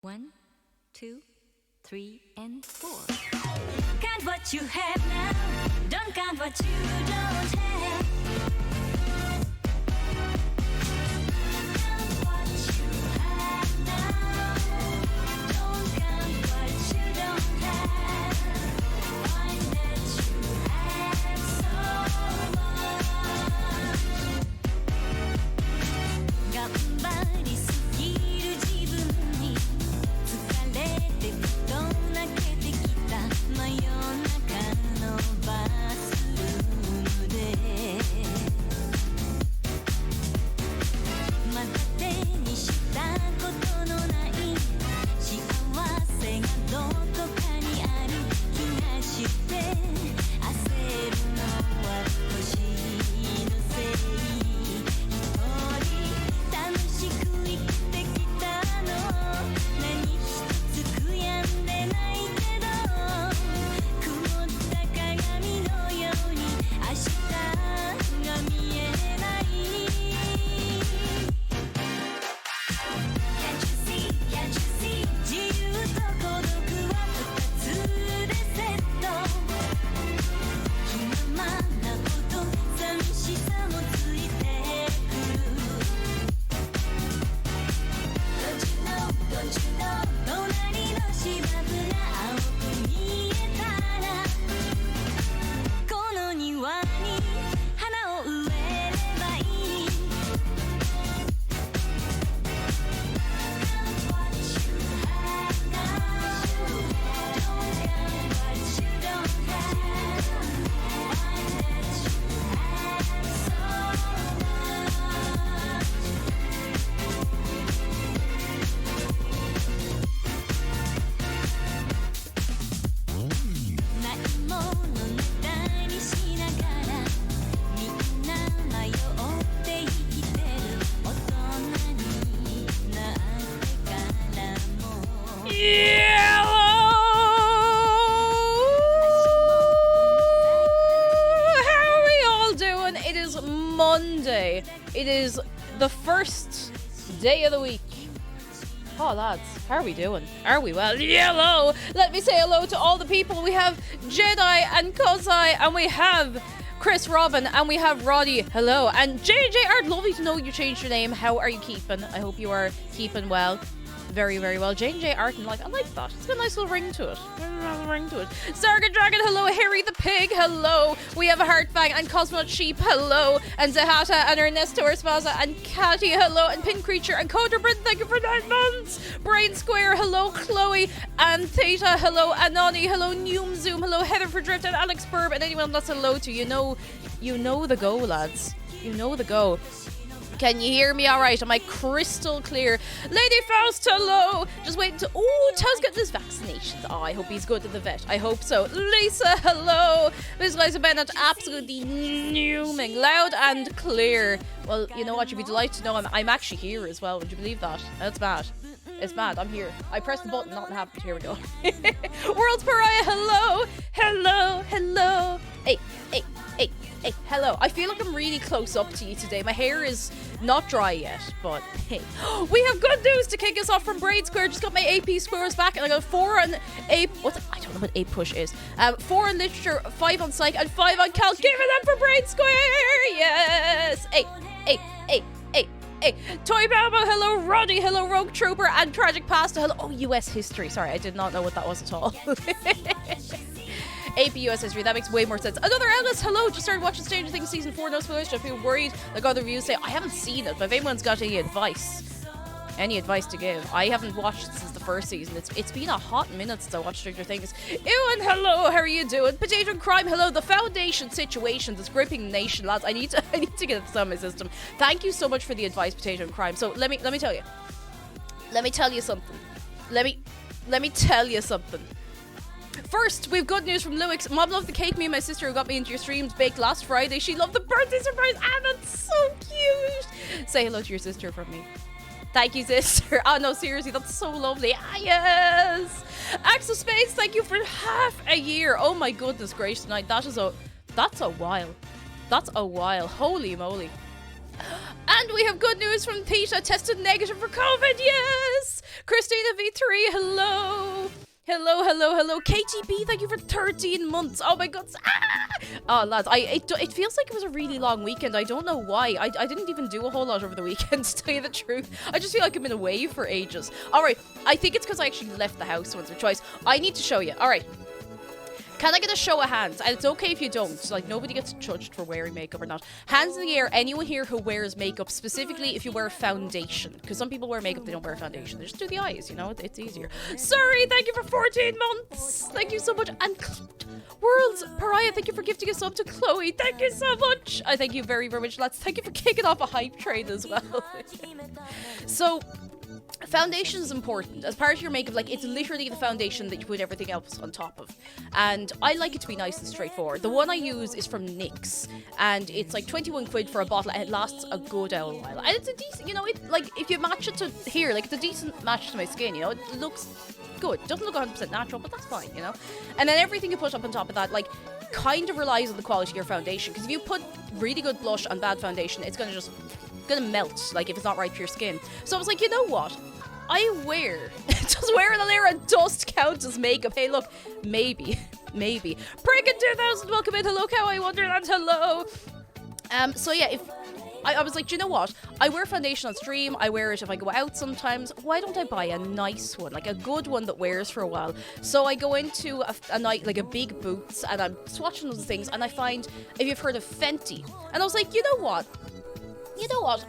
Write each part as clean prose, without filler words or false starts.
1, 2, 3, and 4. Count what you have now. Don't count what you don't have. Count what you have now. Don't count what you don't have. Find that you have so much. 頑張りすぎる自分に疲れてふと泣けてきた真夜中のバスルームでまだ手にしたことのない幸せがどこかにある気がして焦るのは年のせい一人楽しく生きてきたの何一つ悔やんでないけど曇った鏡のように明日が見えない Can't you see, can't you see 自由と孤独は二つでセット気ままなこと寂しさもついてくるDon't you know, don't you know 隣の芝生が青く見えたらこの庭に花を植えればいい Count what you have now Don't count what you don't have Find that you have so muchないものネタにしながらみんな迷って生きてる大人になってからも How are we all doing? It is Monday. It is the first day of the week. Oh, lads, how are we doing? Are we well? Hello! Let me say hello to all the people. We have Jedi and Kozai, and we have Chris Robin, and we have Roddy. Hello. And JJ Art, lovely to know you changed your name. How are you keeping? I hope you are keeping well. Very, very well. J&J Arton, I like that. It's got a nice little ring to it. Sargon Dragon, hello. Harry the Pig, hello. We have a Heartfang and Cosmonaut Sheep, hello. And Zahata and Ernesto Espaza and Catty, hello. And Pin Creature and Coder Britain, thank you for 9 months. Brain Square, hello. Chloe and Theta, hello. Anoni, hello. Noom Zoom, hello. Heather for Drift and Alex Burb and anyone that's hello to. You know the go, lads. You know the go. Can you hear me all right? Am I crystal clear? Lady Faust, hello. Just waiting to... Oh, Taz getting his vaccinations. Oh, I hope he's good to the vet. I hope so. Lisa, hello. Miss Liza Bennett, absolutely newming. Loud and clear. Well, you know what? You'd be delighted to know I'm actually here as well. Would you believe that? That's mad. It's mad. I'm here. I pressed the button. Nothing happened. Here we go. World's Pariah, hello. Hello, hello. Hey, hey, hey. Hey, hello. I feel like I'm really close up to you today. My hair is not dry yet, but hey. We have good news to kick us off from Braid Square. Just got my AP scores back, and I got 4 on AP. I don't know what AP push is. 4 on literature, 5 on psych, and 5 on calc. Give it up for Braid Square! Yes! Hey, hey, hey, hey. Hey, Toy Balbo, hello. Roddy, hello. Rogue Trooper and Tragic Pasta, hello. Oh, US history. Sorry, I did not know what that was at all. AP US history, that makes way more sense. Another Ellis, hello, just started watching Stranger Things season 4, no spoilers, just feel worried like other reviews say. I haven't seen it, but if anyone's got any advice to give, I haven't watched it since the first season. It's been a hot minute since I watched Stranger Things. Ewan, hello, how are you doing? Potato and Crime, hello. The foundation situation that's gripping the nation, lads. I need to get this on my system. Thank you so much for the advice, Potato and Crime. So let me tell you. Let me tell you something. Let me tell you something. First, we have good news from Lewix. Mom loved the cake me and my sister who got me into your streams baked last Friday. She loved the birthday surprise and it's so cute. Say hello to your sister from me. Thank you, sister. Oh no, seriously, that's so lovely. Ah, yes. Axel Space, thank you for half a year. Oh my goodness gracious, tonight. That's a while. That's a while. Holy moly. And we have good news from Peter, tested negative for COVID, yes! Christina V3, hello. Hello, hello, hello. KTB, thank you for 13 months. Oh my god. Oh, lads, it feels like it was a really long weekend. I don't know why. I didn't even do a whole lot over the weekend, to tell you the truth. I just feel like I've been away for ages. Alright, I think it's because I actually left the house once or twice. I need to show you. Alright. Can I get a show of hands? And it's okay if you don't. Like, nobody gets judged for wearing makeup or not. Hands in the air, anyone here who wears makeup, specifically if you wear foundation. Because some people wear makeup, they don't wear foundation. They just do the eyes, you know? It's easier. Sorry, thank you for 14 months. Thank you so much. And World's Pariah, thank you for gifting us up to Chloe. Thank you so much. I thank you very, very much, lads. Thank you for kicking off a hype train as well. So, foundation is important as part of your makeup. Like, it's literally the foundation that you put everything else on top of, and I like it to be nice and straightforward. The one I use is from NYX, and it's like 21 quid for a bottle, and it lasts a good old while, and it's a decent, you know, it, like, if you match it to here, like, it's a decent match to my skin, you know. It looks good. It doesn't look 100% natural, but that's fine, you know. And then everything you put up on top of that, like, kind of relies on the quality of your foundation, because if you put really good blush on bad foundation, it's gonna melt, like, if it's not right for your skin. So I was like, you know what? Does wearing a layer of dust count as makeup? Hey, look, maybe. Priggin 2000, welcome in. Hello, Kawaii Wonderland. Hello. So yeah, if I was like, do you know what? I wear foundation on stream. I wear it if I go out sometimes. Why don't I buy a nice one, like a good one that wears for a while? So I go into a night, like a big Boots, and I'm swatching those things, and I find, if you've heard of Fenty, and I was like, you know what?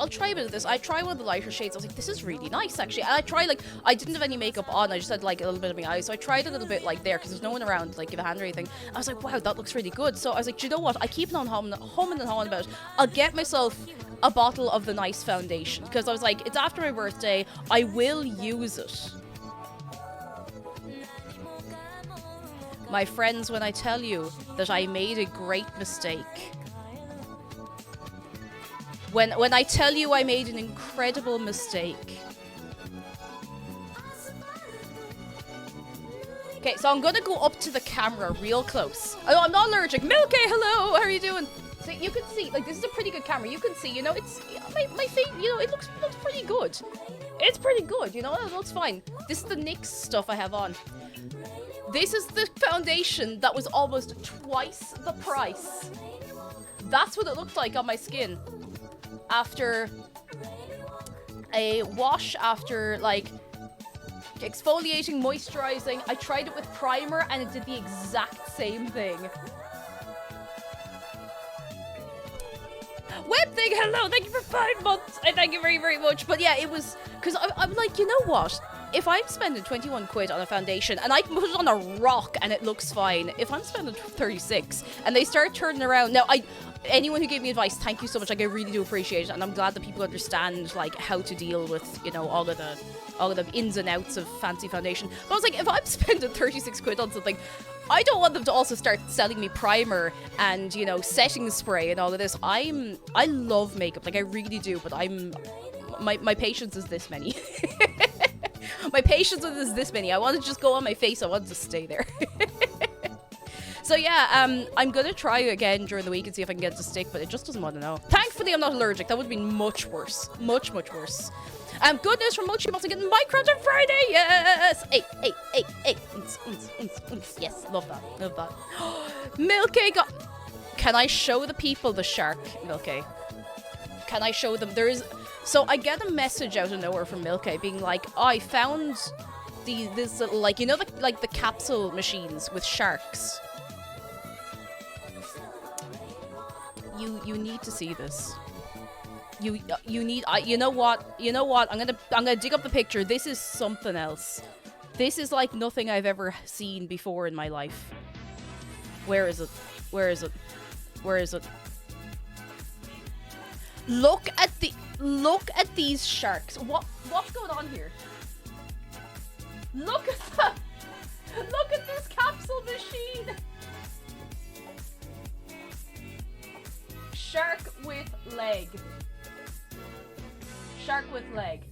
I'll try a bit of this. I try one of the lighter shades. I was like, this is really nice, actually. And I tried, like, I didn't have any makeup on. I just had, like, a little bit of my eyes. So I tried a little bit, like, there, because there's no one around, like, give a hand or anything. I was like, wow, that looks really good. So I was like, do you know what? I keep on humming about it. I'll get myself a bottle of the nice foundation. Because I was like, it's after my birthday. I will use it. My friends, when I tell you that I made a great mistake... When I tell you I made an incredible mistake. Okay, so I'm gonna go up to the camera real close. Oh, I'm not allergic. Milky, hello, how are you doing? So you can see, like, this is a pretty good camera. You can see, you know, it's my face, you know, it looks pretty good. It's pretty good, you know, it looks fine. This is the NYX stuff I have on. This is the foundation that was almost twice the price. That's what it looked like on my skin. After a wash, after, like, exfoliating, moisturizing. I tried it with primer and it did the exact same thing. Web thing, hello, thank you for 5 months. I thank you very, very much. But yeah, it was, because I'm like, you know what? If I'm spending 21 quid on a foundation and I can put it on a rock and it looks fine, if I'm spending 36 and they start turning around, now anyone who gave me advice, thank you so much. Like, I really do appreciate it, and I'm glad that people understand, like, how to deal with, you know, all of the ins and outs of fancy foundation. But I was like, if I'm spending 36 quid on something, I don't want them to also start selling me primer and, you know, setting spray and all of this. I love makeup, like, I really do, but my patience is this many. My patience is this many. I want to just go on my face. I want to stay there. So yeah, I'm gonna try again during the week and see if I can get it to stick, but it just doesn't want to know. Thankfully, I'm not allergic. That would have been much worse. Much, much worse. Good news from Mochi. I'm also getting Minecraft on Friday. Yes! Hey. Yes, love that. Love that. Milky got... Can I show the people the shark, Milky? Can I show them? So I get a message out of nowhere from Milky being like, oh, I found this little, like, you know, the capsule machines with sharks. You need to see this. You need, you know what? I'm gonna dig up the picture. This is something else. This is like nothing I've ever seen before in my life. Where is it? Look at these sharks. What's going on here? Look at this capsule machine. Shark with leg. Shark with leg.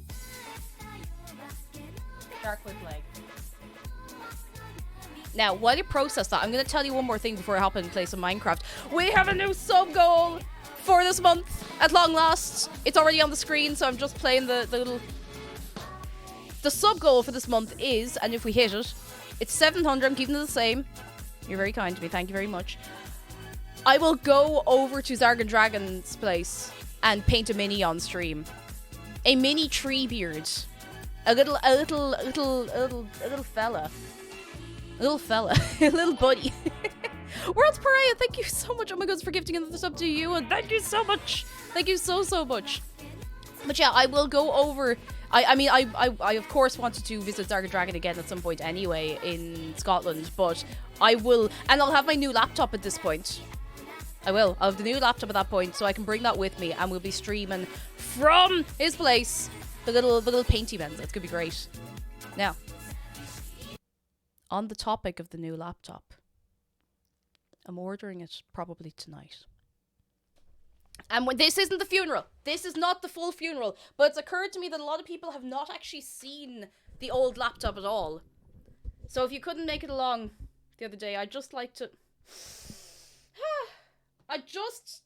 Shark with leg. Now, while you process that, I'm going to tell you one more thing before I hop in and play some Minecraft. We have a new sub goal for this month, at long last. It's already on the screen, so I'm just playing the little... The sub goal for this month is, and if we hit it, it's 700. I'm keeping it the same. You're very kind to me. Thank you very much. I will go over to Zargan Dragon's place and paint a mini on stream. A mini tree beard. A little fella. A little fella. A little buddy. World's Pariah, thank you so much. Oh my god, for gifting another sub to you, and thank you so much. Thank you so much. But yeah, I will go over. I mean, I of course wanted to visit Zargan Dragon again at some point anyway in Scotland, but I will, and I'll have my new laptop at this point. I'll have the new laptop at that point, so I can bring that with me, and we'll be streaming from his place. The little painty men's. It's gonna be great. Now, on the topic of the new laptop, I'm ordering it probably tonight. And when this isn't the funeral, this is not the full funeral, but it's occurred to me that a lot of people have not actually seen the old laptop at all. So if you couldn't make it along the other day, I'd just like to. I'd just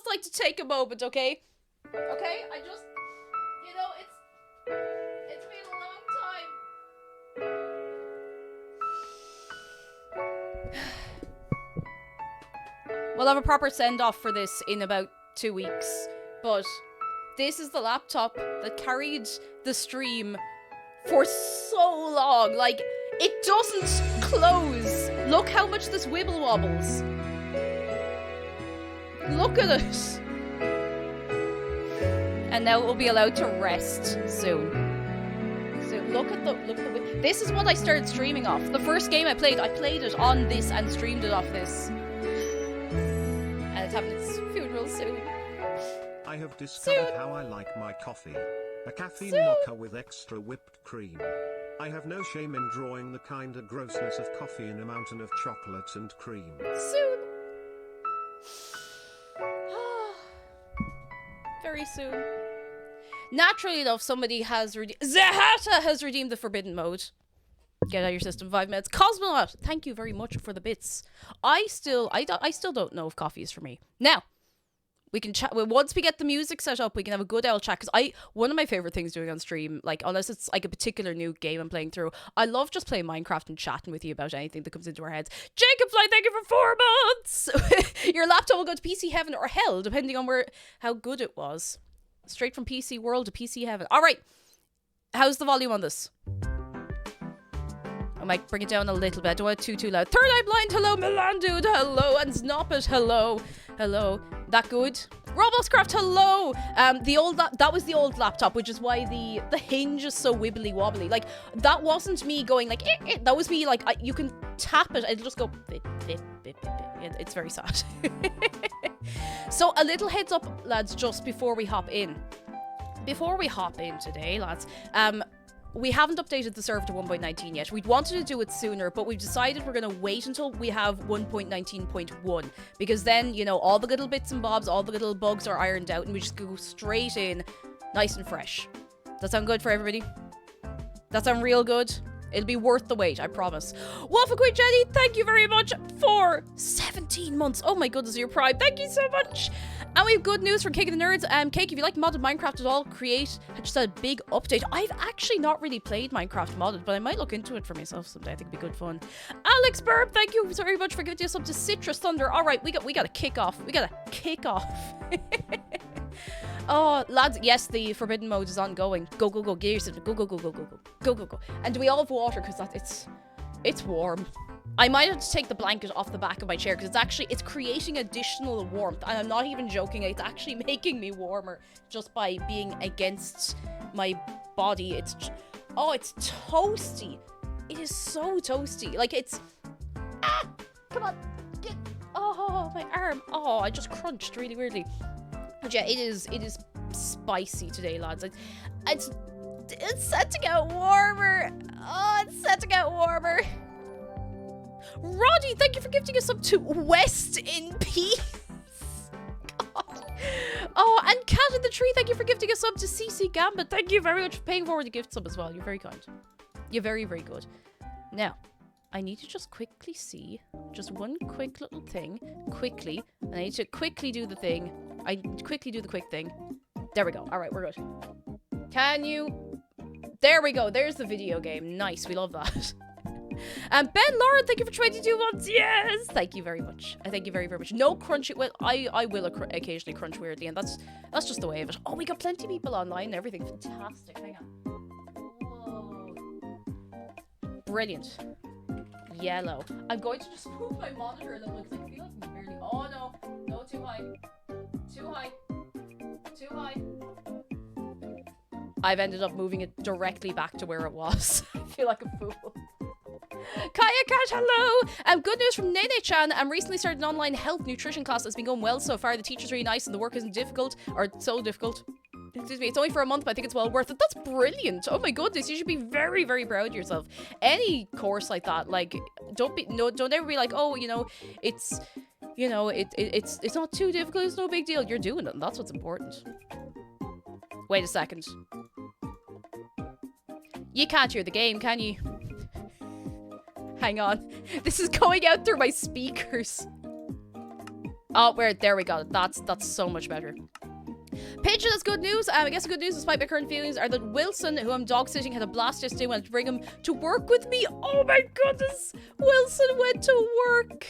like to take a moment, okay? Okay, you know, it's been a long time. We'll have a proper send-off for this in about 2 weeks, but this is the laptop that carried the stream for so long. Like, it doesn't close. Look how much this wibble wobbles. Look at it. And now it will be allowed to rest soon. So look at the this is what I started streaming off. The first game I played it on this and streamed it off this. And it's having its funeral soon. I have discovered how I like my coffee. A caffeine mocha with extra whipped cream. I have no shame in drawing the kinda grossness of coffee in a mountain of chocolate and cream. Soon. Very soon. Naturally enough, somebody has Zahata has redeemed the forbidden mode. Get out of your system, 5 minutes. Cosmonaut, thank you very much for the bits. I still don't know if coffee is for me. Now, we can chat. Once we get the music set up, we can have a good old chat. Because one of my favorite things doing on stream, like unless it's like a particular new game I'm playing through, I love just playing Minecraft and chatting with you about anything that comes into our heads. Jacobfly, thank you for 4 months. Your laptop will go to PC heaven or hell, depending on how good it was. Straight from PC world to PC heaven. All right, how's the volume on this? I might bring it down a little bit. I don't want it too loud. Third Eye Blind, hello. Milan Dude, hello. And Snoppet, hello. Hello. That good? Roboscraft, hello. That was the old laptop, which is why the hinge is so wibbly wobbly. Like, that wasn't me going like, that was me like, you can tap it, it'll just go bip, bip, bip, bip. It's very sad. So a little heads up, lads, just before we hop in. Before we hop in today, lads, we haven't updated the server to 1.19 yet. We'd wanted to do it sooner, but we've decided we're going to wait until we have 1.19.1, because then, you know, all the little bits and bobs, all the little bugs are ironed out, and we just go straight in, nice and fresh. Does that sound good for everybody? That sound real good? It'll be worth the wait, I promise. Waffle Queen Jenny, thank you very much for 17 months. Oh my goodness, your pride. Thank you so much. And we have good news from Cake of the Nerds. Cake, if you like modded Minecraft at all, Create just a big update. I've actually not really played Minecraft modded, but I might look into it for myself someday. I think it'd be good fun. Alex Burb, thank you very much for giving us up to Citrus Thunder. All right, we got to kick off. We got to kick off. Oh, lads, yes, the forbidden mode is ongoing. Go, go, go. Get yourself. Go, go, go, go, go, go. Go, go, go. And do we all have water? Because it's warm. I might have to take the blanket off the back of my chair because it's creating additional warmth. And I'm not even joking. It's actually making me warmer just by being against my body. It's toasty. It is so toasty. Like, it's... Ah! Come on. Get... Oh, my arm. Oh, I just crunched really weirdly. But yeah, it is spicy today, lads. It's set to get warmer. Oh, it's set to get warmer. Roddy, thank you for gifting us up to West in Peace. God. Oh, and Cat in the Tree, thank you for gifting us up to CC Gambit. Thank you very much for paying forward the gift sub as well. You're very kind. You're very, very good. Now, I need to just quickly see just one quick little thing. Quickly. And I need to quickly do the thing. I quickly do the quick thing. There we go. All right, we're good. Can you There we go. There's the video game. Nice. We love that. And Ben Lauren, thank you for 22 months. Yes, thank you very much. I thank you very, very much. No crunch. Well, I will occasionally crunch weirdly, and that's just the way of it. Oh, we got plenty of people online and everything. Fantastic. Hang on. Whoa. Brilliant. Yellow. I'm going to just move my monitor a little because I feel like I'm barely. Oh no, too high. Too high. Too high. I've ended up moving it directly back to where it was. I feel like a fool. Kaya Cat, hello! Good news from Nene-chan. Recently started an online health nutrition class that's been going well so far. The teacher's really nice and the work isn't difficult, or so difficult. Excuse me, it's only for a month, but I think it's well worth it. That's brilliant. Oh my goodness, you should be very, very proud of yourself. Any course like that, like, don't ever be like, oh, you know, it's not too difficult, it's no big deal. You're doing it, and that's what's important. Wait a second. You can't hear the game, can you? Hang on. This is going out through my speakers. Oh, there we go. That's so much better. Pigeon, that's good news. I guess the good news, despite my current feelings, are that Wilson, who I'm dog sitting, had a blast yesterday. Wanted to bring him to work with me. Oh my goodness. Wilson went to work.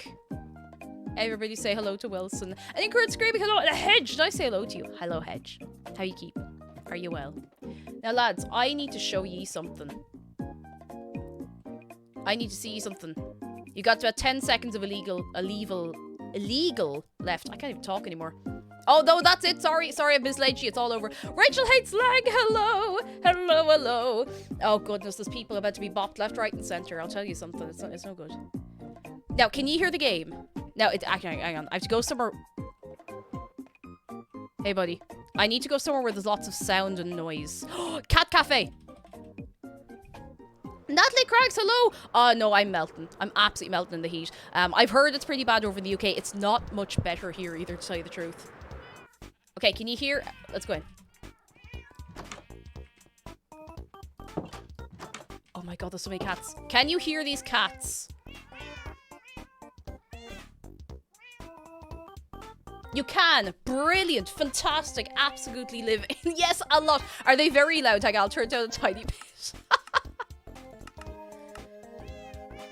Everybody say hello to Wilson. And Ingrid screaming hello. And Hedge, did I say hello to you? Hello, Hedge. How you keep? Are you well? Now, lads, I need to show ye something. I need to see something. You got about 10 seconds of illegal left. I can't even talk anymore. Oh, no, that's it. Sorry, I misled you. It's all over. Rachel hates lag. Hello. Hello. Oh, goodness. There's people about to be bopped left, right, and center. I'll tell you something. It's no good. Now, can you hear the game? Now, hang on. I have to go somewhere. Hey, buddy. I need to go somewhere where there's lots of sound and noise. Cat Cafe. Natalie Craigs, hello! Oh, no, I'm melting. I'm absolutely melting in the heat. I've heard it's pretty bad over in the UK. It's not much better here either, to tell you the truth. Okay, can you hear? Let's go in. Oh my god, there's so many cats. Can you hear these cats? You can. Brilliant. Fantastic. Absolutely live. Yes, a lot. Are they very loud? Hang on, I'll turn it down a tiny bit.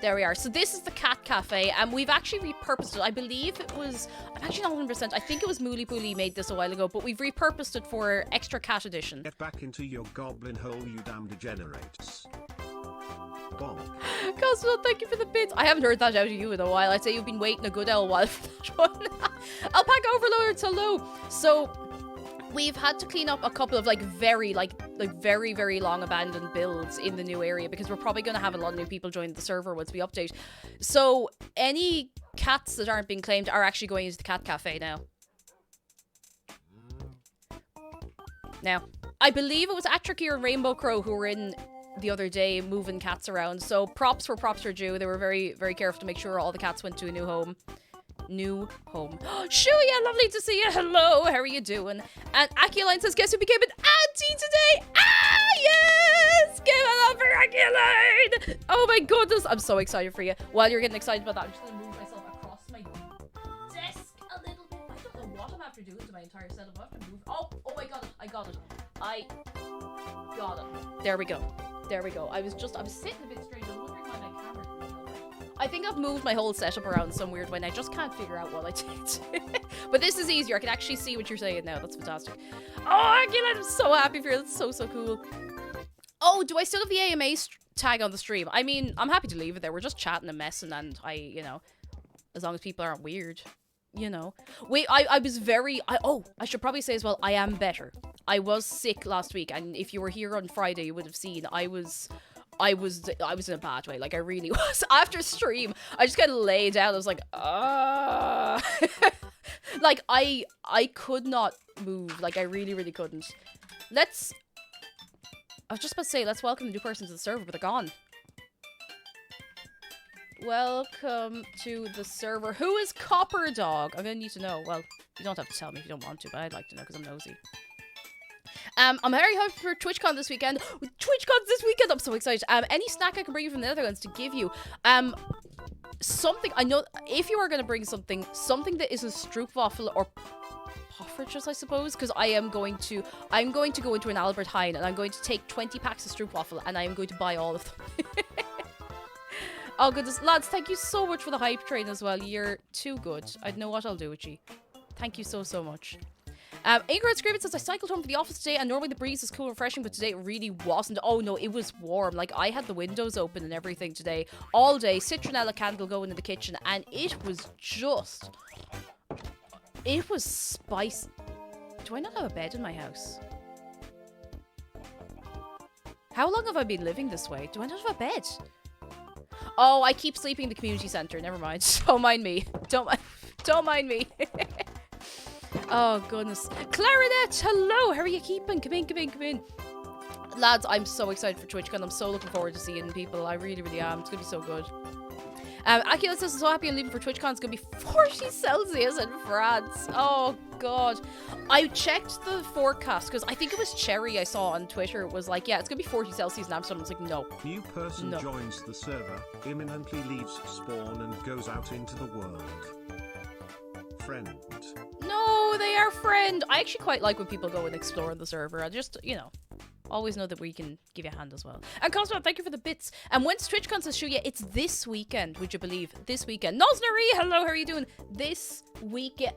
There we are. So this is the Cat Cafe, and we've actually repurposed it. I believe it was... I'm actually not 100%. I think it was Mooly Pooly made this a while ago, but we've repurposed it for Extra Cat Edition. Get back into your goblin hole, you damn degenerates. Bonk. Cosmo, thank you for the bits. I haven't heard that out of you in a while. I'd say you've been waiting a good old while for that one. Alpaca Overlords, hello. So... we've had to clean up a couple of very long abandoned builds in the new area because we're probably going to have a lot of new people join the server once we update. So any cats that aren't being claimed are actually going into the Cat Cafe now. Now, I believe it was Atrikir and Rainbow Crow who were in the other day moving cats around. So props where props are due. They were very, very careful to make sure all the cats went to a new home. Shuya, lovely to see you. Hello, how are you doing? And Aculine says, guess who became an auntie today? Ah, yes! Give it up for Aculine! Oh my goodness, I'm so excited for you. While you're getting excited about that, I'm just going to move myself across my desk a little bit. I don't know what I'm after doing to my entire setup. I have to move. Oh, I got it. I got it. There we go. I was sitting a bit strange. I was wondering why my camera didn't go right. I think I've moved my whole setup around some weird way and I just can't figure out what I did. But this is easier. I can actually see what you're saying now. That's fantastic. Oh, again, I'm so happy for you. That's so cool. Oh, do I still have the AMA tag on the stream? I mean, I'm happy to leave it there. We're just chatting and messing and as long as people aren't weird, Wait, I was I should probably say as well, I am better. I was sick last week, and if you were here on Friday, you would have seen I was in a bad way. Like, I really was. After stream, I just kind of lay down. I was like, like, I could not move. Like, I really, really couldn't. I was just about to say, let's welcome the new person to the server, but they're gone. Welcome to the server. Who is Copper Dog? I'm gonna need to know. Well, you don't have to tell me if you don't want to, but I'd like to know because I'm nosy. I'm very hyped for TwitchCon this weekend. TwitchCon's this weekend! I'm so excited. Any snack I can bring you from the Netherlands to give you. Something, I know, if you are going to bring something that isn't stroopwafel or Selfridges, I suppose, because I'm going to go into an Albert Heijn and I'm going to take 20 packs of stroopwafel and I am going to buy all of them. Oh goodness, lads, thank you so much for the hype train as well. You're too good. I don't know what I'll do with you. Thank you so much. Ingrid Scribbit says, I cycled home from the office today and normally the breeze is cool and refreshing, but today it really wasn't. Oh no, it was warm. Like, I had the windows open and everything today. All day, citronella candle going in the kitchen, and it was just... It was spicy. Do I not have a bed in my house? How long have I been living this way? Do I not have a bed? Oh, I keep sleeping in the community centre. Never mind. Don't mind me. Don't mind me. Oh, goodness. Clarinet, hello. How are you keeping? Come in, come in, come in. Lads, I'm so excited for TwitchCon. I'm so looking forward to seeing people. I really, really am. It's going to be so good. Akio says, I'm so happy I'm leaving for TwitchCon. It's going to be 40 Celsius in France. Oh, God. I checked the forecast because I think it was Cherry I saw on Twitter. It was like, yeah, it's going to be 40 Celsius in Amsterdam. I was like, no. New person joins the server, imminently leaves spawn and goes out into the world. Friend. No, they are friend. I actually quite like when people go and explore on the server. I just, you know, always know that we can give you a hand as well. And Cosmo, thank you for the bits. And when's TwitchCon says, Shuya, it's this weekend, would you believe? This weekend. Nosnary, hello, how are you doing? This weekend.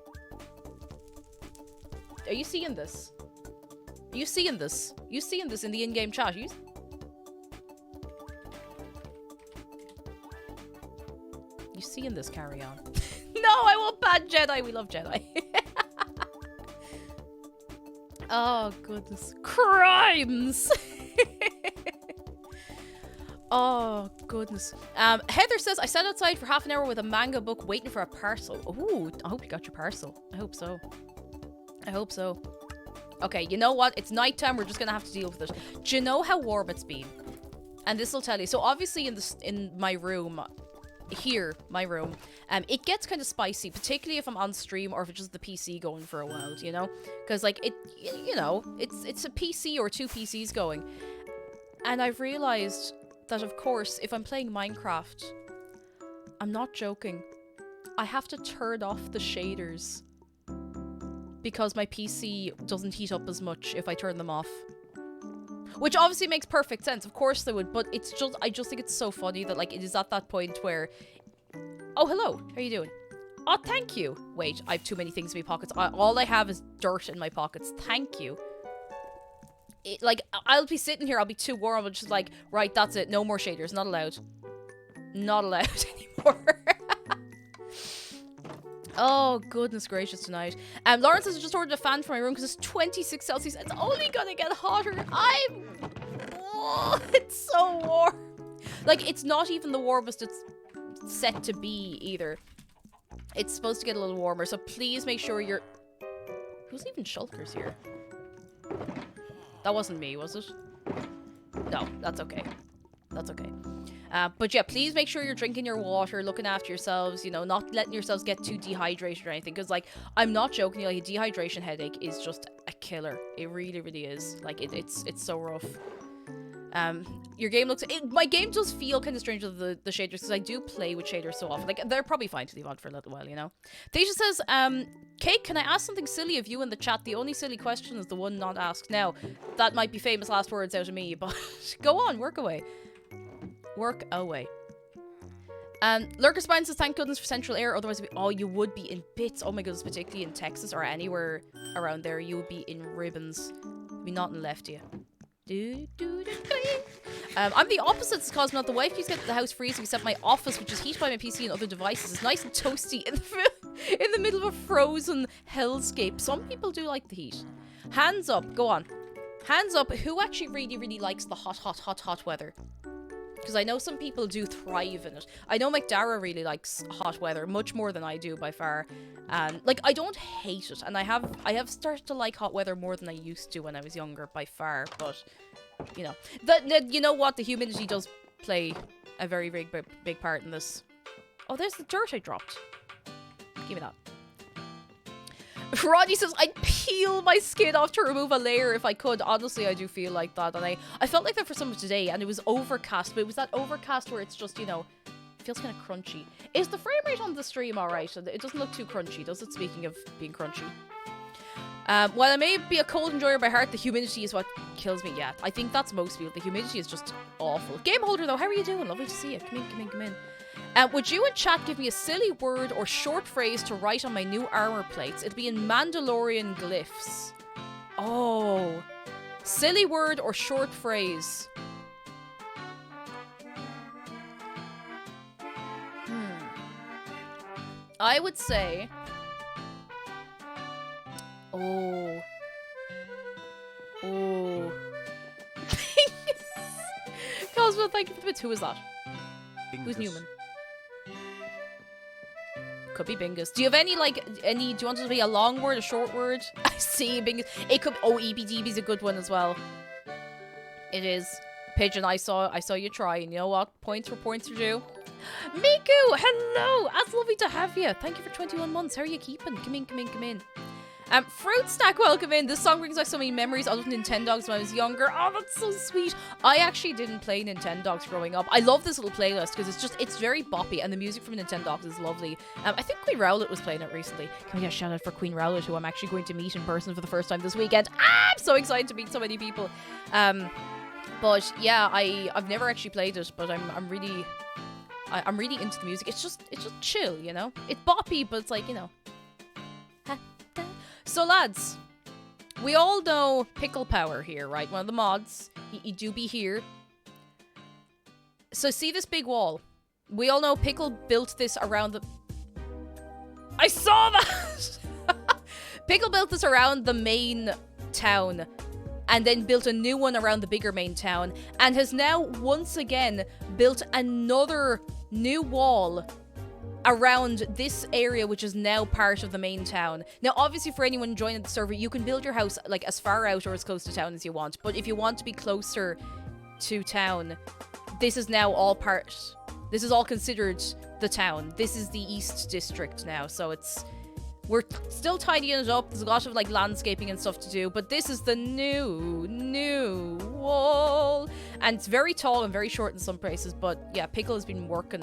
Are you seeing this? Are you seeing this? You seeing this in the in-game chat? You seeing this, carry on? No, I want bad Jedi. We love Jedi. Oh, goodness. Crimes! Oh, goodness. Heather says, I sat outside for half an hour with a manga book waiting for a parcel. Ooh, I hope you got your parcel. I hope so. I hope so. Okay, you know what? It's nighttime. We're just going to have to deal with it. Do you know how warm it's been? And this will tell you. So obviously in my room... Here, my room, it gets kind of spicy, particularly if I'm on stream or if it's just the PC going for a while, you know? Because, like, it's a PC or two PCs going. And I've realized that, of course, if I'm playing Minecraft, I'm not joking, I have to turn off the shaders because my PC doesn't heat up as much if I turn them off. Which obviously makes perfect sense. Of course they would, but it's just, I just think it's so funny that, like, it is at that point where... Oh, hello. How are you doing? Oh, thank you. Wait, I have too many things in my pockets. All I have is dirt in my pockets. Thank you. Like, I'll be sitting here, I'll be too warm. I'm just like, right, that's it. No more shaders. Not allowed. Not allowed anymore. Oh, goodness gracious tonight. Lawrence has just ordered a fan for my room because it's 26 Celsius. It's only gonna get hotter. Oh, it's so warm. Like, it's not even the warmest it's set to be either. It's supposed to get a little warmer, so please make sure you're... Who's even shulkers here? That wasn't me, was it? No, that's okay. That's okay. But yeah, please make sure you're drinking your water, looking after yourselves, you know, not letting yourselves get too dehydrated or anything. Because, like, I'm not joking, like, a dehydration headache is just a killer. It really, really is. Like, it's so rough. Your game looks... my game does feel kind of strange with the shaders, because I do play with shaders so often. Like, they're probably fine to leave on for a little while, you know? Deja says, Kate, can I ask something silly of you in the chat? The only silly question is the one not asked. Now, that might be famous last words out of me, but go on, work away. Work away. Lurkerspine says, thank goodness for central air, otherwise you would be in bits. Oh my goodness, particularly in Texas or anywhere around there, you would be in ribbons. Be nothing left of you. I'm the opposite, because not the wife keeps getting the house freezing, except my office, which is heated by my PC and other devices, is nice and toasty in the middle of a frozen hellscape. Some people do like the heat. Hands up, go on. Hands up, who actually really, really likes the hot weather? Because I know some people do thrive in it. I know McDara really likes hot weather, much more than I do by far. Like, I don't hate it, and I have started to like hot weather more than I used to when I was younger by far. But you know, you know what? The humidity does play a very, very big part in this. Oh, there's the dirt I dropped. Give me that. Rodney says, I'd peel my skin off to remove a layer if I could. Honestly, I do feel like that. And I felt like that for some of today, and it was overcast. But it was that overcast where it's just, you know, feels kind of crunchy. Is the frame rate on the stream alright? It doesn't look too crunchy, does it? Speaking of being crunchy. While I may be a cold enjoyer by heart, the humidity is what kills me. Yeah, I think that's most people. The humidity is just awful. Game holder, though, how are you doing? Lovely to see you. Come in, come in, come in. Would you in chat give me a silly word or short phrase to write on my new armor plates? It'll be in Mandalorian glyphs. Oh. Silly word or short phrase? I would say... Oh. Oh. Cosmo, thank you for the bits. Who is that? Who's Newman? Could be Bingus. Do you have any, like, do you want it to be a long word, a short word? I see Bingus. It could, oh, EBDB's a good one as well. It is. Pigeon, I saw you try, and you know what? Points for points are due. Miku, hello! That's lovely to have you. Thank you for 21 months. How are you keeping? Come in, come in, come in. Fruit Stack, welcome in. This song brings back so many memories. I loved Nintendogs when I was younger. Oh, that's so sweet. I actually didn't play Nintendogs growing up. I love this little playlist because it's very boppy, and the music from Nintendogs is lovely. I think Queen Rowlet was playing it recently. Can we get a shout out for Queen Rowlet, who I'm actually going to meet in person for the first time this weekend? I'm so excited to meet so many people. But yeah, I've never actually played it, but I'm really into the music. It's just chill, you know. It's boppy, but it's like, you know. So lads, we all know Pickle Power here, right? One of the mods. He do be here. So see this big wall? We all know Pickle built this around the... I saw that! Pickle built this around the main town and then built a new one around the bigger main town and has now once again built another new wall around this area, which is now part of the main town. Now, obviously, for anyone joining the server, you can build your house like as far out or as close to town as you want. But if you want to be closer to town, this is now all part. This is all considered the town. This is the East District now, so we're still tidying it up. There's a lot of like landscaping and stuff to do, but this is the new wall, and it's very tall and very short in some places. But yeah, Pickle has been working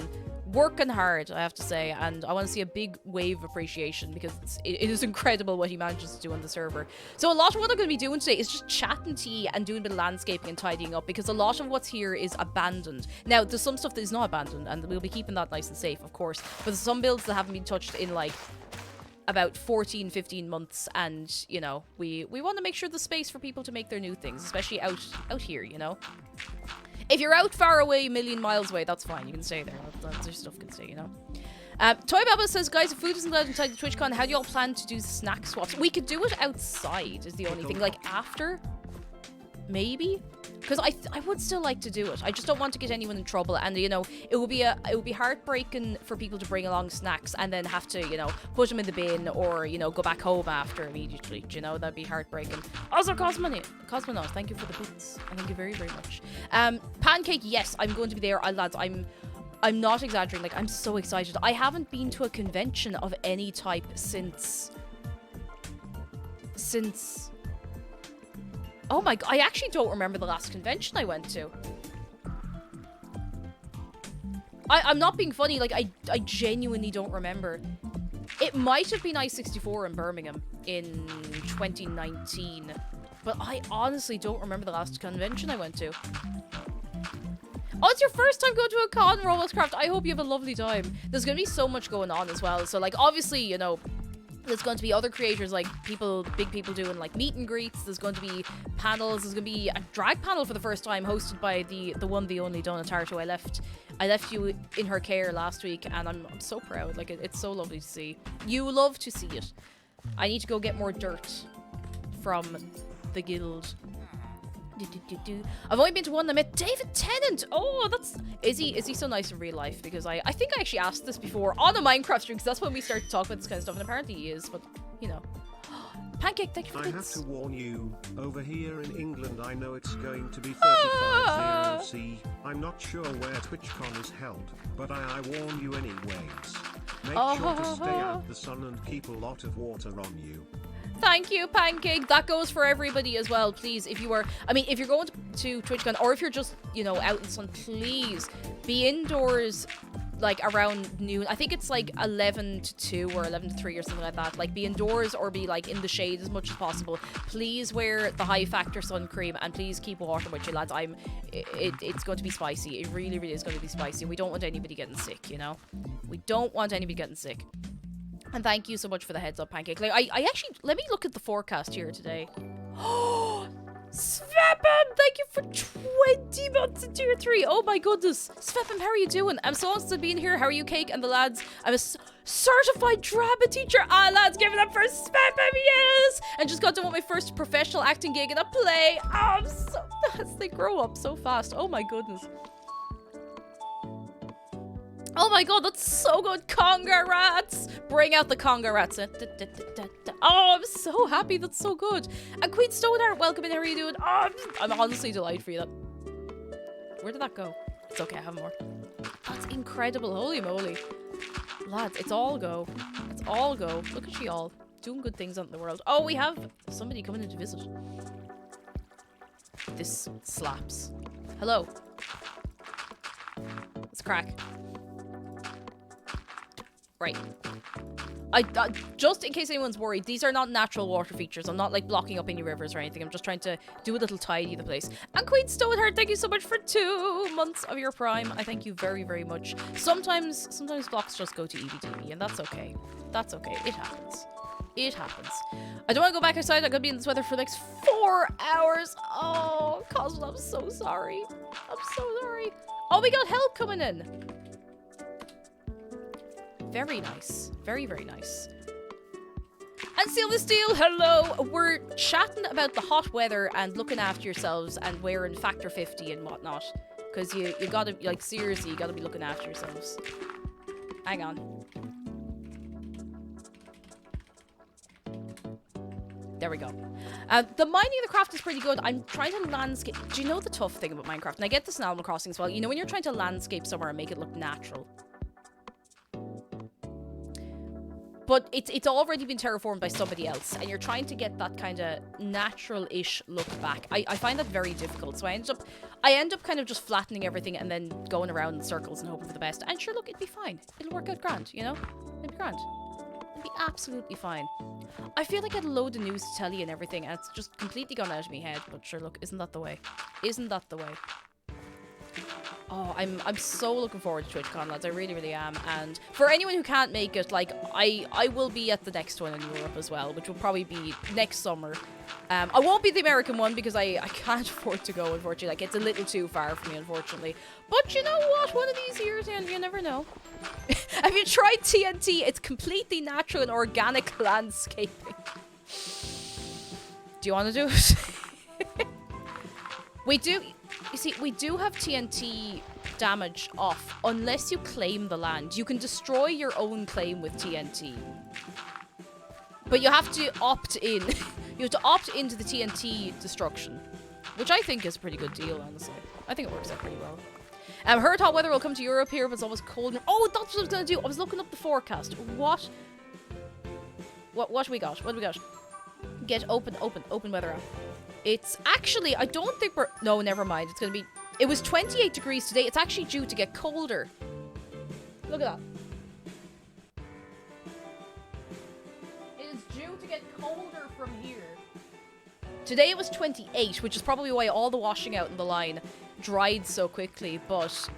hard, I have to say, and I want to see a big wave of appreciation because it is incredible what he manages to do on the server. So a lot of what I'm going to be doing today is just chatting to you and doing a bit of landscaping and tidying up because a lot of what's here is abandoned. Now, there's some stuff that is not abandoned, and we'll be keeping that nice and safe, of course, but there's some builds that haven't been touched in like about 15 months, and you know, we want to make sure there's space for people to make their new things, especially out here, you know. If you're out far away, a million miles away, that's fine. You can stay there. That's your stuff can stay, you know. Toy Baba says, guys, if food isn't allowed inside the TwitchCon, how do y'all plan to do snack swaps? We could do it outside is the only thing. Like after, maybe, because I would still like to do it. I just don't want to get anyone in trouble, and you know, it would be heartbreaking for people to bring along snacks and then have to, you know, put them in the bin or, you know, go back home after immediately. You know, that'd be heartbreaking. Also, Cosmonaut, thank you for the boots. And thank you very, very much. Pancake, yes, I'm going to be there. Lads, I'm not exaggerating. Like, I'm so excited. I haven't been to a convention of any type since. Oh my god, I actually don't remember the last convention I went to. I'm not being funny, like, I genuinely don't remember. It might have been I-64 in Birmingham in 2019, but I honestly don't remember the last convention I went to. Oh, it's your first time going to a con, Robloxcraft. I hope you have a lovely time. There's going to be so much going on as well, so, like, obviously, you know, there's going to be other creators, like big people doing like meet and greets. There's going to be panels. There's going to be a drag panel for the first time hosted by the one, the only Donna Tarto. I left you in her care last week, and I'm so proud. Like, it's so lovely to see. You love to see it. I need to go get more dirt from the guild. I've only been to one. I met David Tennant. Oh, is he so nice in real life? Because I think I actually asked this before on a Minecraft stream, because that's when we started to talk about this kind of stuff, and apparently he is, but you know. Pancake, thank you for this. I bits. have to warn you, over here in England I know it's going to be 35-0C. I'm not sure where TwitchCon is held, but I warn you anyways. Make sure to stay out the sun and keep a lot of water on you. Thank you, Pancake. That goes for everybody as well, please. If you're going to TwitchCon, or if you're just, you know, out in the sun, please be indoors. like around noon. I think it's like 11 to 2 or 11 to 3 or something like that. Like be indoors or be like in the shade as much as possible. Please wear the high factor sun cream and please keep water with you, lads. It's going to be spicy. It really, really is going to be spicy. We don't want anybody getting sick, you know? We don't want anybody getting sick. And thank you so much for the heads up, Pancake. Like, I actually, let me look at the forecast here today. Oh, Svepim, thank you for 20 months in tier 3. Oh my goodness. Svepim, how are you doing? I'm so awesome to being here. How are you, Cake? And the lads, I'm a certified drama teacher. Ah, lads, give it up for Svepim, yes! And just got done with my first professional acting gig in a play. Oh, I'm so fast. They grow up so fast. Oh my goodness. Oh my god, that's so good. Conga rats. Bring out the conga rats. Oh, I'm so happy. That's so good. And Queen Stoneheart, welcome in. How are you doing? Oh, I'm honestly delighted for you. Where did that go? It's okay, I have more. That's incredible. Holy moly. Lads, it's all go. It's all go. Look at you all. Doing good things out in the world. Oh, we have somebody coming in to visit. This slaps. Hello. Let's crack. Right. I just in case anyone's worried, these are not natural water features. I'm not like blocking up any rivers or anything. I'm just trying to do a little tidy the place. And Queen Stoneheart, thank you so much for 2 months of your prime. I thank you very, very much. Sometimes blocks just go to EBDB, and that's okay. That's okay. It happens. It happens. I don't want to go back outside. I'm gonna be in this weather for the next 4 hours. Oh, Cosmo, I'm so sorry. I'm so sorry. Oh, we got help coming in. Very nice. Very, very nice. And Silver Steel, hello! We're chatting about the hot weather and looking after yourselves and wearing Factor 50 and whatnot. Because you gotta, like, seriously, you gotta be looking after yourselves. Hang on. There we go. The mining of the craft is pretty good. I'm trying to landscape... Do you know the tough thing about Minecraft? And I get this in Animal Crossing as well. You know when you're trying to landscape somewhere and make it look natural? But it's already been terraformed by somebody else, and you're trying to get that kind of natural-ish look back. I find that very difficult, so I end up kind of just flattening everything and then going around in circles and hoping for the best. And sure, look, it'd be fine. It'll work out grand, you know? It'd be grand. It'd be absolutely fine. I feel like I had a load of news to tell you and everything, and it's just completely gone out of my head. But sure, look, isn't that the way? Isn't that the way? Oh, I'm so looking forward to TwitchCon, lads. I really, really am. And for anyone who can't make it, like, I will be at the next one in Europe as well, which will probably be next summer. I won't be the American one because I can't afford to go, unfortunately. Like, it's a little too far for me, unfortunately. But you know what? One of these years, and you never know. Have you tried TNT? It's completely natural and organic landscaping. Do you want to do it? We do... You see, we do have TNT damage off, unless you claim the land. You can destroy your own claim with TNT. But you have to opt in. You have to opt into the TNT destruction. Which I think is a pretty good deal, honestly. I think it works out pretty well. Heard hot weather will come to Europe here, but it's always cold. Oh, that's what I was going to do. I was looking up the forecast. What we got? What do we got? Get open weather app. It's actually, I don't think we're... No, never mind. It's going to be... It was 28 degrees today. It's actually due to get colder. Look at that. It is due to get colder from here. Today it was 28, which is probably why all the washing out in the line dried so quickly. But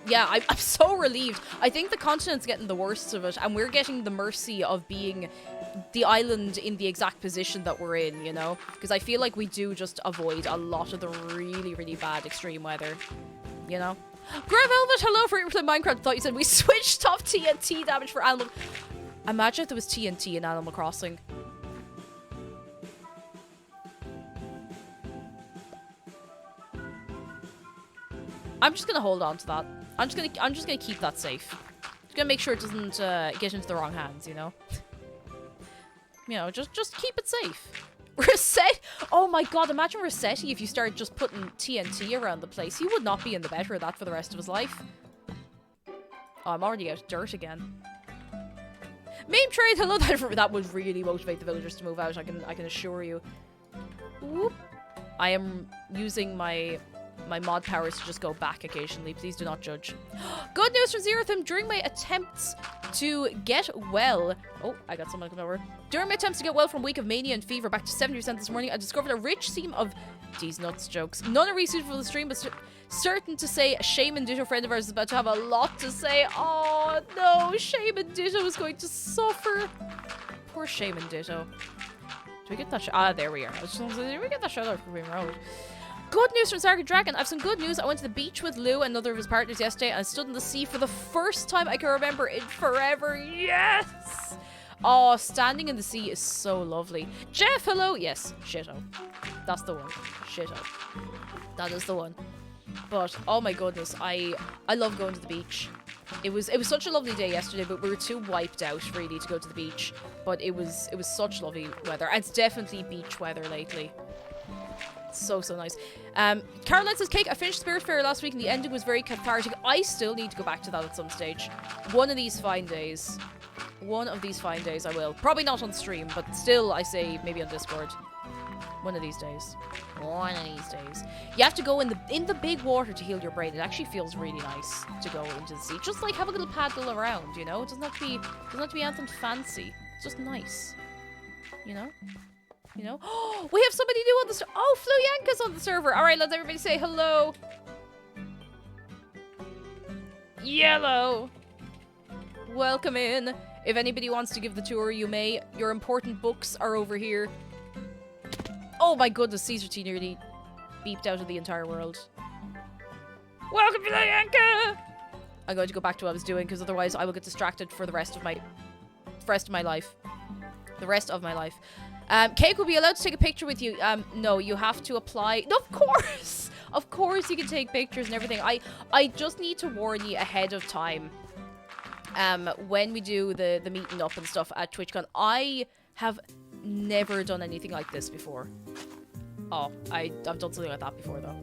yeah, I'm so relieved. I think the continent's getting the worst of it, and we're getting the mercy of being the island in the exact position that we're in, you know? Because I feel like we do just avoid a lot of the really, really bad extreme weather, you know? Grey Velvet, hello for replaying Minecraft. I thought you said we switched off TNT damage for Animal... Imagine if there was TNT in Animal Crossing. I'm just gonna hold on to that. I'm just gonna keep that safe. Just gonna make sure it doesn't get into the wrong hands, you know? You know, just keep it safe. Reset? Oh my god, imagine Rossetti if you started just putting TNT around the place. He would not be in the better of that for the rest of his life. Oh, I'm already out of dirt again. Meme trade, hello, that would really motivate the villagers to move out, I can assure you. Whoop. I am using my my mod powers to just go back occasionally. Please do not judge. Good news from Zerathim. During my attempts to get well... Oh, I got someone coming over. During my attempts to get well from a week of mania and fever back to 70% this morning, I discovered a rich seam of these nuts jokes. None are really suitable for the stream, but certain to say a Shaman Ditto friend of ours is about to have a lot to say. Oh, no. Shaman Ditto is going to suffer. Poor Shaman Ditto. Do we get that shot? There we are. I was just gonna say, did we get that shot out for being road? Good news from Sarkar Dragon. I have some good news. I went to the beach with Lou and another of his partners yesterday, and I stood in the sea for the first time I can remember in forever. Yes! Oh, standing in the sea is so lovely. Jeff, hello. Yes, shitto. That's the one. Shitto. That is the one. But oh my goodness, I love going to the beach. It was such a lovely day yesterday, but we were too wiped out really to go to the beach. But it was such lovely weather. And it's definitely beach weather lately. So nice. Caroline says, Cake, I finished Spirit Fair last week and the ending was very cathartic. I still need to go back to that at some stage. One of these fine days. One of these fine days I will. Probably not on stream, but still I say maybe on Discord. One of these days. One of these days. You have to go in the big water to heal your brain. It actually feels really nice to go into the sea. Just like have a little paddle around, you know? It doesn't have to be anything fancy. It's just nice. You know? You know? Oh, we have somebody new on the server. Oh, Floyanka's on the server. All right, let's everybody say hello. Yellow. Welcome in. If anybody wants to give the tour, you may. Your important books are over here. Oh my goodness, Caesar T nearly beeped out of the entire world. Welcome, Floyanka. I'm going to go back to what I was doing because otherwise I will get distracted for the rest of my life. The rest of my life. Cake will be allowed to take a picture with you. No, you have to apply. No, of course! Of course you can take pictures and everything. I just need to warn you ahead of time. When we do the meeting up and stuff at TwitchCon, I have never done anything like this before. Oh, I've done something like that before though.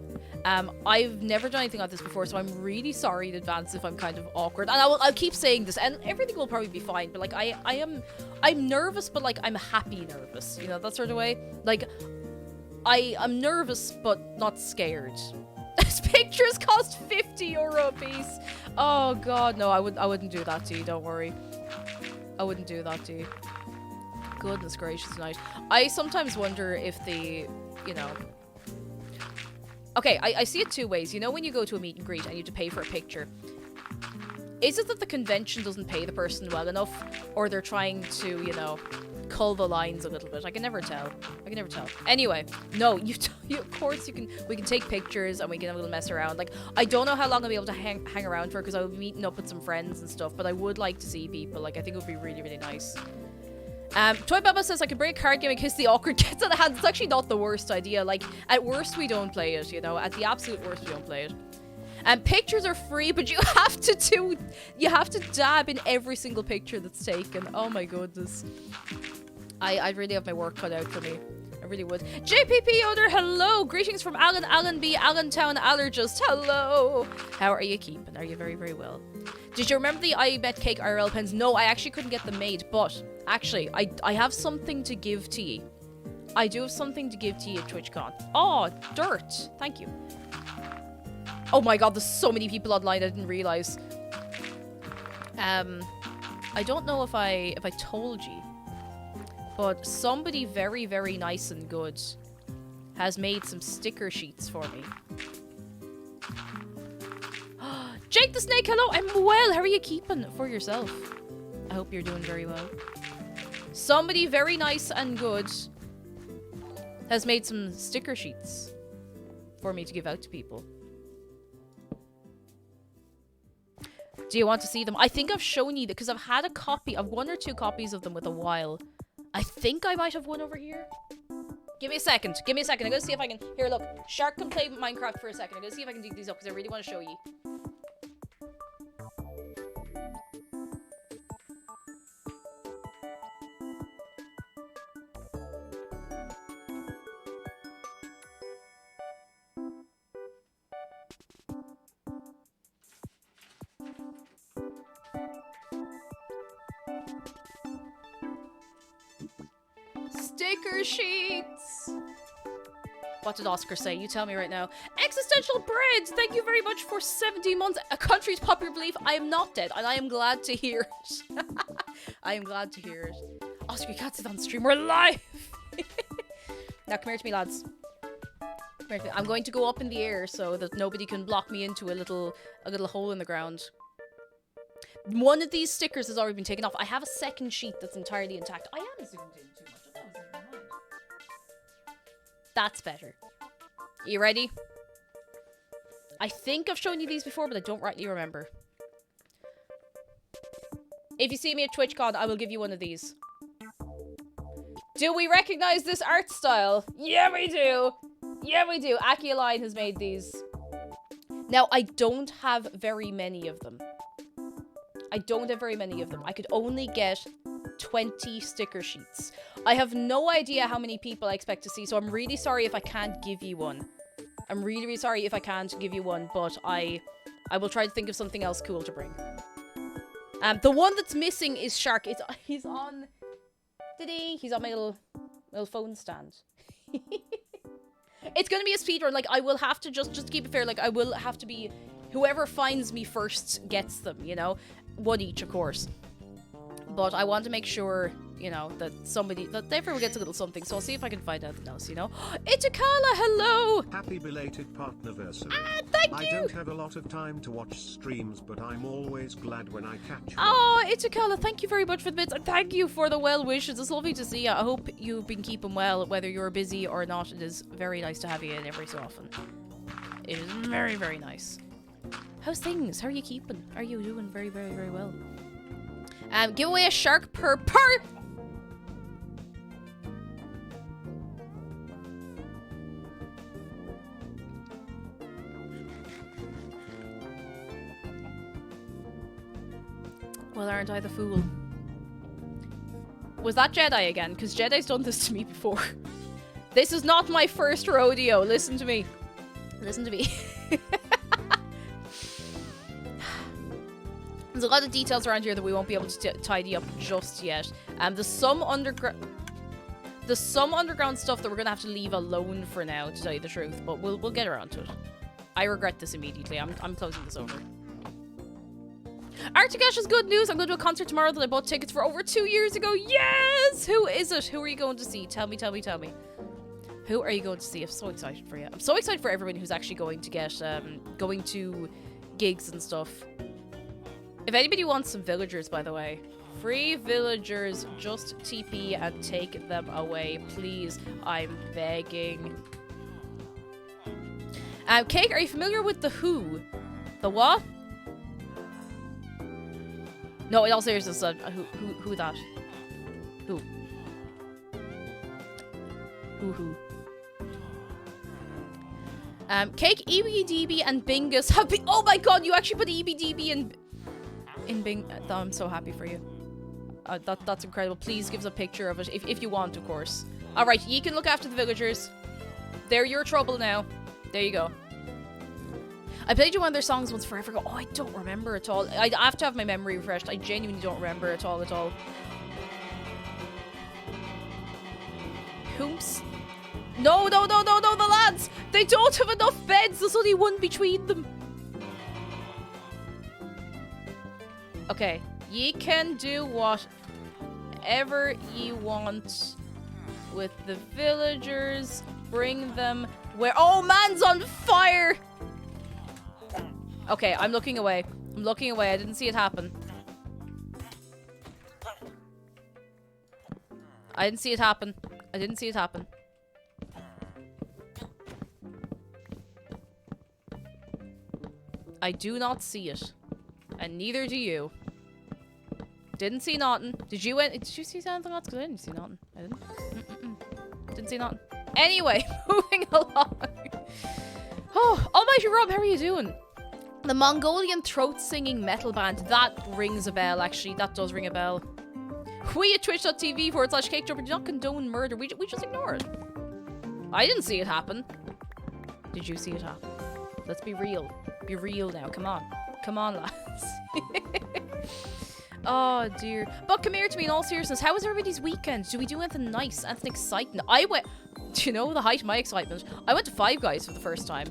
I've never done anything like this before, so I'm really sorry in advance if I'm kind of awkward. And I'll keep saying this, and everything will probably be fine. But like, I'm nervous, but like I'm happy nervous. You know, that sort of way. Like, I'm nervous, but not scared. These pictures cost €50 a piece. Oh god, no, I wouldn't do that to you. Don't worry. I wouldn't do that to you. Goodness gracious, night. I sometimes wonder if you know. Okay, I see it two ways. You know, when you go to a meet and greet and you have to pay for a picture, is it that the convention doesn't pay the person well enough, or they're trying to, you know, cull the lines a little bit? I can never tell. Anyway, no, of course we can take pictures and we can have a little mess around. Like, I don't know how long I'll be able to hang around for because I will be meeting up with some friends and stuff, but I would like to see people. Like, I think it would be really, really nice. Toy Baba says I can bring a card game in case the awkward gets out of hand. It's actually not the worst idea. Like, at worst we don't play it, you know. At the absolute worst we don't play it. Pictures are free, but you have to dab in every single picture that's taken. Oh my goodness. I'd really have my work cut out for me. I really would. JPP Oder, hello! Greetings from Alan B, Allentown Allergist. Hello! How are you keeping? Are you very, very well? Did you remember the I Bet Cake IRL pens? No, I actually couldn't get them made, but actually, I have something to give to you. I do have something to give to you at TwitchCon. Oh, dirt. Thank you. Oh my god, there's so many people online I didn't realize. I don't know if I told you, but somebody very, very nice and good has made some sticker sheets for me. Jake the Snake, hello! I'm well! How are you keeping for yourself? I hope you're doing very well. Somebody very nice and good has made some sticker sheets for me to give out to people. Do you want to see them? I think I've shown you that because I've had a copy. I've 1 or 2 copies of them with a while. I think I might have one over here. Give me a second. I'm gonna see if I can... Here, look. Shark can play Minecraft for a second. I'm gonna see if I can dig these up because I really want to show you. Sticker sheets! What did Oscar say? You tell me right now. Existential Bread, thank you very much for 17 months. A country's popular belief, I am not dead, and I am glad to hear it. I am glad to hear it. Oscar, you can't sit on stream, we're live! Now come here to me, lads. Come here to me. I'm going to go up in the air so that nobody can block me into a little hole in the ground. One of these stickers has already been taken off. I have a second sheet that's entirely intact. I am zoomed in too much. I thought I was in my mind. That's better. You ready? I think I've shown you these before, but I don't rightly remember. If you see me at TwitchCon, I will give you one of these. Do we recognize this art style? Yeah, we do. Yeah, we do. Aki Align has made these. Now, I don't have very many of them. I don't have very many of them. I could only get 20 sticker sheets. I have no idea how many people I expect to see, so I'm really sorry if I can't give you one. I'm really, really sorry if I can't give you one, but I will try to think of something else cool to bring. The one that's missing is Shark. He's on... He's on my little phone stand. It's gonna be a speedrun. Like, I will have to, just to keep it fair, like, I will have to be... Whoever finds me first gets them, you know? One each, of course. But I want to make sure, you know, that everyone gets a little something. So I'll see if I can find anything else, you know? Itakala, hello! Happy belated partnerversary. Ah, thank you! I don't have a lot of time to watch streams, but I'm always glad when I catch one. Oh, Itakala, thank you very much for the bits. And thank you for the well wishes. It's lovely to see you. I hope you've been keeping well, whether you're busy or not. It is very nice to have you in every so often. It is very, very nice. How's things? How are you keeping? Are you doing very, very, very well? Give away a shark per... Well, aren't I the fool? Was that Jedi again? Because Jedi's done this to me before. This is not my first rodeo. Listen to me. Listen to me. There's a lot of details around here that we won't be able to tidy up just yet. There's some underground stuff that we're gonna have to leave alone for now, to tell you the truth. But we'll get around to it. I regret this immediately. I'm closing this over. Articash is good news. I'm going to a concert tomorrow that I bought tickets for over 2 years ago. Yes! Who is it? Who are you going to see? Tell me, tell me, tell me. Who are you going to see? I'm so excited for you. I'm so excited for everyone who's actually going to get going to gigs and stuff. If anybody wants some villagers, by the way, free villagers, just TP and take them away, please. I'm begging. Cake, are you familiar with the Who? The what? No, in all seriousness, who that? Who? Who? Cake, EBDB, and Bingus have been. Oh my god, you actually put EBDB in Bing. I'm so happy for you. That's incredible. Please give us a picture of it if you want, of course. All right, you can look after the villagers. They're your trouble now. There you go. I played you one of their songs once forever ago. Oh, I don't remember at all. I have to have my memory refreshed. I genuinely don't remember at all. Whoops. No, the lads! They don't have enough beds! There's only one between them. Okay, ye can do whatever ye want with the villagers. Bring them where... Oh, man's on fire! Okay, I'm looking away. I'm looking away. I didn't see it happen. I didn't see it happen. I didn't see it happen. I do not see it. And neither do you. Didn't see nothing. Did you see anything else? Because I didn't see nothing. I didn't. Didn't see nothing. Anyway, moving along. Oh, Almighty Rob, how are you doing? The Mongolian throat-singing metal band. That rings a bell, actually. That does ring a bell. We at twitch.tv/CakeJumper do not condone murder. We just ignore it. I didn't see it happen. Did you see it happen? Let's be real. Be real now. Come on. Come on, lads. Oh, dear. But come here to me in all seriousness. How was everybody's weekend? Do we do anything nice? Anything exciting? I went... Do you know the height of my excitement? I went to Five Guys for the first time.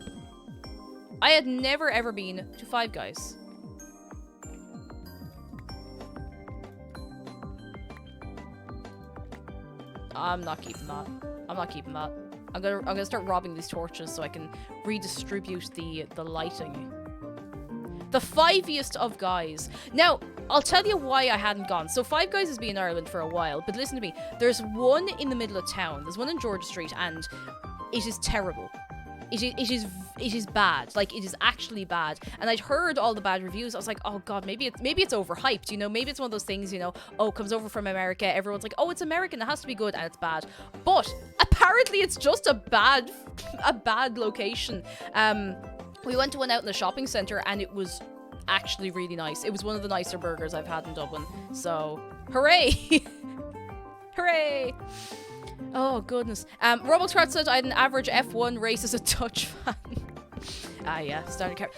I had never ever been to Five Guys. I'm not keeping that. I'm not keeping that. I'm gonna start robbing these torches so I can redistribute the lighting. The fiviest of guys. Now, I'll tell you why I hadn't gone. So Five Guys has been in Ireland for a while, but listen to me. There's one in the middle of town. There's one in Georgia Street, and it is terrible. It is bad. Like, it is actually bad. And I'd heard all the bad reviews. I was like, oh god, maybe it's overhyped, you know? Maybe it's one of those things, you know, oh, it comes over from America. Everyone's like, oh, it's American, it has to be good, and it's bad. But apparently it's just a bad location. We went to one out in the shopping centre, and it was actually really nice. It was one of the nicer burgers I've had in Dublin. So, hooray! Hooray! Oh, goodness. Roblox Crowd said I had an average F1 race as a Dutch fan. Yeah, standard car.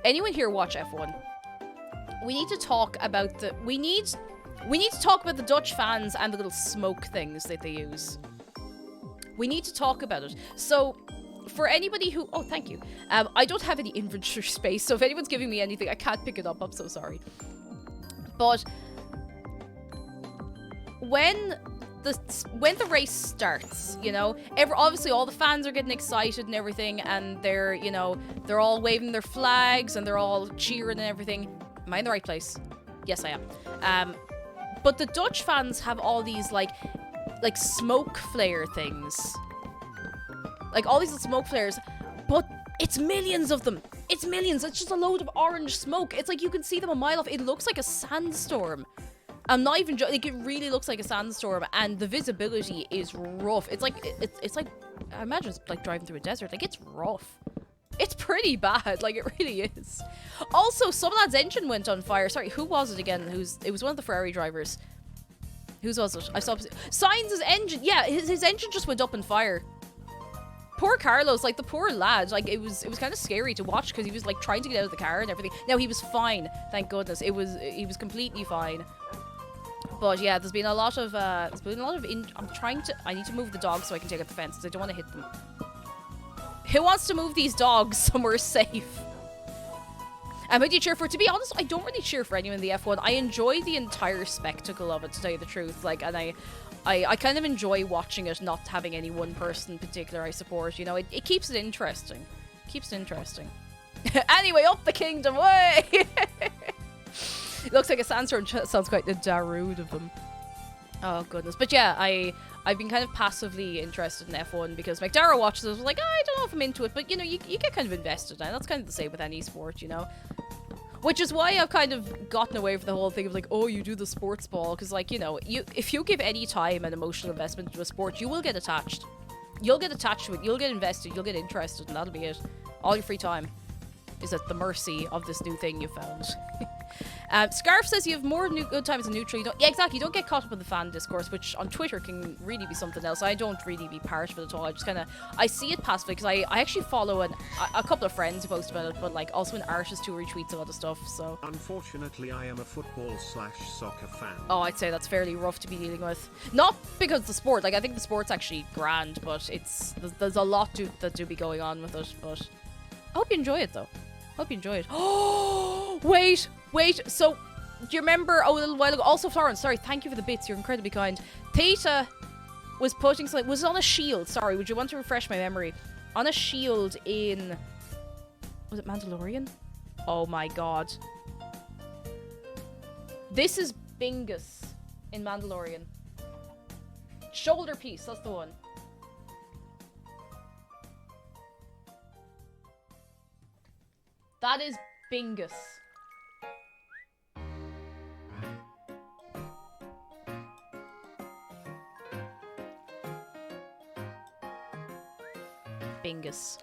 Anyone here watch F1? We need to talk about the... We need to talk about the Dutch fans and the little smoke things that they use. We need to talk about it. So... For anybody who... Oh, thank you. I don't have any inventory space, so if anyone's giving me anything, I can't pick it up. I'm so sorry. But... When the race starts, you know, obviously all the fans are getting excited and everything, and they're, you know, they're all waving their flags, and they're all cheering and everything. Am I in the right place? Yes, I am. But the Dutch fans have all these, like smoke flare things. Like, all these little smoke flares, but it's millions of them. It's millions. It's just a load of orange smoke. It's like you can see them a mile off. It looks like a sandstorm. I'm not even joking. Like, it really looks like a sandstorm, and the visibility is rough. It's like, it's like, I imagine it's like driving through a desert. Like, it's rough. It's pretty bad. Like, it really is. Also, some lad's engine went on fire. Sorry, who was it again? It was one of the Ferrari drivers. Whose was it? I saw Sainz's engine. Yeah, his engine just went up in fire. Poor Carlos, like, the poor lad, like, it was kind of scary to watch because he was, like, trying to get out of the car and everything. Now, he was fine, thank goodness. He was completely fine. But yeah, there's been a lot of, I need to move the dogs so I can take out the fence because I don't want to hit them. Who wants to move these dogs somewhere safe? Who do you cheer for? To be honest, I don't really cheer for anyone in the F1. I enjoy the entire spectacle of it, to tell you the truth. Like, and I kind of enjoy watching it, not having any one person in particular I support. You know, it keeps it interesting. Keeps it interesting. Anyway, up the kingdom way! It looks like a sandstorm. Sounds quite the Darude of them. Oh, goodness. But yeah, I've been kind of passively interested in F1 because McDara watches it. I was like, I don't know if I'm into it. But, you know, you get kind of invested. And that's kind of the same with any sport, you know. Which is why I've kind of gotten away from the whole thing of like, oh, you do the sports ball. Because, like, you know, if you give any time and emotional investment to a sport, you will get attached. You'll get attached to it. You'll get invested. You'll get interested. And that'll be it. All your free time is at the mercy of this new thing you found. Scarf says you have more good times in neutral. Yeah, exactly. You don't get caught up in the fan discourse, which on Twitter can really be something else. I don't really be part of it at all. I just kind of, I see it passively because I actually follow a couple of friends who post about it, but like also an artist who retweets a lot of stuff. So unfortunately, I am a football/soccer fan. Oh, I'd say that's fairly rough to be dealing with. Not because the sport. Like, I think the sport's actually grand, but there's a lot that do be going on with it. But I hope you enjoy it though. Hope you enjoy it. Oh, wait. So, do you remember a little while ago? Also, Florence, sorry, thank you for the bits. You're incredibly kind. Theta was putting something. Was it on a shield? Sorry, would you want to refresh my memory? On a shield in. Was it Mandalorian? Oh my god. This is Bingus in Mandalorian. Shoulder piece, that's the one. That is Bingus. Bingus.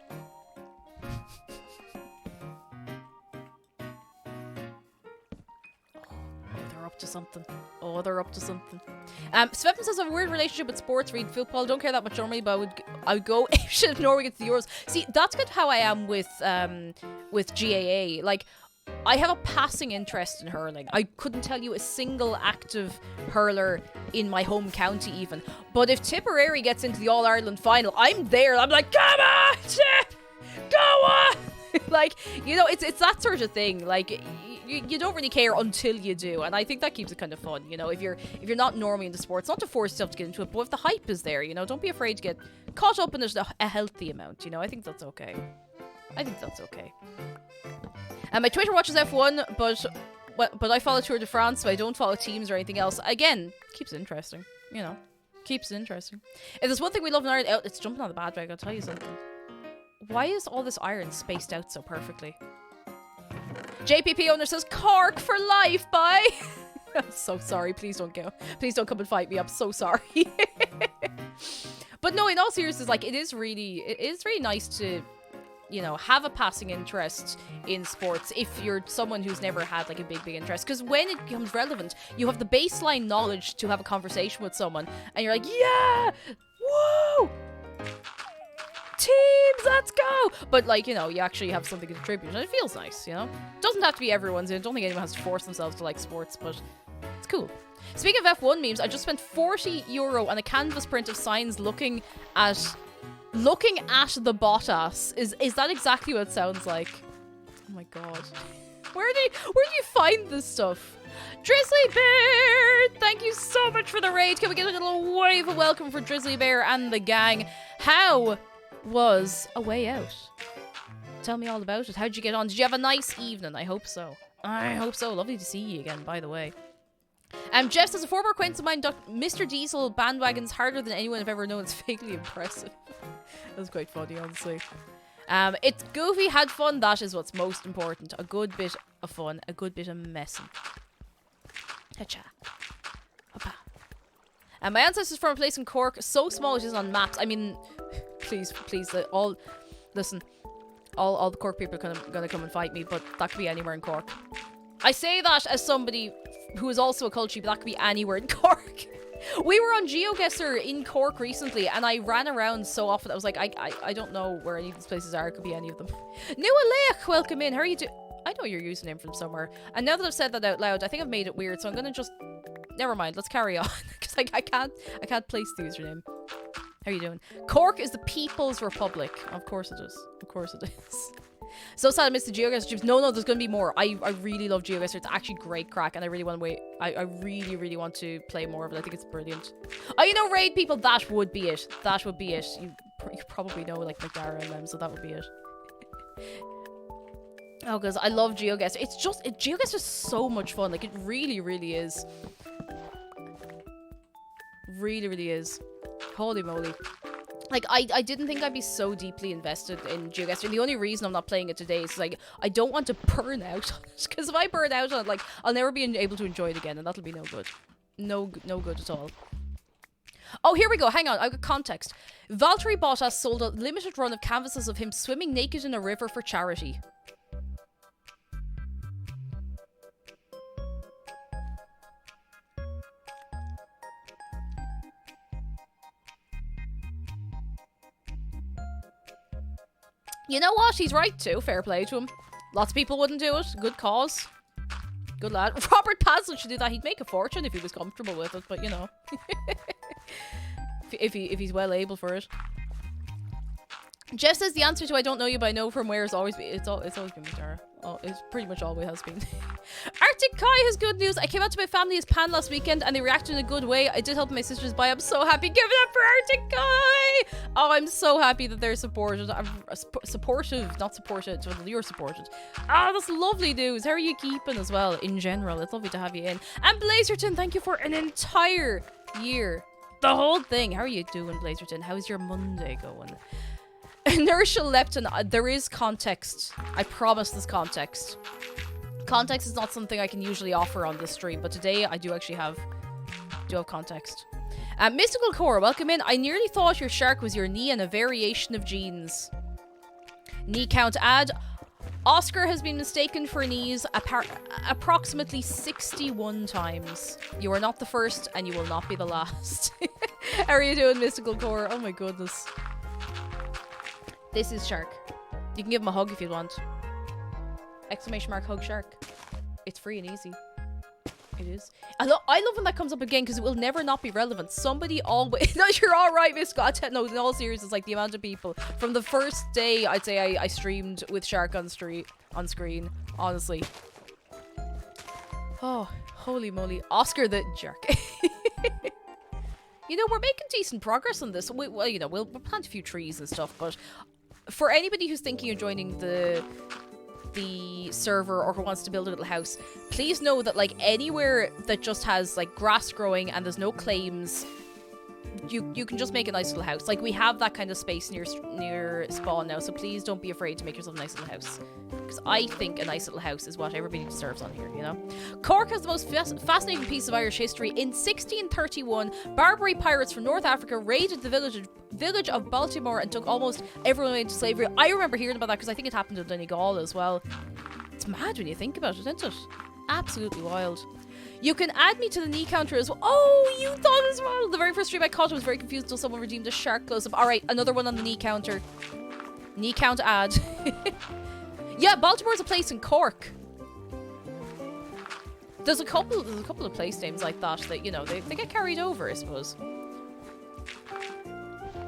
They're up to something. Oh, they're up to something. Sveppen says I have a weird relationship with sports, read football. Don't care that much normally, but I would go apeshit if Norway gets the Euros. See, that's kind of how I am with GAA. Like, I have a passing interest in hurling. I couldn't tell you a single active hurler in my home county even. But if Tipperary gets into the All-Ireland final, I'm there. I'm like, come on, Tip! Go on! Like, you know, it's that sort of thing. Like, you don't really care until you do, and I think that keeps it kind of fun. You know, if you're not normally into sports, not to force yourself to get into it, but if the hype is there, you know, don't be afraid to get caught up in it a healthy amount. You know, I think that's okay. I think that's okay. And my Twitter watches F1, but I follow Tour de France, so I don't follow teams or anything else. Again, keeps it interesting. You know, keeps it interesting. If there's one thing we love in Ireland, oh, it's jumping on the bad bag. I'll tell you something. Why is all this iron spaced out so perfectly? JPP owner says Cork for life. Bye. I'm so sorry. Please don't go. Please don't come and fight me. I'm so sorry. But no, in all seriousness, like it is really nice to, you know, have a passing interest in sports if you're someone who's never had like a big interest, because when it becomes relevant, you have the baseline knowledge to have a conversation with someone, and you're like, yeah, woo, teams, let's go. But like, you know, you actually have something to contribute, and it feels nice, you know. Doesn't have to be everyone's in. I don't think anyone has to force themselves to like sports, but it's cool. Speaking of F1 memes, I just spent €40 on a canvas print of signs looking at the Bottas. Is that exactly what it sounds like? Oh my god. Where do you find this stuff? Drizzly Bear! Thank you so much for the raid. Can we get a little wave of welcome for Drizzly Bear and the gang? How was A Way Out? Tell me all about it. How'd you get on? Did you have a nice evening? I hope so. I hope so. Lovely to see you again, by the way. Jeff says, a former acquaintance of mine, Mr. Diesel bandwagons harder than anyone I've ever known. It's vaguely impressive. That's quite funny, honestly. It's goofy, had fun. That is what's most important. A good bit of fun, a good bit of messing. Hacha. Hoppa. My ancestors from a place in Cork, so small it is on maps. I mean, please, listen. All the Cork people are gonna come and fight me, but that could be anywhere in Cork. I say that as somebody who is also a culture, but that could be anywhere in Cork. We were on GeoGuessr in Cork recently, and I ran around so often. I was like, I don't know where any of these places are. It could be any of them. Nualeach, welcome in. How are you doing? I know your username from somewhere. And now that I've said that out loud, I think I've made it weird. So I'm gonna just, never mind. Let's carry on, because I can't place the username. How are you doing? Cork is the People's Republic. Of course it is. Of course it is. So sad I missed the GeoGuessr streams. No, there's gonna be more. I really love GeoGuessr. It's actually great crack, and I really want to wait. I really want to play more of it. I think it's brilliant. Oh, you know, raid people. That would be it. That would be it. You probably know like McDara and them, so that would be it. Oh, because I love GeoGuessr. It's just GeoGuessr is so much fun. Like it really is. Really is. Holy moly. Like, I didn't think I'd be so deeply invested in GeoGuessr. The only reason I'm not playing it today is, like, I don't want to burn out on it. Because if I burn out on it, like, I'll never be able to enjoy it again, and that'll be no good. No good at all. Oh, here we go. Hang on. I've got context. Valtteri Bottas sold a limited run of canvases of him swimming naked in a river for charity. You know what? He's right too. Fair play to him. Lots of people wouldn't do it. Good cause. Good lad. Robert Paslin should do that. He'd make a fortune if he was comfortable with it, but you know. if he's well able for it. Jeff says the answer to I don't know you but I know from where is always been always been Madara. Oh, it's pretty much always has been. Arctic Kai has good news. I came out to my family's pan last weekend and they reacted in a good way. I did help my sisters buy. I'm so happy. Give it up for Arctic Kai! Oh, I'm so happy that they're supported. I'm supportive, not supported. You're supported. Oh, that's lovely news. How are you keeping as well in general? It's lovely to have you in. And Blazerton, thank you for an entire year. The whole thing. How are you doing, Blazerton? How's your Monday going? Inertial leptin, there is context. I promise there's context. Context is not something I can usually offer on this stream, but today I do actually have context. Mystical Core, welcome in. I nearly thought your shark was your knee and a variation of genes. Knee count add. Oscar has been mistaken for knees approximately 61 times. You are not the first and you will not be the last. How are you doing, Mystical Core? Oh my goodness. This is Shark. You can give him a hug if you want. Exclamation mark hug shark. It's free and easy. It is. I love when that comes up again because it will never not be relevant. Somebody always. No, you're all right, Miss Scott. No, in all seriousness, like the amount of people from the first day I'd say I streamed with Shark on screen. Honestly. Oh, holy moly, Oscar the jerk. You know, we're making decent progress on this. Well, you know, we'll plant a few trees and stuff, but for anybody who's thinking of joining the server or who wants to build a little house, please know that like anywhere that just has like grass growing and there's no claims, you can just make a nice little house. Like we have that kind of space near spawn now, so please don't be afraid to make yourself a nice little house, because I think a nice little house is what everybody deserves on here, you know. Cork has the most fascinating piece of Irish history. In 1631, Barbary pirates from North Africa raided the village of Baltimore and took almost everyone into slavery. I remember hearing about that because I think it happened in Donegal as well. It's mad when you think about it, isn't it? Absolutely wild. You can add me to the knee counter as well. Oh, you thought as well. The very first stream I caught, I was very confused until someone redeemed a shark close-up. All right, another one on the knee counter. Knee count ad. Yeah, Baltimore's a place in Cork. There's a couple of place names like that, you know, they get carried over, I suppose.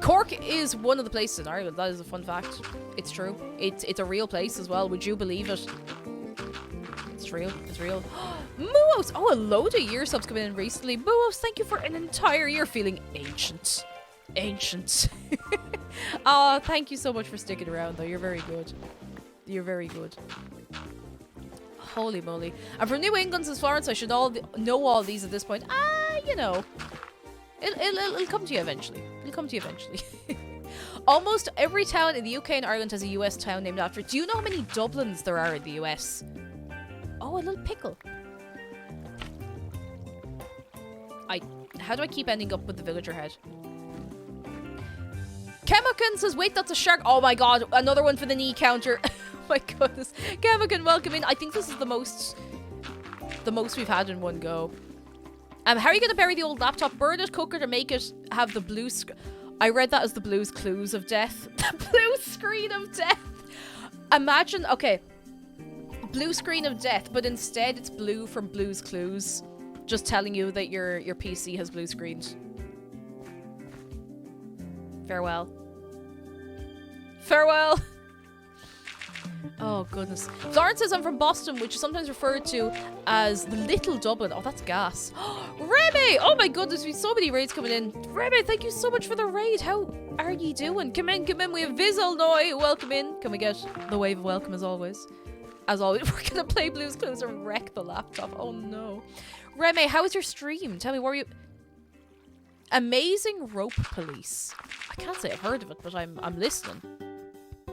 Cork is one of the places in Ireland. That is a fun fact. It's true. It's a real place as well. Would you believe it? It's real. It's real. Muos! Oh, a load of year subs come in recently. Muos, thank you for an entire year feeling ancient. Ancient. Oh, thank you so much for sticking around, though. You're very good. You're very good. Holy moly. I'm from New England, says Florence. I should know all these at this point. You know. It'll come to you eventually. It'll come to you eventually. Almost every town in the UK and Ireland has a US town named after it. Do you know how many Dublins there are in the US? Oh, a little pickle. How do I keep ending up with the villager head? Chemican says, wait, that's a shark. Oh my god, another one for the knee counter. Oh my goodness. Chemican, welcome in. I think this is the most we've had in one go. How are you going to bury the old laptop? Burn it, cook it, or make it have the blue I read that as the Blue's Clues of death. The blue screen of death. Imagine, okay. Blue screen of death, but instead it's blue from Blue's Clues. Just telling you that your PC has blue screened. Farewell. Farewell! Oh, goodness. Florence says I'm from Boston, which is sometimes referred to as the Little Dublin. Oh, that's gas. Remy! Oh my goodness, we have so many raids coming in. Remy, thank you so much for the raid. How are you doing? Come in, come in. We have Vizelnoy. Welcome in. Can we get the wave of welcome as always? As always, we're going to play Blue's Clues and wreck the laptop. Oh, no. Remy, how was your stream? Tell me, where were you... Amazing Rope Police. I can't say I've heard of it, but I'm listening.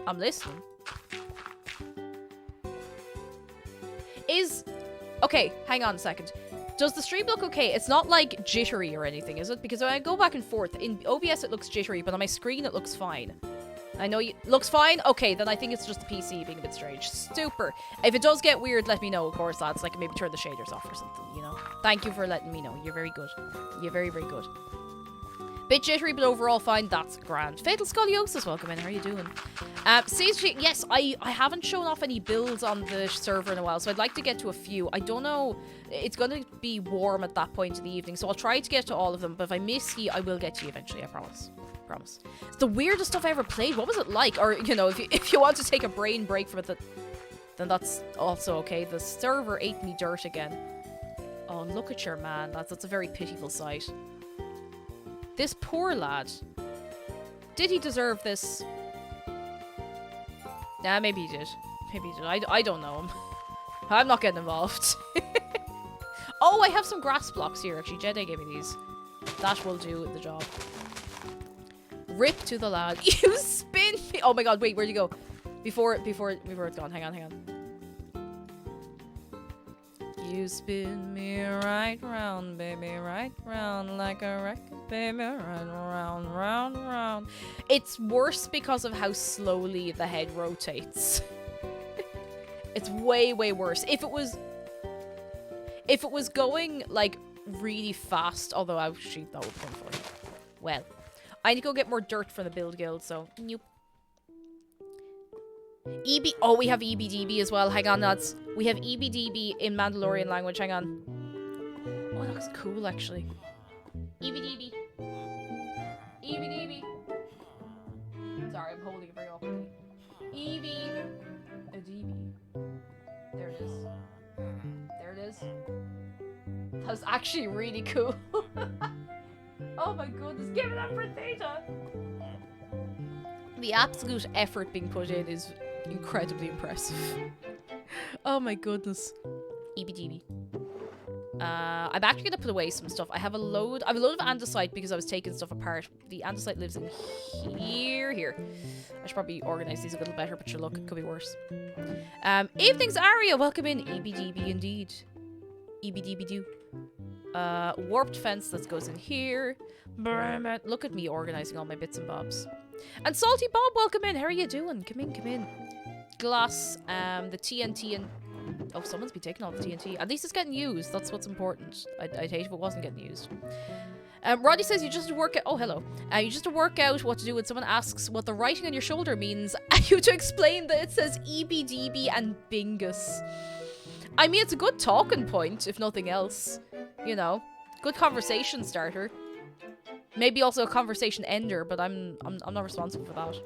I'm listening. Okay, hang on a second. Does the stream look okay? It's not like jittery or anything, is it? Because when I go back and forth, in OBS it looks jittery, but on my screen it looks fine. I know you... Looks fine? Okay, then I think it's just the PC being a bit strange. Super. If it does get weird, let me know, of course, lads. Like, maybe turn the shaders off or something, you know? Thank you for letting me know. You're very good. You're very, very good. Bit jittery, but overall fine. That's grand. Fatal Scoliosis, welcome in. How are you doing? CSG, yes, I haven't shown off any builds on the server in a while, so I'd like to get to a few. I don't know. It's going to be warm at that point in the evening, so I'll try to get to all of them, but if I miss you, I will get to you eventually, I promise. Promise. It's the weirdest stuff I ever played. What was it like? Or, you know, if you want to take a brain break from it, then that's also okay. The server ate me dirt again. Oh, look at your man. That's a very pitiful sight. This poor lad. Did he deserve this? Nah, maybe he did. Maybe he did. I don't know him. I'm not getting involved. Oh, I have some grass blocks here, actually. Jedi gave me these. That will do the job. Rip to the lad. You spin me. Oh my god, wait, where'd you go? Before it's gone. Hang on. You spin me right round, baby, right round like a record, baby, right round, round, round. It's worse because of how slowly the head rotates. It's way, way worse. If it was going like really fast, although actually that would be funny. Well, I need to go get more dirt from the build guild, so nope. Oh, we have EBDB as well. Hang on, lads. We have EBDB in Mandalorian language. Hang on. Oh, that looks cool, actually. EBDB. EBDB. Sorry, I'm holding it very awkwardly. EBDB. There it is. There it is. That was actually really cool. Oh my goodness, give it up for Theta! The absolute effort being put in is incredibly impressive. Oh my goodness. EBDB. I'm actually gonna put away some stuff. I have a load of andesite because I was taking stuff apart. The andesite lives in here. I should probably organize these a little better, but sure, look, it could be worse. Evenings, Aria, welcome in. EBDB indeed. EBDB do. Warped fence that goes in here. Look at me organizing all my bits and bobs. And Salty Bob, welcome in. How are you doing? Come in. Glass, the TNT and... Oh, someone's been taking all the TNT. At least it's getting used. That's what's important. I'd hate if it wasn't getting used. Roddy says you just have to work out... Oh, hello. You just have to work out what to do when someone asks what the writing on your shoulder means. And you have to explain that it says EBDB and Bingus. I mean, it's a good talking point, if nothing else. You know, good conversation starter. Maybe also a conversation ender, but I'm not responsible for that.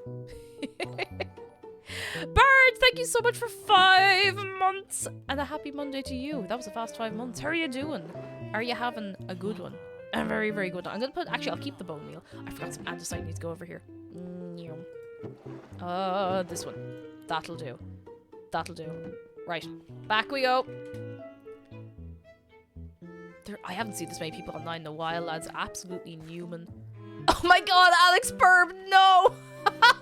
Bird, thank you so much for 5 months and a happy Monday to you. That was a fast 5 months. How are you doing? Are you having a good one? A very, very good one. I'm gonna put... Actually, I'll keep the bone meal. I forgot some andesite needs to go over here. This one. That'll do. That'll do. Right. Back we go. I haven't seen this many people online in a while, lads. Absolutely Newman. Oh my god, Alex Burb, no!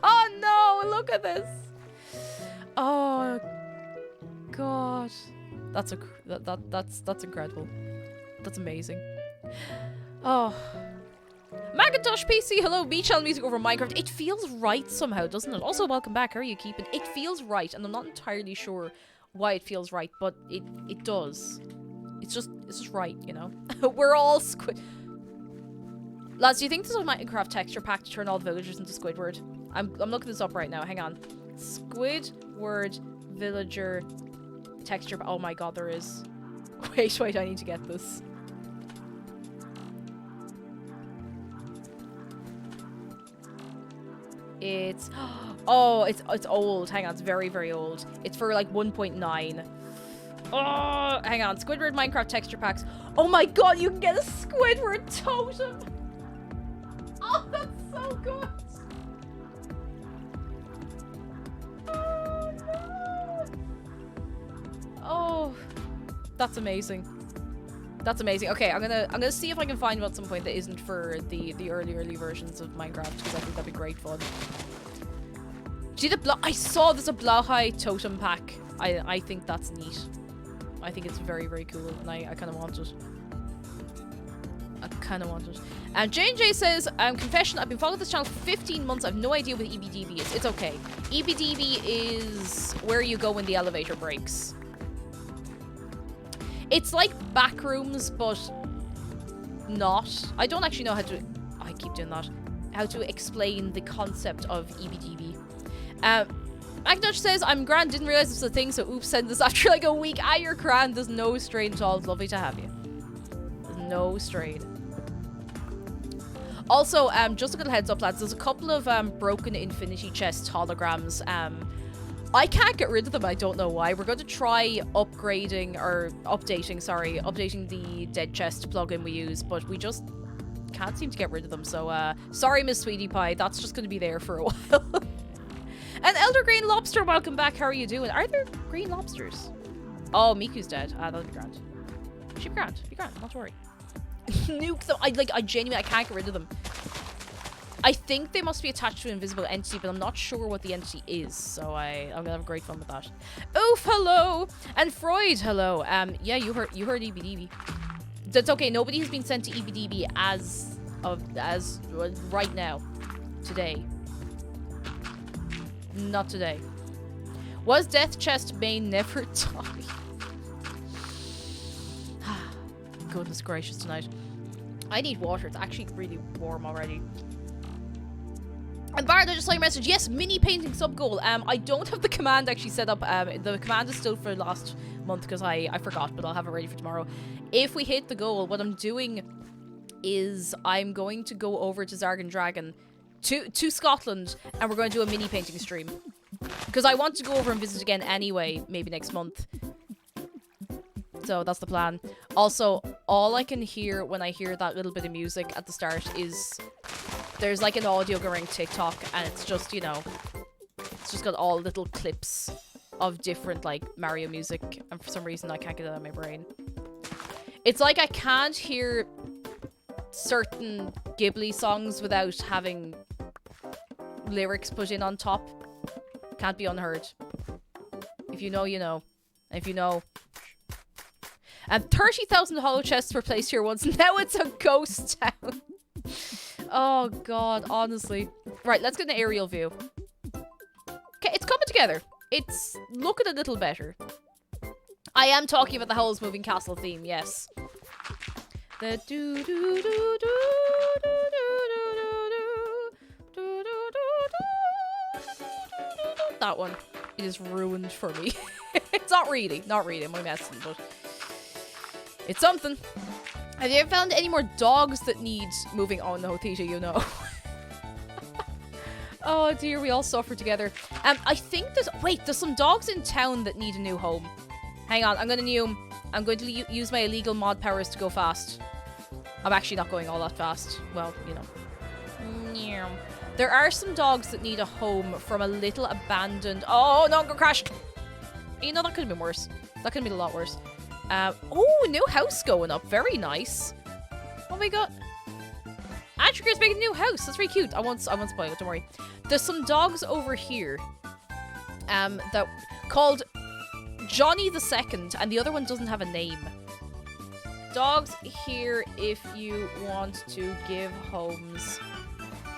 Oh no, look at this. Oh god. That's incredible. That's amazing. Oh. Macintosh PC, hello, B-channel music over Minecraft. It feels right somehow, doesn't it? Also, welcome back. How are you keeping? It feels right, and I'm not entirely sure why it feels right, but it does. It's just right, you know? We're all squid... Lads, do you think there's a Minecraft texture pack to turn all the villagers into Squidward? I'm looking this up right now. Hang on. Squidward villager texture... Oh my god, there is. Wait, I need to get this. It's... Oh, it's old. Hang on, it's very, very old. It's for like 1.9. Oh, hang on. Squidward Minecraft texture packs. Oh my god, you can get a Squidward totem. Oh, that's so good. Oh, no. Oh, that's amazing. That's amazing. Okay, I'm gonna see if I can find one at some point that isn't for the early versions of Minecraft, because I think that'd be great fun. See the I saw there's a Blauhai totem pack. I think that's neat. I think it's very, very cool, and I kind of want it. And J&J says, confession, I've been following this channel for 15 months. I have no idea what EBDB is. It's okay. EBDB is where you go when the elevator breaks. It's like backrooms, but not. I don't actually know how to... I keep doing that. How to explain the concept of EBDB. Macintosh says, I'm grand, didn't realize this was a thing, so oops, send this after like a week. Ah, you're grand, there's no strain at all. It's lovely to have you. There's no strain. Also, just a little heads up, lads, there's a couple of broken Infinity Chest holograms. I can't get rid of them, I don't know why. We're going to try updating the Dead Chest plugin we use, but we just can't seem to get rid of them. So, sorry, Miss Sweetie Pie, that's just going to be there for a while. And Elder Green Lobster, welcome back. How are you doing? Are there green lobsters? Oh, Miku's dead. That'll be grand. She'll be grand. Be grand. Not to worry. Nuke them. I genuinely, I can't get rid of them. I think they must be attached to an invisible entity, but I'm not sure what the entity is. So I'm gonna have great fun with that. Oof, hello. And Freud, hello. Yeah, you heard EBDB. That's okay. Nobody has been sent to EBDB as right now. Today. Not today. Was Death Chest main never die? Goodness gracious tonight. I need water. It's actually really warm already. And Barda just saw your message. Yes, mini painting sub goal. I don't have the command actually set up. The command is still for last month because I forgot, but I'll have it ready for tomorrow. If we hit the goal, what I'm doing is I'm going to go over to Zargan Dragon to Scotland, and we're going to do a mini painting stream. Because I want to go over and visit again anyway, maybe next month. So that's the plan. Also, all I can hear when I hear that little bit of music at the start is there's like an audio going TikTok, and it's just, you know, it's just got all little clips of different like Mario music, and for some reason I can't get it out of my brain. It's like I can't hear certain Ghibli songs without having lyrics put in on top. Can't be unheard. If you know, you know. And if you know... And 30,000 hollow chests were placed here once. Now it's a ghost town. Oh, God. Honestly. Right, let's get an aerial view. Okay, it's coming together. It's looking a little better. I am talking about the Howl's Moving Castle theme, yes. The do do do do do do do do do. That one. It is ruined for me. It's not really. Not really. I'm messing, but it's something. Have you ever found any more dogs that need moving? Oh no, Theta, you know. Oh dear, we all suffer together. I think there's some dogs in town that need a new home. Hang on, I'm going to use my illegal mod powers to go fast. I'm actually not going all that fast. Well, you know. There are some dogs that need a home from a little abandoned... Oh, no, I'm gonna crash. You know, that could have been worse. That could have been a lot worse. Oh, new house going up. Very nice. Oh my god. Atriger's making a new house. That's very cute. I won't spoil it, don't worry. There's some dogs over here. That called Johnny the Second, and the other one doesn't have a name. Dogs here if you want to give homes.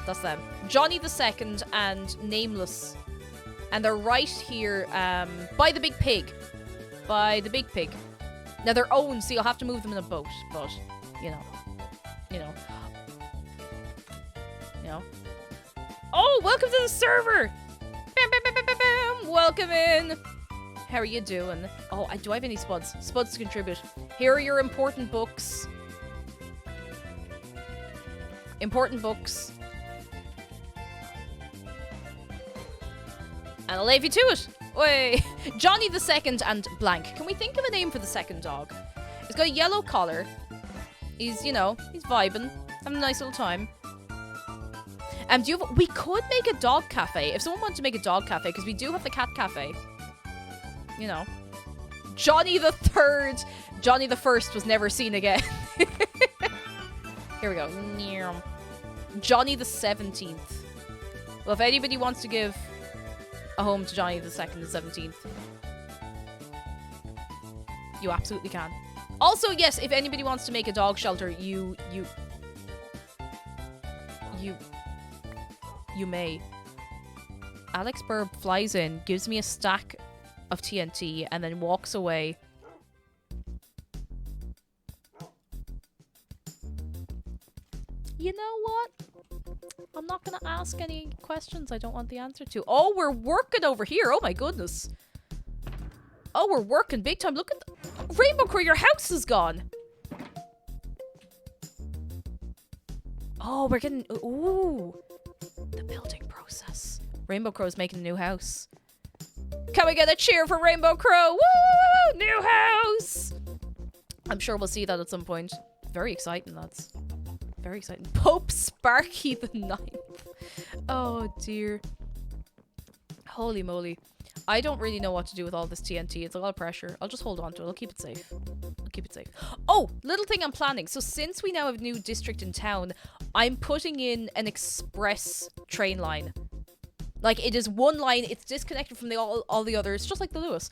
That's them. Johnny the Second and Nameless. And they're right here, by the big pig. By the big pig. Now they're owned, so you'll have to move them in a boat, but, you know. You know. You know. Oh, welcome to the server! Bam, bam, bam, bam, bam, bam. Welcome in! How are you doing? Oh, do I have any spuds? Spuds to contribute. Here are your important books. Important books. And I'll leave you to it. Wait. Johnny the Second and blank. Can we think of a name for the second dog? He's got a yellow collar. He's, you know, he's vibing. Having a nice little time. We could make a dog cafe. If someone wanted to make a dog cafe, because we do have the cat cafe. You know. Johnny the Third. Johnny the First was never seen again. Here we go. Johnny the 17th. Well, if anybody wants to give a home to Johnny the 2nd and 17th, you absolutely can. Also, yes, if anybody wants to make a dog shelter, you may. Alex Burb flies in, gives me a stack of TNT, and then walks away. You know what? I'm not gonna ask any questions I don't want the answer to. Oh, we're working over here. Oh my goodness. Oh, we're working big time. Look at Rainbow Crow, your house is gone. Oh, we're getting... Ooh. The building process. Rainbow Crow's making a new house. Can we get a cheer for Rainbow Crow? Woo! New house! I'm sure we'll see that at some point. Very exciting, lads. Very exciting. Pope Sparky the 9th. Oh, dear. Holy moly. I don't really know what to do with all this TNT. It's a lot of pressure. I'll just hold on to it. I'll keep it safe. I'll keep it safe. Oh, little thing I'm planning. So since we now have a new district in town, I'm putting in an express train line. Like, it is one line. It's disconnected from all the others, just like the Lewis.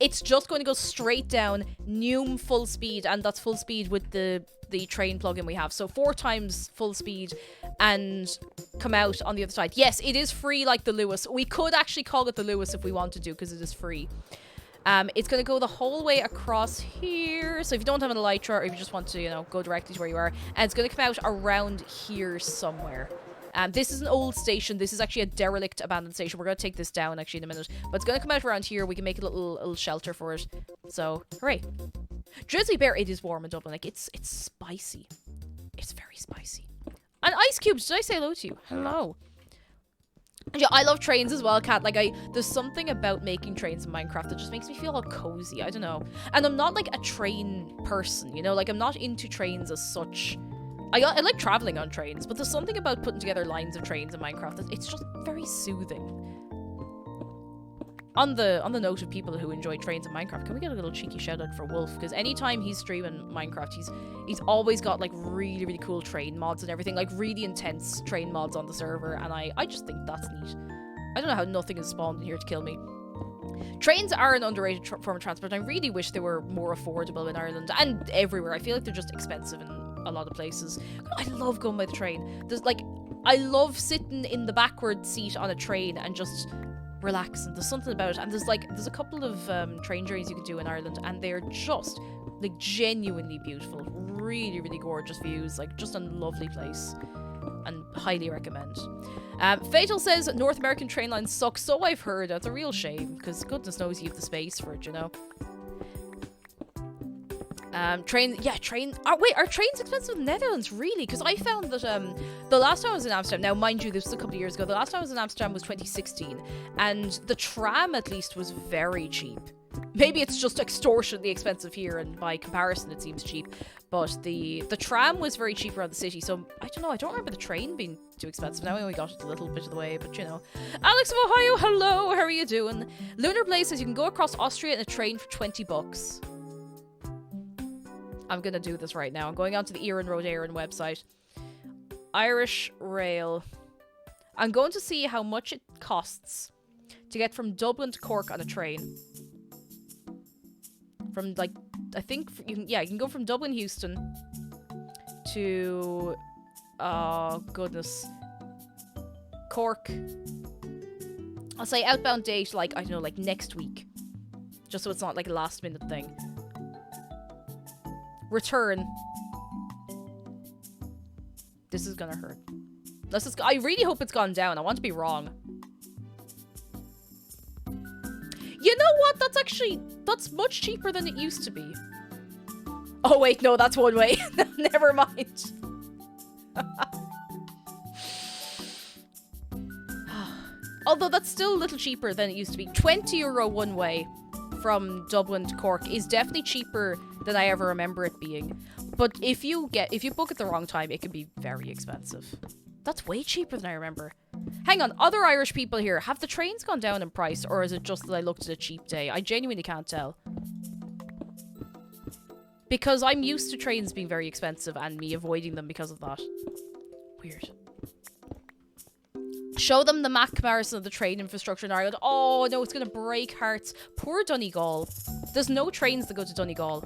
It's just going to go straight down, Neum full speed, and that's full speed with the train plugin we have. So 4 times full speed and come out on the other side. Yes, it is free like the Lewis. We could actually call it the Lewis if we wanted to, because it is free. It's going to go the whole way across here. So if you don't have an Elytra, or if you just want to, you know, go directly to where you are, and it's going to come out around here somewhere. This is an old station. This is actually a derelict abandoned station. We're going to take this down actually in a minute. But it's going to come out around here. We can make a little shelter for it. So, hooray. Drizzly Bear, it is warm in Dublin. Like, it's spicy. It's very spicy. And Ice Cubes, did I say hello to you? Hello. Yeah, I love trains as well, Kat. Like, there's something about making trains in Minecraft that just makes me feel all cozy. I don't know. And I'm not, like, a train person, you know? Like, I'm not into trains as such. I like traveling on trains, but there's something about putting together lines of trains in Minecraft that it's just very soothing. On the note of people who enjoy trains in Minecraft, can we get a little cheeky shout out for Wolf? Because anytime he's streaming Minecraft, he's always got like really, really cool train mods and everything, like really intense train mods on the server, and I just think that's neat. I don't know how nothing has spawned in here to kill me. Trains are an underrated form of transport. I really wish they were more affordable in Ireland and everywhere. I feel like they're just expensive in a lot of places. I love going by the train. I love sitting in the backward seat on a train and just relaxing. There's something about it. And there's a couple of train journeys you can do in Ireland, and they're just like genuinely beautiful. Really, really gorgeous views. Like just a lovely place. And highly recommend. Fatal says North American train lines suck. So I've heard. That's a real shame, because goodness knows you have the space for it, you know. Train. Wait, are trains expensive in the Netherlands? Really? Because I found that the last time I was in Amsterdam, now mind you, this was a couple of years ago. The last time I was in Amsterdam was 2016, and the tram at least was very cheap. Maybe it's just extortionately expensive here, and by comparison, it seems cheap. But the tram was very cheap around the city, so I don't know. I don't remember the train being too expensive. Now we only got it a little bit of the way, but you know. Alex of Ohio, hello. How are you doing? Lunar Blaze says you can go across Austria in a train for $20. I'm gonna do this right now. I'm going onto the Erin Road Éireann website. Irish Rail. I'm going to see how much it costs to get from Dublin to Cork on a train. From, like, I think, you can go from Dublin, Houston to, oh, goodness, Cork. I'll say outbound date, like, I don't know, like next week. Just so it's not, like, a last minute thing. Return. This is gonna hurt. I really hope it's gone down. I want to be wrong. You know what? That's much cheaper than it used to be. Oh wait, no, that's one way. Never mind. Although that's still a little cheaper than it used to be. €20 one way from Dublin to Cork is definitely cheaper than I ever remember it being. But if you book at the wrong time, it can be very expensive. That's way cheaper than I remember. Hang on, other Irish people here, have the trains gone down in price, or is it just that I looked at a cheap day? I genuinely can't tell. Because I'm used to trains being very expensive and me avoiding them because of that. Weird. Show them the map comparison of the train infrastructure in Ireland. Oh no, it's gonna break hearts. Poor Donegal. There's no trains that go to Donegal.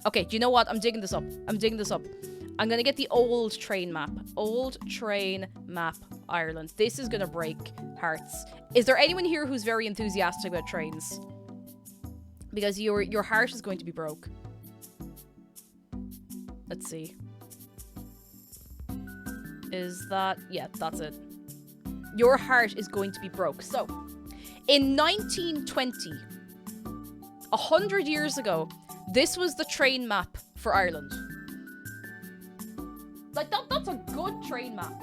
Okay, do you know what? I'm digging this up. I'm gonna get the old train map. Old train map Ireland. This is gonna break hearts. Is there anyone here who's very enthusiastic about trains? Because your heart is going to be broke. Let's see. Is that... yeah, that's it. Your heart is going to be broke. So, in 1920, 100 years ago, this was the train map for Ireland. Like, that's a good train map.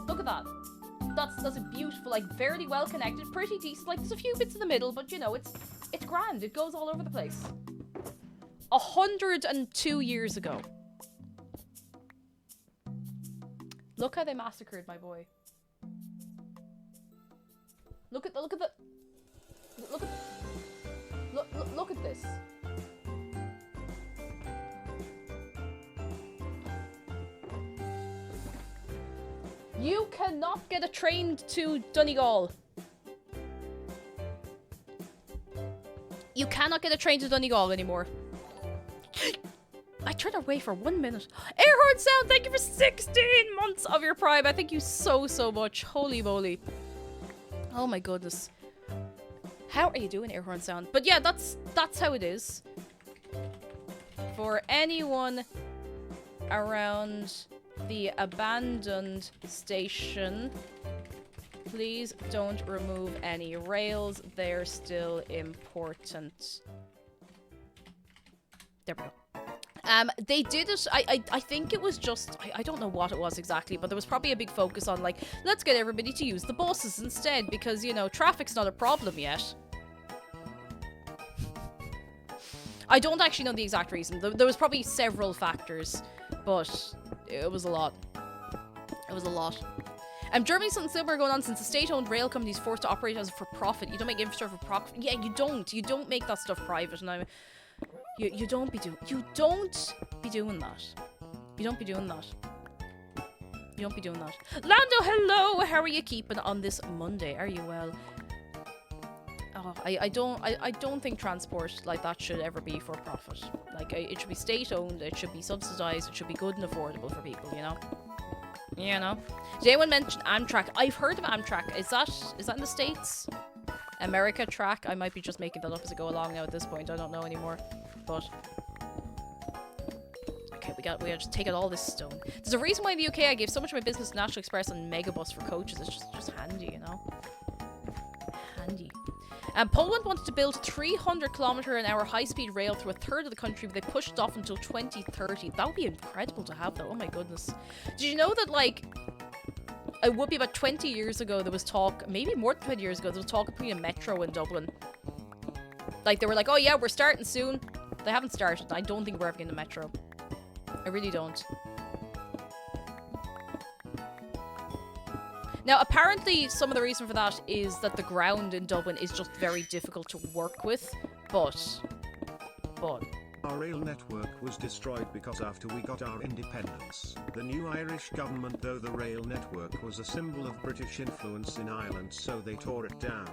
Look at that. That's a beautiful, like, fairly well connected, pretty decent. Like, there's a few bits in the middle, but, you know, it's grand. It goes all over the place. 102 years ago. Look how they massacred my boy. Look at this. You cannot get a train to Donegal. You cannot get a train to Donegal anymore. I turned away for 1 minute. Airhorn Sound, thank you for 16 months of your Prime. I thank you so much. Holy moly. Oh my goodness. How are you doing, Airhorn Sound? But yeah, that's how it is. For anyone around the abandoned station. Please don't remove any rails. They're still important. There we go. They did it, I think it was just, I don't know what it was exactly, but there was probably a big focus on, like, let's get everybody to use the buses instead, because, you know, traffic's not a problem yet. I don't actually know the exact reason. There was probably several factors, but it was a lot. It was a lot. Germany's something similar going on since the state-owned rail companies forced to operate as for profit. You don't make infrastructure for profit. Yeah, you don't. You don't make that stuff private, and you don't be doing that. You don't be doing that. You don't be doing that. Lando, hello! How are you keeping on this Monday? Are you well? Oh, I don't think transport like that should ever be for profit. Like, it should be state-owned, it should be subsidized, it should be good and affordable for people, you know? You know? Did anyone mention Amtrak? I've heard of Amtrak. Is that in the States? America track? I might be just making that up as I go along now at this point. I don't know anymore. But okay, we gotta just take out all this stone. There's a reason why in the UK I gave so much of my business to National Express and Megabus for coaches. It's just handy, you know? Handy. Poland wanted to build 300km/h high-speed rail through a third of the country, but they pushed it off until 2030. That would be incredible to have, though. Oh my goodness. Did you know that, like, it would be about 20 years ago there was talk, maybe more than 20 years ago, there was talk of putting a metro in Dublin. Like, they were like, oh yeah, we're starting soon. They haven't started. I don't think we're ever getting a metro. I really don't. Now, apparently, some of the reason for that is that the ground in Dublin is just very difficult to work with, but... Our rail network was destroyed because after we got our independence, the new Irish government, though the rail network was a symbol of British influence in Ireland, so they tore it down.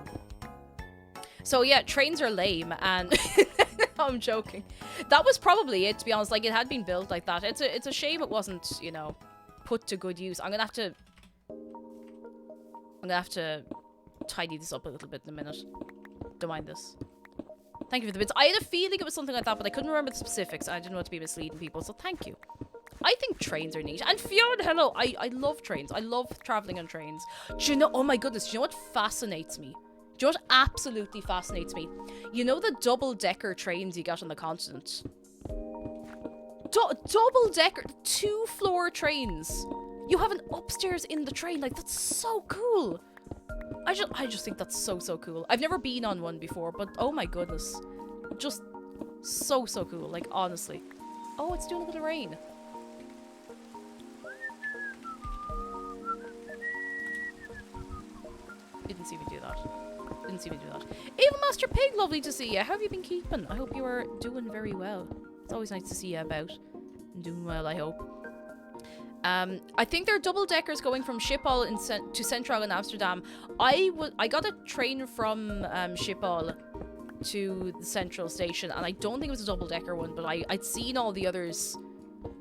So yeah, trains are lame, and... I'm joking. That was probably it, to be honest. Like, it had been built like that. It's a shame it wasn't, you know, put to good use. I'm gonna have to tidy this up a little bit in a minute. Don't mind this. Thank you for the bits. I had a feeling it was something like that, but I couldn't remember the specifics. I didn't want to be misleading people, so thank you. I think trains are neat. And Fiona, hello. I love trains. I love traveling on trains. Do you know, oh my goodness, do you know what fascinates me? Do you know what absolutely fascinates me? You know the double-decker trains you get on the continent? Double-decker, 2-floor trains. You have an upstairs in the train. Like, that's so cool. I just think that's so cool. I've never been on one before, but oh my goodness. Just so cool. Like, honestly. Oh, it's doing a bit of rain. Didn't see me do that. Didn't see me do that. Ava Master Pig, lovely to see you. How have you been keeping? I hope you are doing very well. It's always nice to see you about. And doing well, I hope. I think there are double-deckers going from Schiphol to Centraal in Amsterdam. I got a train from Schiphol to the Central Station, and I don't think it was a double-decker one, but I'd seen all the others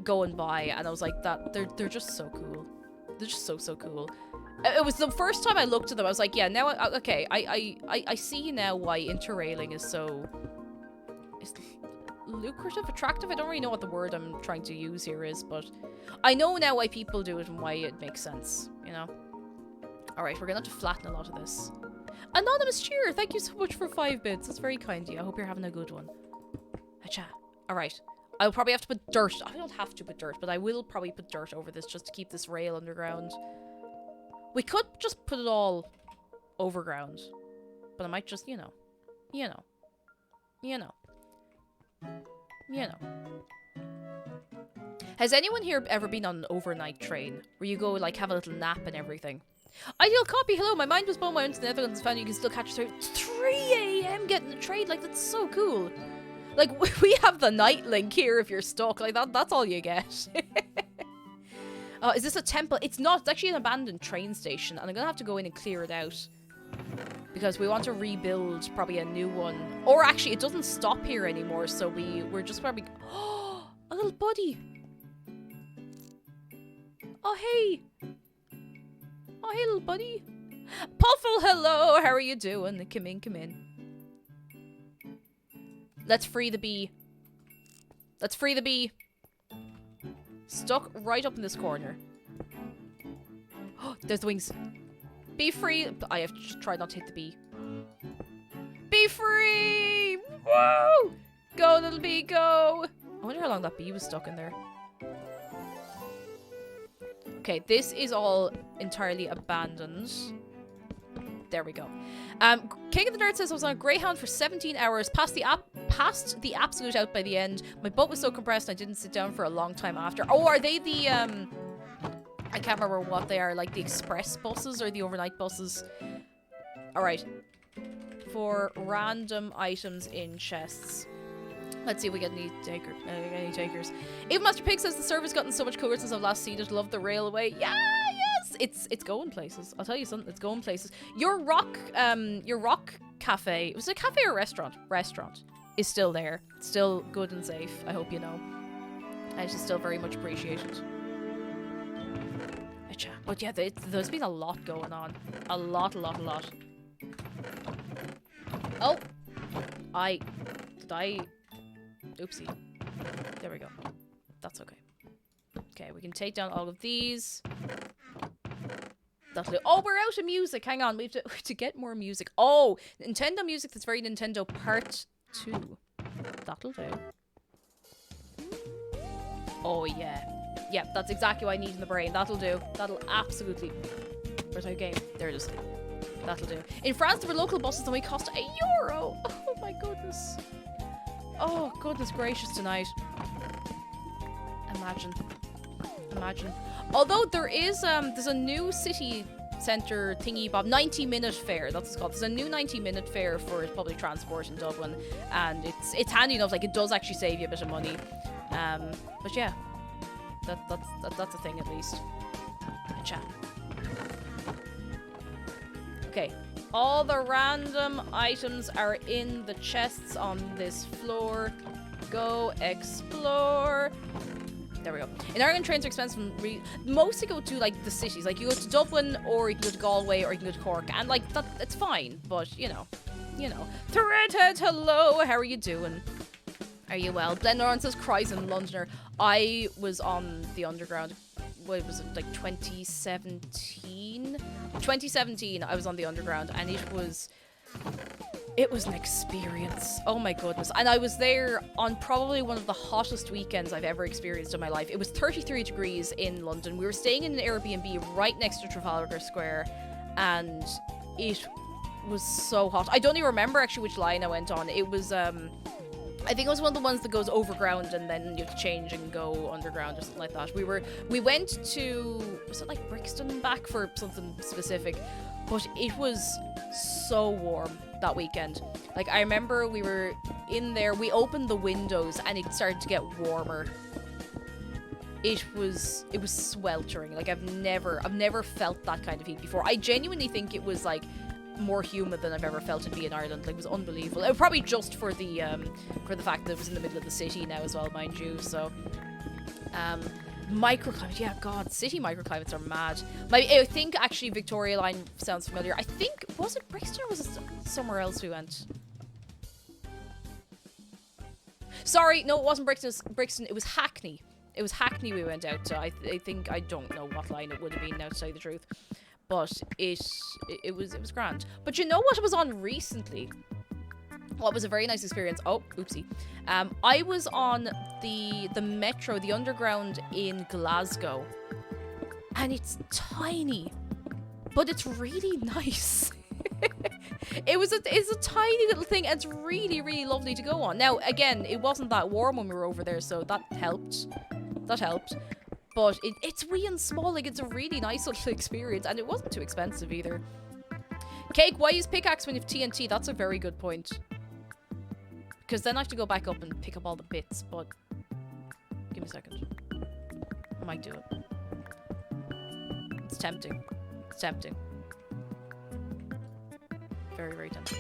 going by, and I was like, they're just so cool. They're just so cool. It was the first time I looked at them, I was like, yeah, now, okay, I see now why interrailing is so... Is lucrative, attractive? I don't really know what the word I'm trying to use here is, but I know now why people do it and why it makes sense, you know? Alright, we're gonna have to flatten a lot of this. Anonymous Cheer, thank you so much for 5 bits. That's very kind of you. I hope you're having a good one. Hacha. Alright. I'll probably have to put dirt. I don't have to put dirt, but I will probably put dirt over this just to keep this rail underground. We could just put it all overground, but I might just, you know. Has anyone here ever been on an overnight train where you go like have a little nap and everything? Ideal copy, hello, my mind was blown when I went to the Netherlands and found you can still catch a 3 AM getting the train, like that's so cool. Like we have the night link here if you're stuck, like that's all you get. Is this a temple? It's not, it's actually an abandoned train station and I'm gonna have to go in and clear it out. Because we want to rebuild probably a new one. Or actually, it doesn't stop here anymore, so we're just probably... Oh, a little buddy! Oh, hey! Oh, hey, little buddy! Puffle, hello! How are you doing? Come in. Let's free the bee. Let's free the bee. Stuck right up in this corner. Oh, there's the wings. Be free. I have to try not to hit the bee. Be free! Whoa! Go, little bee, go! I wonder how long that bee was stuck in there. Okay, this is all entirely abandoned. There we go. King of the Nerd says I was on a Greyhound for 17 hours, passed the absolute out by the end. My butt was so compressed I didn't sit down for a long time after. Oh, are they the, I can't remember what they are, like the express buses or the overnight buses? Alright. For random items in chests. Let's see if we get any takers. Even Master Pig says the server's gotten so much cooler since I've last seen it. Love the railway. Yeah, yes, it's going places. I'll tell you something. It's going places. Your rock cafe. Was it a cafe or a restaurant? Restaurant is still there. It's still good and safe. I hope you know. And it's still very much appreciated. But yeah, there's been a lot going on. A lot. Oh, oopsie. There we go. That's okay. Okay, we can take down all of these. That'll do. Oh, we're out of music. Hang on, we have to get more music. Oh, Nintendo music that's very Nintendo Part 2. That'll do. Oh, yeah. Yeah, that's exactly what I need in the brain. That'll do. That'll absolutely... Where's our game? There it is. That'll do. In France, there were local buses that only cost €1. Oh, my goodness. Oh, goodness gracious tonight. Imagine. Although there is, there's a new city centre thingy bob, 90-minute fare, that's what it's called. There's a new 90-minute fare for public transport in Dublin, and it's handy enough, like it does actually save you a bit of money. But yeah, that's a thing at least. Chat. Okay. All the random items are in the chests on this floor. Go explore. There we go. In Ireland, trains are expensive. Mostly go to, like, the cities. Like, you go to Dublin, or you can go to Galway, or you can go to Cork. And, like, it's fine. But, you know. Threadhead, hello. How are you doing? Are you well? Glenn Lawrence says, cries in Londoner. I was on the Underground. What was it, like 2017? 2017, I was on the Underground, and it was an experience. Oh my goodness. And I was there on probably one of the hottest weekends I've ever experienced in my life. It was 33 degrees in London. We were staying in an Airbnb right next to Trafalgar Square, and it was so hot. I don't even remember actually which line I went on. It was, I think it was one of the ones that goes overground and then you have to change and go underground or something like that. We went to, was it like Brixton and back for something specific? But it was so warm that weekend. Like, I remember we were in there, we opened the windows and it started to get warmer. It was sweltering. Like, I've never felt that kind of heat before. I genuinely think it was like more humid than I've ever felt it be in Ireland. Like, it was unbelievable. It was probably just for the fact that it was in the middle of the city now as well, mind you. So, microclimate, yeah, God, city microclimates are mad. I think actually Victoria Line sounds familiar. I think, was it Brixton or was it somewhere else we went? Sorry, no, it wasn't Brixton. It was Hackney. It was Hackney we went out to. I think, I don't know what line it would have been now, to tell you the truth. But it was grand. But you know what was on recently? What was a very nice experience? Oh, oopsie. I was on the metro, the Underground in Glasgow. And it's tiny. But it's really nice. It's a tiny little thing, and it's really, really lovely to go on. Now, again, it wasn't that warm when we were over there, so that helped. But it's wee and small, like, it's a really nice little experience, and it wasn't too expensive either. Cake, why use pickaxe when you have TNT? That's a very good point. Because then I have to go back up and pick up all the bits, but... Give me a second. I might do it. It's tempting. It's tempting. Very, very tempting.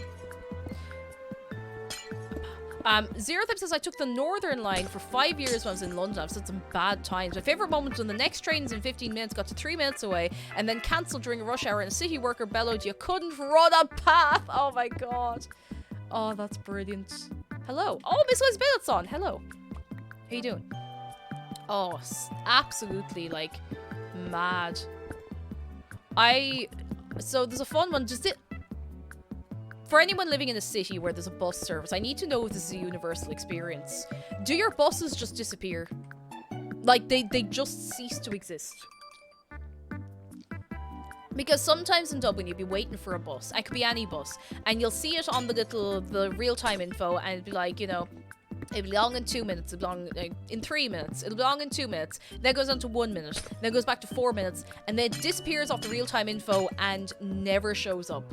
Zerothip says, I took the Northern Line for 5 years when I was in London. I've had some bad times. My favourite moment when the next train's in 15 minutes got to 3 minutes away and then cancelled during a rush hour and a city worker bellowed, you couldn't run a path. Oh my god. Oh, that's brilliant. Hello. Oh, Miss Liz Bennett's on. Hello. How you doing? Oh, absolutely, like, mad. So there's a fun one. For anyone living in a city where there's a bus service, I need to know if this is a universal experience. Do your buses just disappear? Like, they just cease to exist? Because sometimes in Dublin, you'll be waiting for a bus. It could be any bus. And you'll see it on the real-time info, and it'll be like, you know, it'll belong in 2 minutes, it'll belong in 3 minutes, it'll belong in 2 minutes, then goes on to 1 minute, then goes back to 4 minutes, and then disappears off the real-time info and never shows up.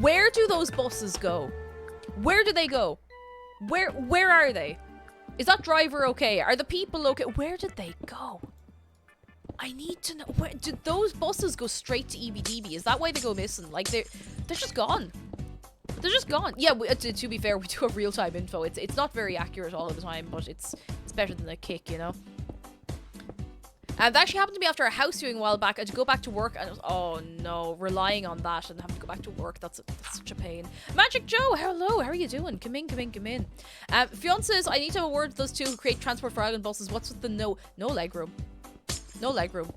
Where do those buses go? Where do they go? Where are they? Is that driver okay? Are the people okay? Where did they go? I need to know. Where did those buses go straight to EBDB? Is that why they go missing? Like, they're just gone. They're just gone. Yeah, to be fair, we do have real-time info. It's not very accurate all of the time, but it's better than a kick, you know? And that actually happened to me after a house viewing a while back. I had to go back to work, and it was, oh no, relying on that and having to go back to work. That's such a pain. Magic Joe, hello, how are you doing? Come in. Fionn says, I need to have a word with those two who create transport for island buses. What's with the no legroom? No legroom.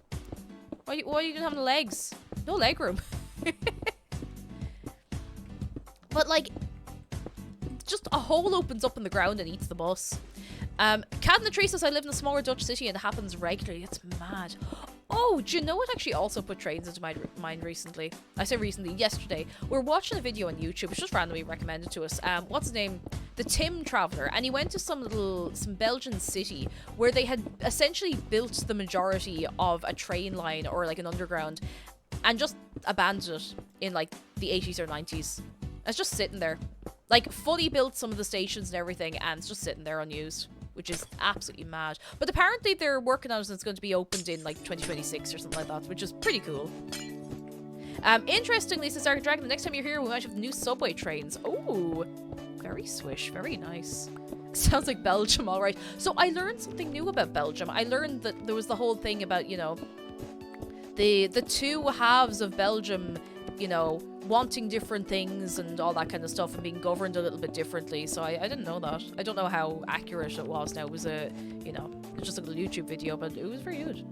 Why are you gonna have no legs? No legroom. But, like, just a hole opens up in the ground and eats the bus. Cat in the Tree says, I live in a smaller Dutch city and it happens regularly. It's mad. Oh, do you know what actually also put trains into my mind recently? I say recently, yesterday. We're watching a video on YouTube. It's just randomly recommended to us. What's his name? The Tim Traveller. And he went to some Belgian city where they had essentially built the majority of a train line or like an underground and just abandoned it in like the 80s or 90s. It's just sitting there. Like, fully built some of the stations and everything, and it's just sitting there unused, which is absolutely mad. But apparently they're working on it and it's going to be opened in, like, 2026 or something like that, which is pretty cool. Interestingly, says Dark Dragon, the next time you're here, we might have new subway trains. Oh, very swish, very nice. Sounds like Belgium, all right. So I learned something new about Belgium. I learned that there was the whole thing about, you know, the two halves of Belgium, you know, wanting different things and all that kind of stuff and being governed a little bit differently. So I didn't know that. I don't know how accurate it was now. It was just a little YouTube video, but it was very good.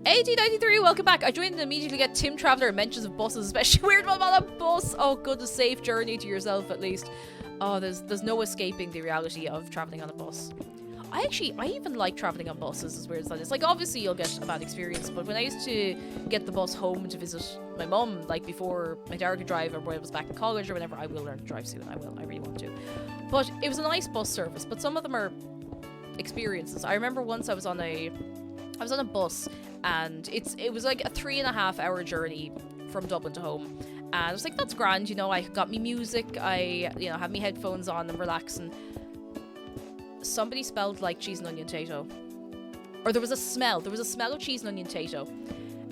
AD93, welcome back. I joined and immediately get Tim Traveller and mentions of buses, especially weird one on a bus. Oh, goodness, safe journey to yourself at least. Oh, there's no escaping the reality of traveling on a bus. I even like traveling on buses, as weird as that is. Like, obviously you'll get a bad experience, but when I used to get the bus home to visit my mum, like before my dad could drive or when I was back in college or whenever, I will learn to drive soon. I really want to. But it was a nice bus service, but some of them are experiences. I remember once I was on a bus, and it was like a 3.5 hour journey from Dublin to home. And I was like, that's grand, you know, I got me music, I, you know, had me headphones on and relaxing. Somebody smelled like cheese and onion tato. Or there was a smell of cheese and onion tato.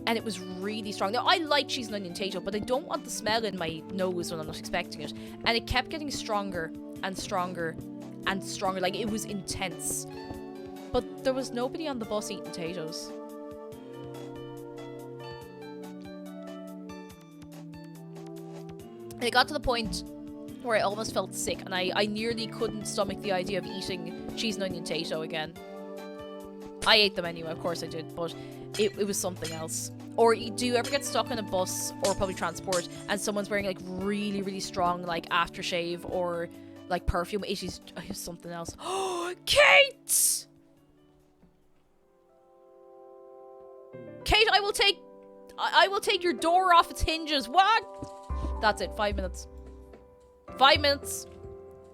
And it was really strong. Now, I like cheese and onion tato, but I don't want the smell in my nose when I'm not expecting it. And it kept getting stronger and stronger and stronger. Like, it was intense. But there was nobody on the bus eating potatoes. And it got to the point where I almost felt sick, and I nearly couldn't stomach the idea of eating cheese and onion tato again. I ate them anyway, of course I did, but it was something else. Or do you ever get stuck on a bus or public transport and someone's wearing like really, really strong like aftershave or like perfume? It is something else. Oh, Kate! Kate, I will take your door off its hinges. What? That's it, 5 minutes. 5 minutes.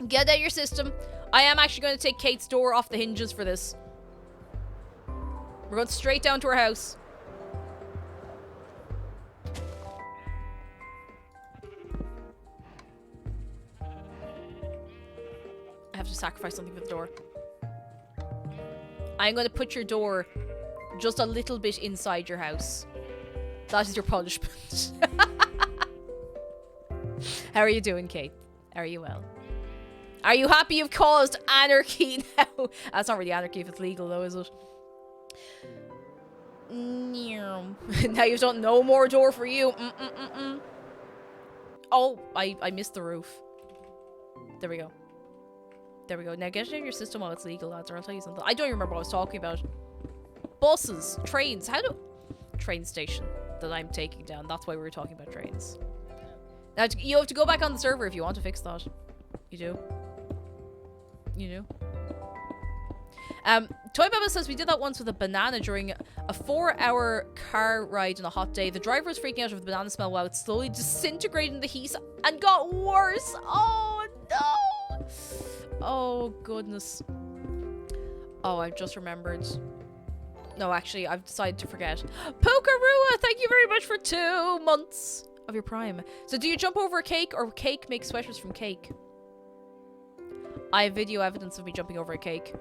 Get out of your system. I am actually going to take Kate's door off the hinges for this. We're going straight down to her house. I have to sacrifice something for the door. I'm going to put your door just a little bit inside your house. That is your punishment. How are you doing, Kate? Are you well? Are you happy you've caused anarchy now? That's not really anarchy if it's legal, though, is it? Now you've done no more door for you. Oh, I missed the roof. There we go. There we go. Now get it in your system while it's legal, lads, or I'll tell you something. I don't even remember what I was talking about. Buses, trains. How do... Train station that I'm taking down. That's why we were talking about trains. Now, you have to go back on the server if you want to fix that. You do. You do. Toy Baba says we did that once with a banana during a 4-hour car ride on a hot day. The driver was freaking out of the banana smell while it slowly disintegrated in the heat and got worse. Oh no! Oh goodness. Oh, I've just remembered. No, actually, I've decided to forget. Pokerua, thank you very much for 2 months of your prime. So do you jump over a cake or cake makes sweaters from cake? I have video evidence of me jumping over a cake.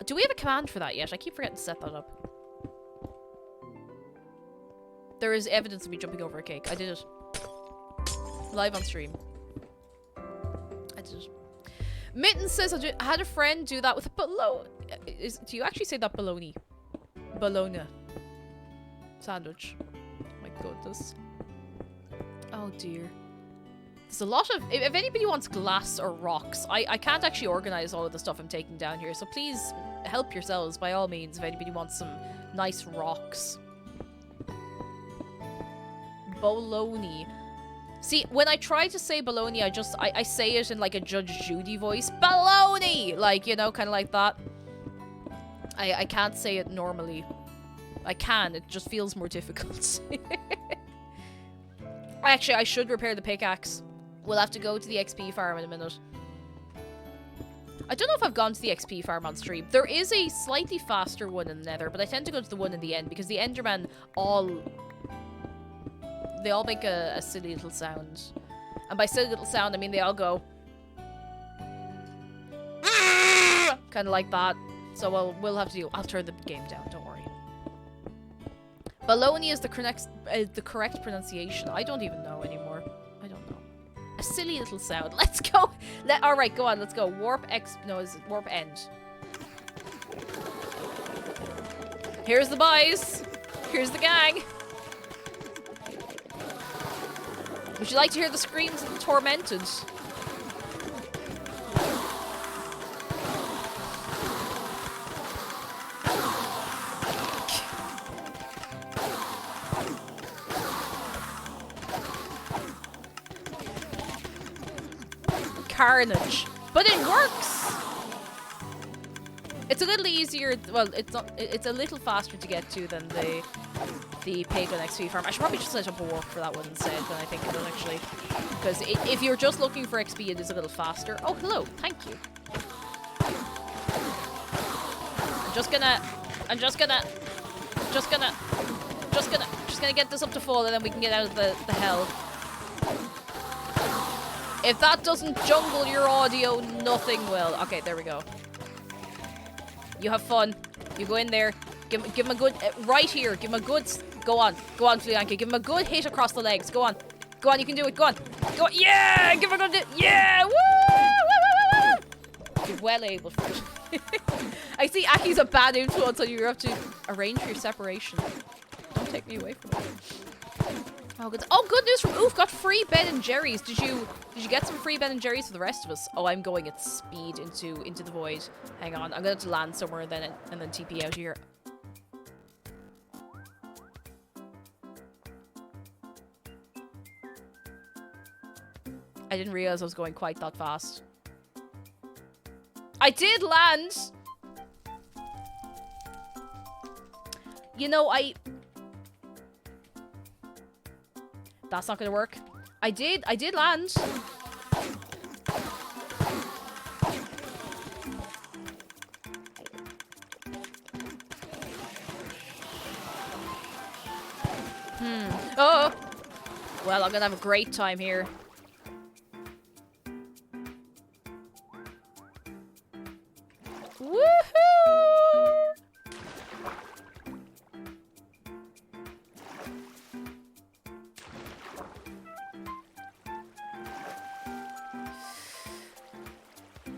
Do we have a command for that yet? I keep forgetting to set that up. There is evidence of me jumping over a cake. I did it. Live on stream. I did it. Mitten says I had a friend do that with a bologna. Do you actually say that bologna? Bologna. Sandwich. My goodness. Oh dear. There's a lot of... If anybody wants glass or rocks, I can't actually organize all of the stuff I'm taking down here, so please help yourselves by all means if anybody wants some nice rocks. Bologna. See, when I try to say bologna, I say it in like a Judge Judy voice. Bologna! Like, you know, kind of like that. I can't say it normally. I can, it just feels more difficult. Actually, I should repair the pickaxe. We'll have to go to the XP farm in a minute. I don't know if I've gone to the XP farm on stream. There is a slightly faster one in the Nether, but I tend to go to the one in the end because the Enderman they all make a silly little sound. And by silly little sound, I mean they all go kind of like that. So we'll have to do... I'll turn the game down, don't worry. Bologna is the correct pronunciation. I don't even know anymore. I don't know. A silly little sound. Let's go. Alright, go on. Let's go. Warp X... No, is it warp end? Here's the boys. Here's the gang. Would you like to hear the screams of the tormented? Carnage. But it works! It's a little easier, well, it's a little faster to get to than the Pagan XP farm. I should probably just set up a warp for that one instead than I think it does actually. Because if you're just looking for XP, it is a little faster. Oh, hello. Thank you. I'm just gonna get this up to full and then we can get out of the hell. If that doesn't jungle your audio, nothing will. Okay, there we go. You have fun. You go in there. Give him a good... right here. Give him a good... Go on. Go on, Flianka. Give him a good hit across the legs. Go on. Go on, you can do it. Go on. Go on. Yeah! Give him a good... Yeah! Woo! Woo, woo, woo! You're well able for it. I see Aki's a bad influence on you. You have to arrange your separation. Don't take me away from it. Oh, good. Oh, good news from Oof. Got free Ben and Jerry's. Did you get some free Ben and Jerry's for the rest of us? Oh, I'm going at speed into the void. Hang on. I'm going to land somewhere and then TP out here. I didn't realize I was going quite that fast. I did land! You know, that's not gonna work. I did land. Oh! Well, I'm gonna have a great time here. Woohoo!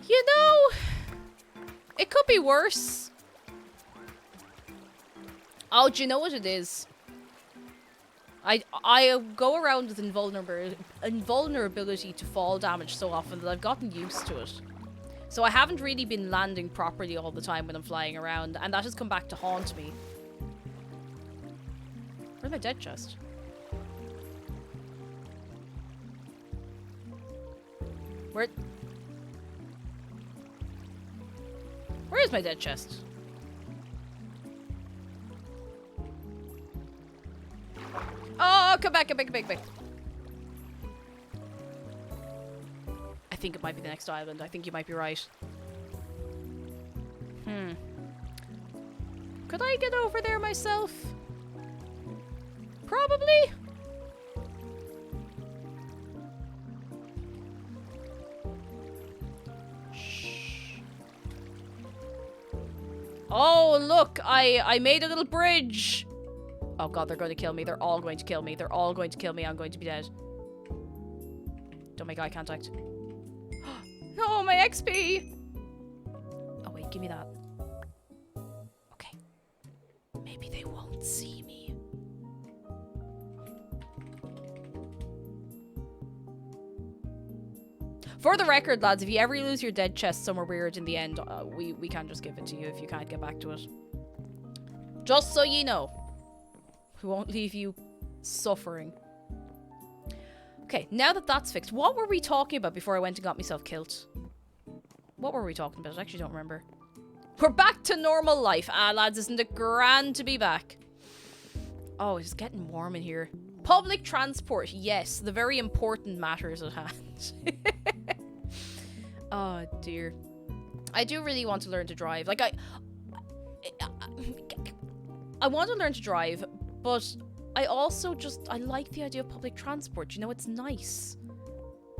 You know, it could be worse. Oh, do you know what it is? I go around with invulnerability to fall damage so often that I've gotten used to it. So I haven't really been landing properly all the time when I'm flying around, and that has come back to haunt me. Where's my dead chest? Where is my dead chest? Oh, come back, come back, come back, come back. I think it might be the next island. I think you might be right. Could I get over there myself? Probably. Shh. Oh, look, I made a little bridge. Oh god, they're going to kill me. They're all going to kill me. They're all going to kill me. I'm going to be dead. Don't make eye contact. No, my XP! Oh wait, give me that. Okay. Maybe they won't see me. For the record, lads, if you ever lose your dead chest somewhere weird in the end, we can't just give it to you if you can't get back to it. Just so you know. We won't leave you suffering. Okay, now that that's fixed, what were we talking about before I went and got myself killed? What were we talking about? I actually don't remember. We're back to normal life. Ah, lads, isn't it grand to be back? Oh, it's getting warm in here. Public transport, yes. The very important matters at hand. Oh, dear. I do really want to learn to drive. Like, I want to learn to drive, but I also I like the idea of public transport. You know, it's nice.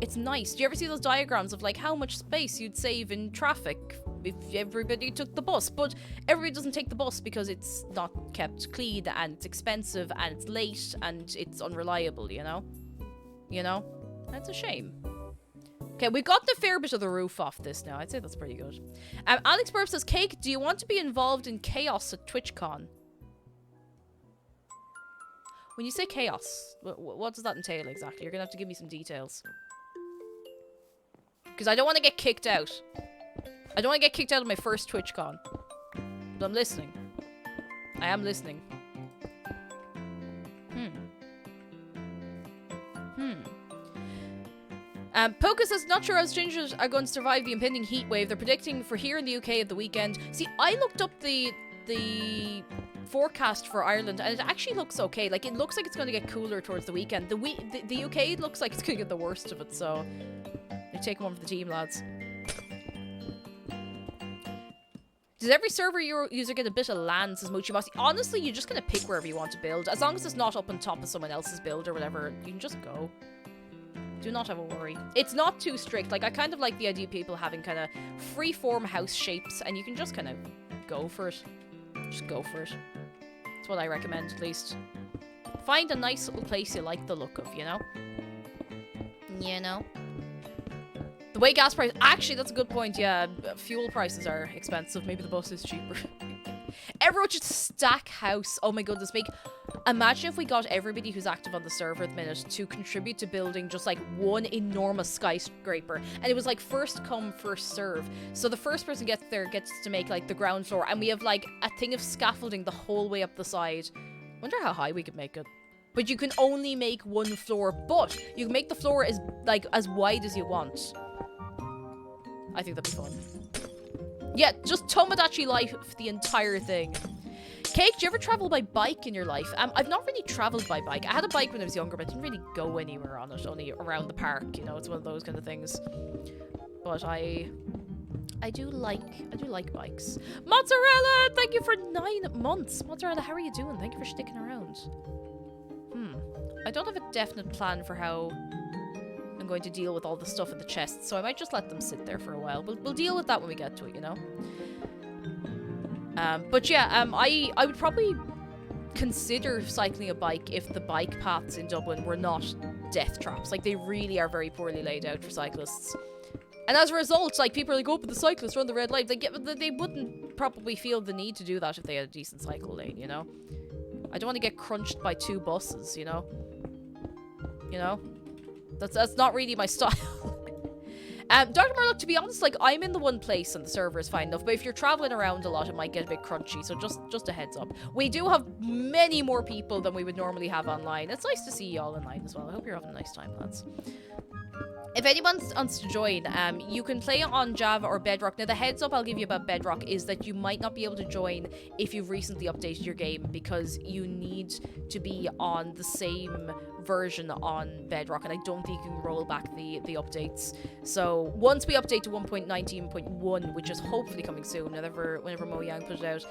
It's nice. Do you ever see those diagrams of, like, how much space you'd save in traffic if everybody took the bus? But everybody doesn't take the bus because it's not kept clean, and it's expensive, and it's late, and it's unreliable, you know? You know? That's a shame. Okay, we got the fair bit of the roof off this now. I'd say that's pretty good. Alex Burp says, Cake, do you want to be involved in chaos at TwitchCon? When you say chaos, what does that entail exactly? You're going to have to give me some details. Because I don't want to get kicked out. I don't want to get kicked out of my first TwitchCon. But I'm listening. I am listening. Poca says, not sure how strangers are going to survive the impending heat wave they're predicting for here in the UK at the weekend. See, I looked up the forecast for Ireland, and it actually looks okay. Like, it looks like it's going to get cooler towards the weekend. The UK looks like it's going to get the worst of it, so you're taking one for the team, lads. Does every server user get a bit of land, says Mochi Mossy? Honestly, you're just going to pick wherever you want to build. As long as it's not up on top of someone else's build or whatever, you can just go. Do not have a worry. It's not too strict. Like, I kind of like the idea of people having kind of free-form house shapes, and you can just kind of go for it. Just go for it. That's what I recommend, at least. Find a nice little place you like the look of, you know? You know? The way gas prices... Actually, that's a good point, yeah. Fuel prices are expensive. Maybe the bus is cheaper. Everyone should stack house. Oh my goodness, imagine if we got everybody who's active on the server at the minute to contribute to building just like one enormous skyscraper, and it was like first come first serve. So the first person gets there gets to make like the ground floor, and we have like a thing of scaffolding the whole way up the side. Wonder how high we could make it. But you can only make one floor, but you can make the floor as wide as you want. I think that'd be fun. Yeah, just Tomodachi life for the entire thing. Cake, do you ever travel by bike in your life? I've not really traveled by bike. I had a bike when I was younger, but I didn't really go anywhere on it, only around the park, you know, it's one of those kind of things. But I do like bikes. Mozzarella, thank you for 9 months. Mozzarella, how are you doing? Thank you for sticking around. I don't have a definite plan for how I'm going to deal with all the stuff in the chest, so I might just let them sit there for a while. We'll deal with that when we get to it, you know? But yeah, I would probably consider cycling a bike if the bike paths in Dublin were not death traps. Like, they really are very poorly laid out for cyclists. And as a result, like, people are like, oh, but the cyclists run the red light. They wouldn't probably feel the need to do that if they had a decent cycle lane, you know? I don't want to get crunched by 2 buses, you know? You know? That's not really my style. Dr. Murloc, to be honest, like, I'm in the one place and the server is fine enough, but if you're traveling around a lot, it might get a bit crunchy, so just a heads up. We do have many more people than we would normally have online. It's nice to see y'all online as well. I hope you're having a nice time, lads. If anyone wants to join, you can play on Java or Bedrock. Now, the heads up I'll give you about Bedrock is that you might not be able to join if you've recently updated your game, because you need to be on the same version on Bedrock, and I don't think you can roll back the updates. So once we update to 1.19.1, which is hopefully coming soon, whenever Mojang puts it out,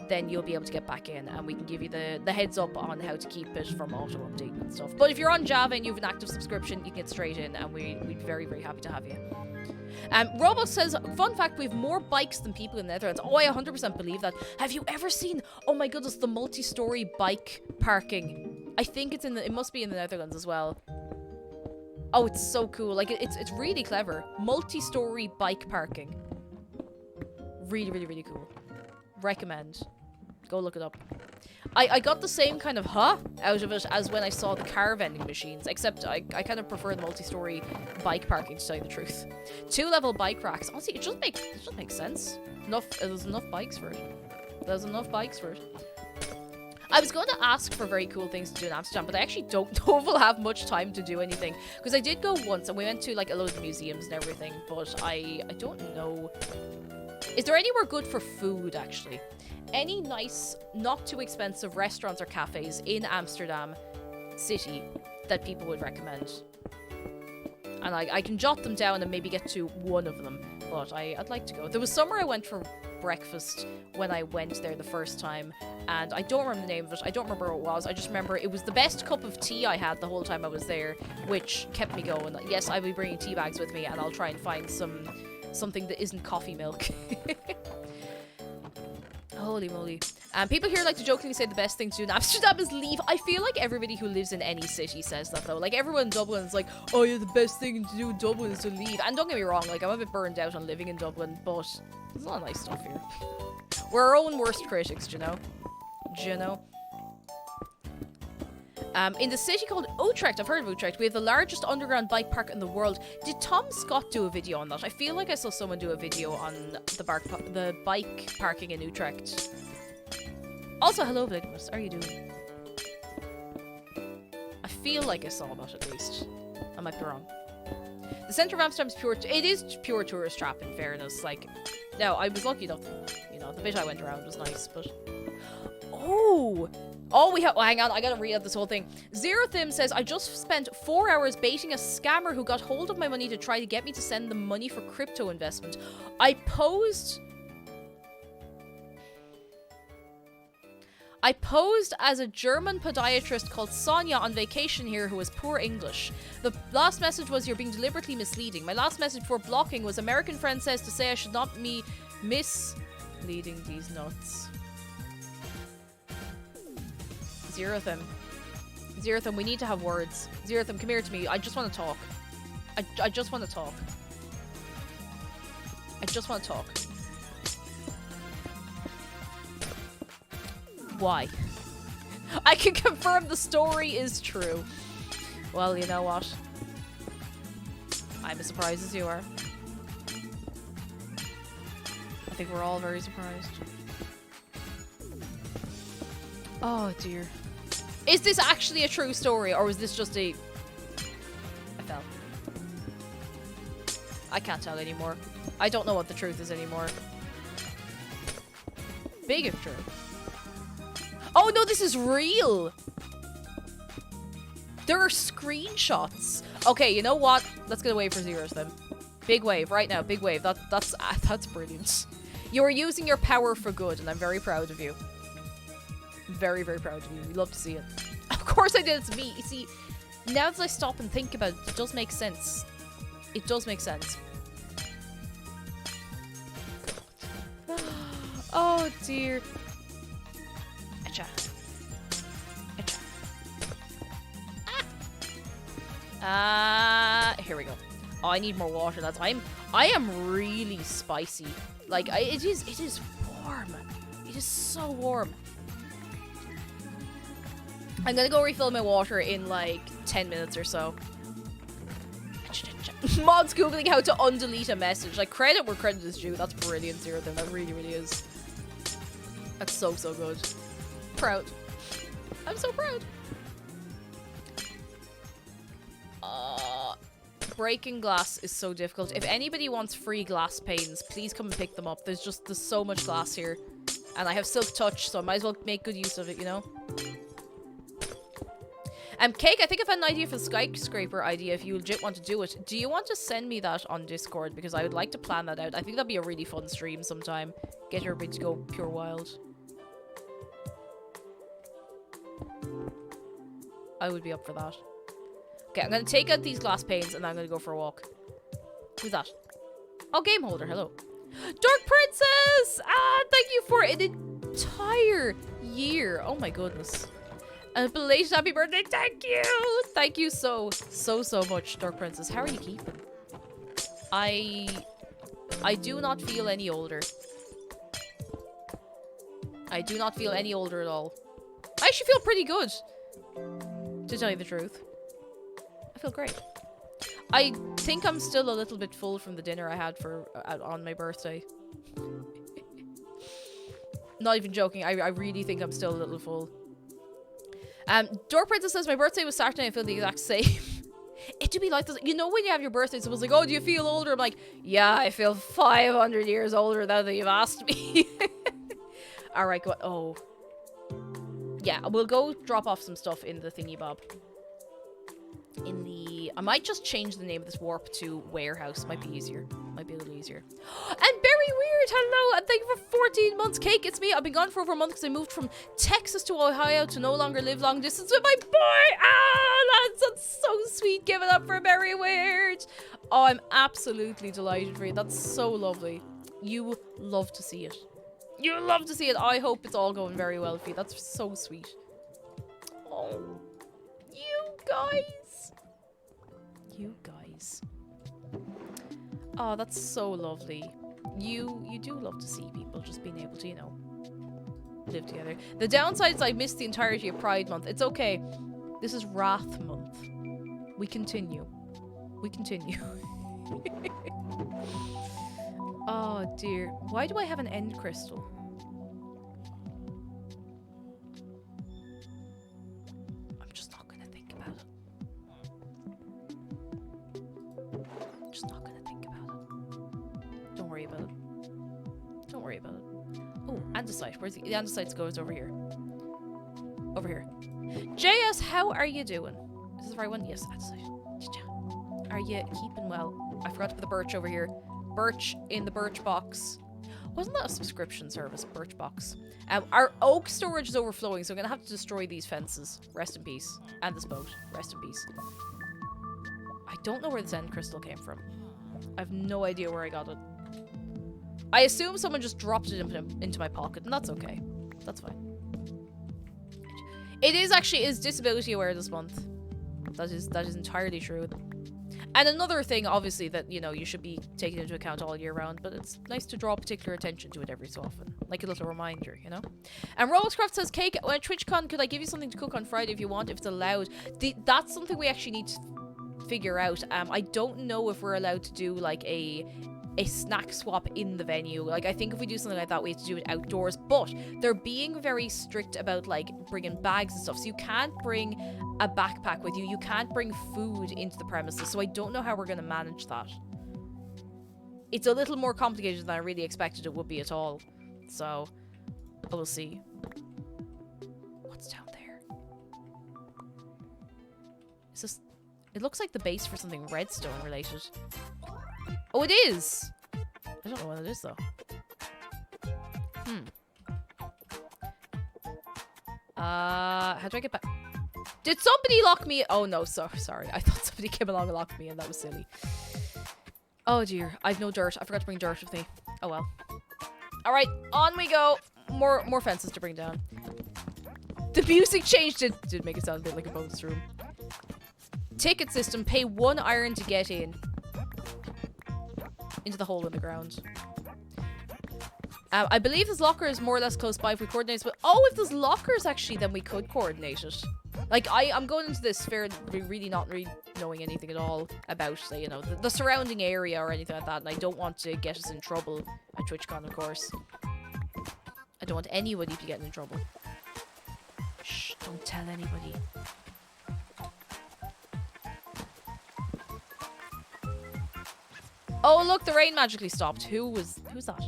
then you'll be able to get back in, and we can give you the heads up on how to keep it from auto updating and stuff. But if you're on Java and you have an active subscription, you can get straight in, and we'd be very, very happy to have you. Robo says, fun fact, we have more bikes than people in the Netherlands. Oh, I 100% believe that. Have you ever seen, oh my goodness, the multi-story bike parking? I think it must be in the Netherlands as well. Oh, it's so cool. Like, it's really clever. Multi-story bike parking. Really, really, really cool. Recommend. Go look it up. I got the same kind of out of it as when I saw the car vending machines, except I kind of prefer the multi-story bike parking, to tell you the truth. 2-level bike racks. Honestly, it just makes sense. There's enough bikes for it. There's enough bikes for it. I was going to ask for very cool things to do in Amsterdam, but I actually don't know if we'll have much time to do anything. Because I did go once, and we went to like a load of museums and everything, but I don't know. Is there anywhere good for food, actually? Any nice, not too expensive restaurants or cafes in Amsterdam city that people would recommend? And I can jot them down and maybe get to one of them, but I'd like to go. There was somewhere I went for breakfast when I went there the first time, and I don't remember the name of it. I don't remember what it was. I just remember it was the best cup of tea I had the whole time I was there, which kept me going. Yes, I'll be bringing tea bags with me, and I'll try and find something that isn't coffee milk. Holy moly. People here like to jokingly say the best thing to do in Amsterdam is leave. I feel like everybody who lives in any city says that, though. Like, everyone in Dublin is like, oh yeah, the best thing to do in Dublin is to leave. And don't get me wrong, like, I'm a bit burned out on living in Dublin, but there's a lot of nice stuff here. We're our own worst critics, do you know? Do you know? In the city called Utrecht, I've heard of Utrecht, we have the largest underground bike park in the world. Did Tom Scott do a video on that? I feel like I saw someone do a video on the bike parking in Utrecht. Also, hello, Bligmus. How are you doing? I feel like I saw that, at least. I might be wrong. The centre of Amsterdam is pure... It is pure tourist trap, in fairness. Like, no, I was lucky enough. You know, the bit I went around was nice, but... Oh! Oh, we have... Oh, hang on, I gotta read out this whole thing. Zerothim says, I just spent 4 hours baiting a scammer who got hold of my money to try to get me to send them money for crypto investment. I posed as a German podiatrist called Sonia on vacation here who has poor English. The last message was, you're being deliberately misleading. My last message before blocking was, American friend says to say I should not be misleading these nuts. Zerothim, we need to have words. Zerothim, come here to me. I just want to talk. I just want to talk. I just want to talk. Why? I can confirm the story is true. Well, you know what? I'm as surprised as you are. I think we're all very surprised. Oh dear. Is this actually a true story, or was this just a... I fell. I can't tell anymore. I don't know what the truth is anymore. Big if true. Oh no, this is real! There are screenshots. Okay, you know what? Let's get a wave for zeros then. Big wave, right now, big wave. That's brilliant. You are using your power for good, and I'm very proud of you. Very, very proud of you. We love to see it. Of course I did, it's me. You see, now that I stop and think about it, it does make sense. It does make sense. Oh dear. Acha. Acha. Here we go. Oh, I need more water. That's I am really spicy. Like it is warm. It is so warm. I'm gonna go refill my water in like 10 minutes or so. Mod's googling how to undelete a message. Like, credit where credit is due. That's brilliant, Zero. That really, really is. That's so, so good. Proud. I'm so proud. Breaking glass is so difficult. If anybody wants free glass panes, please come and pick them up. There's so much glass here. And I have Silk Touch, so I might as well make good use of it, you know? Cake, I think I've had an idea for the skyscraper idea if you legit want to do it. Do you want to send me that on Discord? Because I would like to plan that out. I think that'd be a really fun stream sometime. Get everybody to go pure wild. I would be up for that. Okay, I'm going to take out these glass panes and I'm going to go for a walk. Who's that? Oh, Game Holder, hello. Dark Princess! Ah, thank you for an entire year. Oh my goodness. And belated happy birthday, thank you! Thank you so much, Dark Princess. How are you keeping? I do not feel any older. I do not feel any older at all. I actually feel pretty good, to tell you the truth. I feel great. I think I'm still a little bit full from the dinner I had for on my birthday. Not even joking. I really think I'm still a little full. Door Princess says my birthday was Saturday. I feel the exact same. It do be like this. You know when you have your birthday, someone's like, "Oh, do you feel older?" I'm like, "Yeah, I feel 500 years older now that you've asked me." All right, go. Oh, yeah. We'll go drop off some stuff in the thingy bob. I might just change the name of this warp to warehouse. Might be easier. Might be a little easier. And Very Weird, hello, and thank you for 14 months. Cake, it's me. I've been gone for over a month because I moved from Texas to Ohio to no longer live long distance with my boy. Ah, that's so sweet. Give it up for Very Weird. Oh, I'm absolutely delighted for you. That's so lovely. You love to see it. You love to see it. I hope it's all going very well for you. That's so sweet. Oh, you guys. You guys. Oh, that's so lovely. You do love to see people just being able to, you know, live together. The downside is I missed the entirety of Pride Month. It's okay. This is Wrath Month. We continue. We continue. Oh dear. Why do I have an end crystal? Andesite. Where's the andesite goes over here. Over here. JS, how are you doing? Is this the right one? Yes, andesite. Are you keeping well? I forgot to put the birch over here. Birch in the birch box. Wasn't that a subscription service? Birch box. Our oak storage is overflowing, so I'm gonna have to destroy these fences. Rest in peace. And this boat. Rest in peace. I don't know where this end crystal came from. I have no idea where I got it. I assume someone just dropped it into my pocket, and that's okay. That's fine. It is Disability Awareness Month. That is entirely true. And another thing, obviously, that, you know, you should be taking into account all year round, but it's nice to draw particular attention to it every so often. Like a little reminder, you know? And Rollscraft says, Cake, at TwitchCon, could I give you something to cook on Friday if you want, if it's allowed? That's something we actually need to figure out. I don't know if we're allowed to do, like, a snack swap in the venue. Like, I think if we do something like that, we have to do it outdoors, but they're being very strict about, like, bringing bags and stuff, so you can't bring a backpack with you. You can't bring food into the premises, so I don't know how we're going to manage that. It's a little more complicated than I really expected it would be at all, so we'll see. What's down there? Is this... It looks like the base for something redstone related. Oh, it is! I don't know what it is, though. How do I get back? Did somebody lock me? Oh, no, sorry. I thought somebody came along and locked me, and that was silly. Oh, dear. I've no dirt. I forgot to bring dirt with me. Oh, well. Alright, on we go. More fences to bring down. The music change did make it sound a bit like a bonus room. Ticket system. Pay 1 iron to get in. Into the hole in the ground. I believe this locker is more or less close by if we coordinate it. Oh, if there's lockers, actually, then we could coordinate it. Like, I'm going into this fair really not really knowing anything at all about, you know, the surrounding area or anything like that, and I don't want to get us in trouble at TwitchCon, of course. I don't want anybody to get in trouble. Shh, don't tell anybody. Oh, look, the rain magically stopped. Who's that?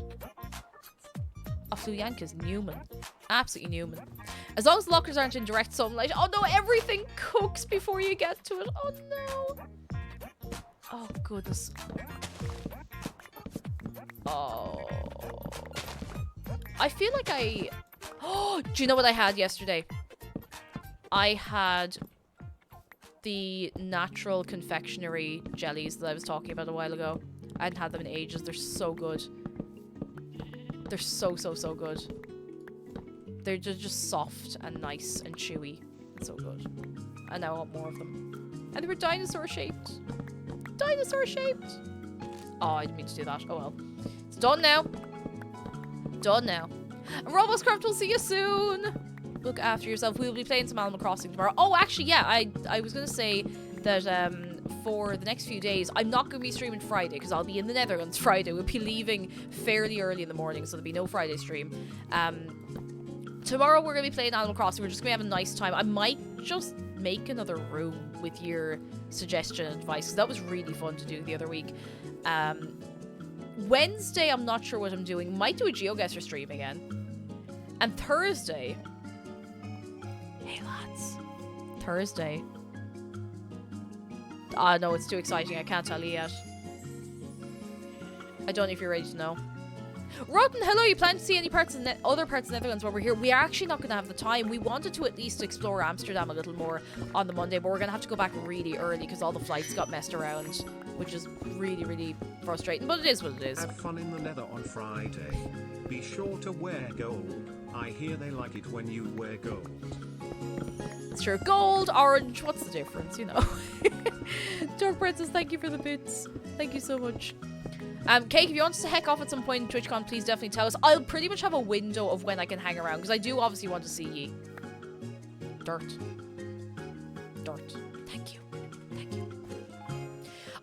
Oh, Fluyanka's Newman. Absolutely Newman. As long as the lockers aren't in direct sunlight. Oh no, everything cooks before you get to it. Oh no. Oh goodness. Oh. I feel like Oh, do you know what I had yesterday? I had the natural confectionery jellies that I was talking about a while ago. I hadn't had them in ages. They're so good. They're so good. They're just soft and nice and chewy. It's so good. And now I want more of them. And they were dinosaur shaped. Dinosaur shaped! Oh, I didn't mean to do that. Oh well. It's done now. Done now. Roboscraft, we'll see you soon! Look after yourself. We'll be playing some Animal Crossing tomorrow. Oh, actually, yeah, I was going to say that for the next few days, I'm not going to be streaming Friday because I'll be in the Netherlands Friday. We'll be leaving fairly early in the morning, so there'll be no Friday stream. Tomorrow we're going to be playing Animal Crossing. We're just going to have a nice time. I might just make another room with your suggestion and advice, because that was really fun to do the other week. Wednesday, I'm not sure what I'm doing. Might do a GeoGuessr stream again. And Thursday... Hey, lads. Thursday. Ah, no, it's too exciting. I can't tell you yet. I don't know if you're ready to know. Rotten, hello, you plan to see any parts of other parts of the Netherlands while we're here? We are actually not going to have the time. We wanted to at least explore Amsterdam a little more on the Monday, but we're going to have to go back really early because all the flights got messed around, which is really, really frustrating, but it is what it is. Have fun in the Nether on Friday. Be sure to wear gold. I hear they like it when you wear gold. It's true. Gold, orange, what's the difference, you know? Dark Princess, thank you for the bits. Thank you so much. Cake, if you want us to heck off at some point in TwitchCon, please definitely tell us. I'll pretty much have a window of when I can hang around, because I do obviously want to see ye. Dirt. Thank you. Thank you.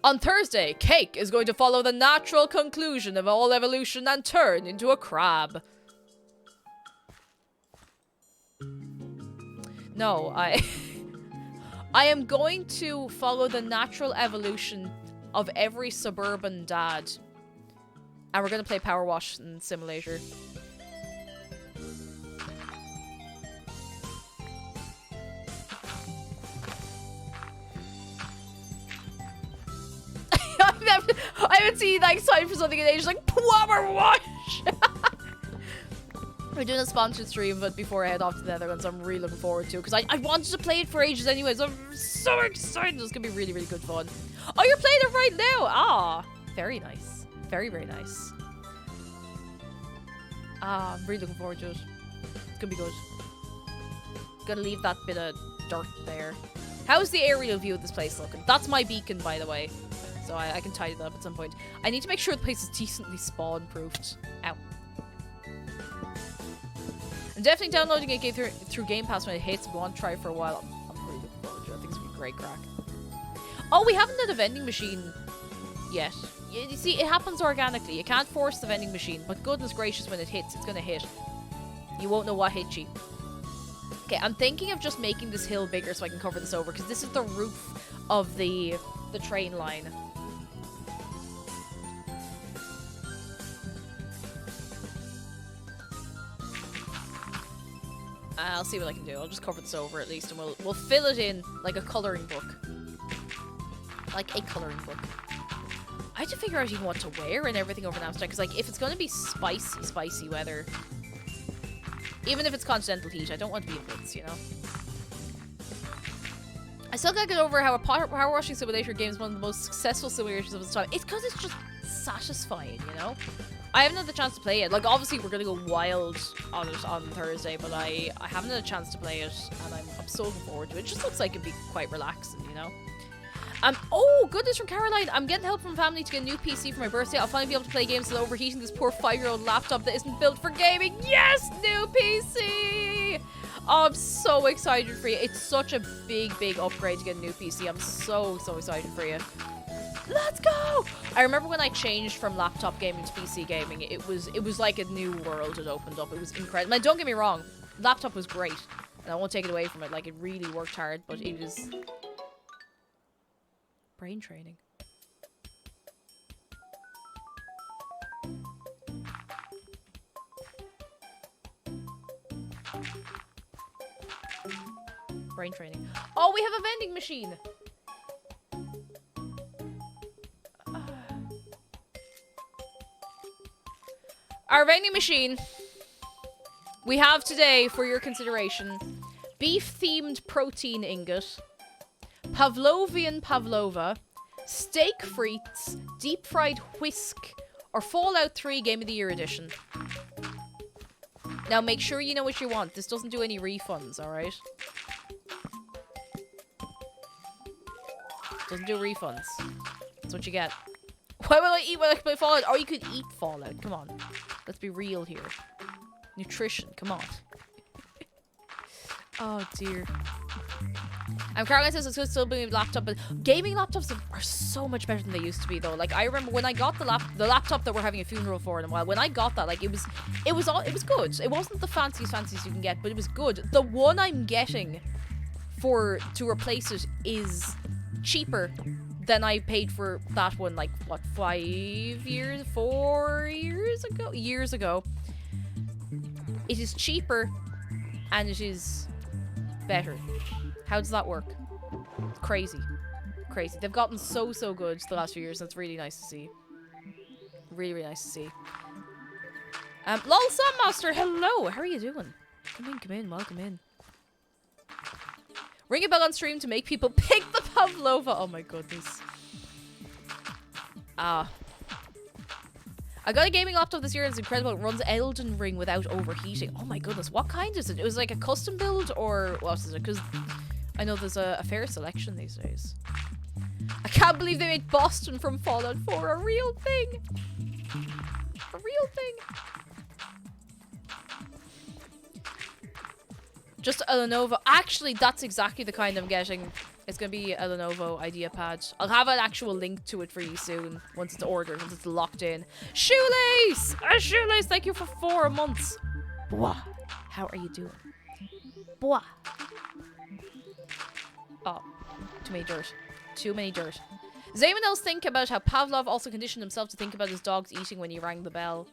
On Thursday, Cake is going to follow the natural conclusion of all evolution and turn into a crab. No, I am going to follow the natural evolution of every suburban dad. And we're going to play Power Wash and Simulator. I haven't seen that excited for something in ages, like Power Wash! We're doing a sponsored stream, but before I head off to the Netherlands, I'm really looking forward to it, because I wanted to play it for ages anyway, so I'm so excited. It's going to be really, really good fun. Oh, you're playing it right now! Ah, very nice. Very, very nice. Ah, I'm really looking forward to it. It's going to be good. Gonna leave that bit of dirt there. How's the aerial view of this place looking? That's my beacon, by the way. So I can tidy that up at some point. I need to make sure the place is decently spawn-proofed. Ow. I'm definitely downloading it through Game Pass when it hits. We want to try it for a while. I'm really looking forward to it. I think it's going to be great crack. Oh, we haven't done a vending machine yet. You see, it happens organically. You can't force the vending machine, but goodness gracious, when it hits, it's going to hit. You won't know what hit you. Okay, I'm thinking of just making this hill bigger so I can cover this over, because this is the roof of the train line. I'll see what I can do. I'll just cover this over at least, and we'll fill it in like a colouring book. Like a colouring book. I have to figure out even what to wear and everything over in Amsterdam, because like if it's going to be spicy weather, even if it's continental heat, I don't want to be in boots, you know? I still can't get over how a power washing simulator game is one of the most successful simulators of its time. It's because it's just satisfying, you know? I haven't had the chance to play it. Like, obviously, we're going to go wild on it on Thursday, but I haven't had a chance to play it, and I'm so looking forward to it. It just looks like it'd be quite relaxing, you know? Oh, goodness from Caroline. I'm getting help from family to get a new PC for my birthday. I'll finally be able to play games without overheating this poor 5-year-old laptop that isn't built for gaming. Yes, new PC! Oh, I'm so excited for you. It's such a big, big upgrade to get a new PC. I'm so, so excited for you. Let's go! I remember when I changed from laptop gaming to PC gaming, it was like a new world had opened up. It was incredible. Now, don't get me wrong, laptop was great, and I won't take it away from it. Like, it really worked hard, but it was brain training. Brain training. Oh, we have a vending machine. Our vending machine. We have today, for your consideration, beef-themed protein ingot, Pavlovian pavlova, steak frites, deep-fried whisk, or Fallout 3 Game of the Year edition. Now, make sure you know what you want. This doesn't do any refunds, alright? Doesn't do refunds. That's what you get. Why will I eat when I can play Fallout? Or you could eat Fallout. Come on. Let's be real here. Nutrition. Come on. Oh, dear. Caroline says it's still being a laptop, but gaming laptops are so much better than they used to be, though. Like, I remember when I got the laptop that we're having a funeral for in a while. When I got that, like, it was good. It wasn't the fanciest you can get, but it was good. The one I'm getting to replace it is cheaper than I paid for that one, like, what, 4 years ago? It is cheaper, and it is better. How does that work? Crazy. Crazy. They've gotten so, so good the last few years, and it's really nice to see. Really, really nice to see. Lol Sandmaster, hello! How are you doing? Come in, welcome in. Ring a bell on stream to make people pick the pavlova. Oh my goodness. I got a gaming laptop this year and it's incredible. It runs Elden Ring without overheating. Oh my goodness. What kind is it? It was like a custom build or what is it? Because I know there's a fair selection these days. I can't believe they made Boston from Fallout 4 a real thing. A real thing. Just a Lenovo. Actually, that's exactly the kind I'm getting. It's going to be a Lenovo IdeaPad. I'll have an actual link to it for you soon. Once it's ordered, once it's locked in. Shoelace! A Shoelace, thank you for 4 months. Boah. How are you doing? Boah. Oh. Too many dirt. Too many dirt. Does anyone else think about how Pavlov also conditioned himself to think about his dogs eating when he rang the bell?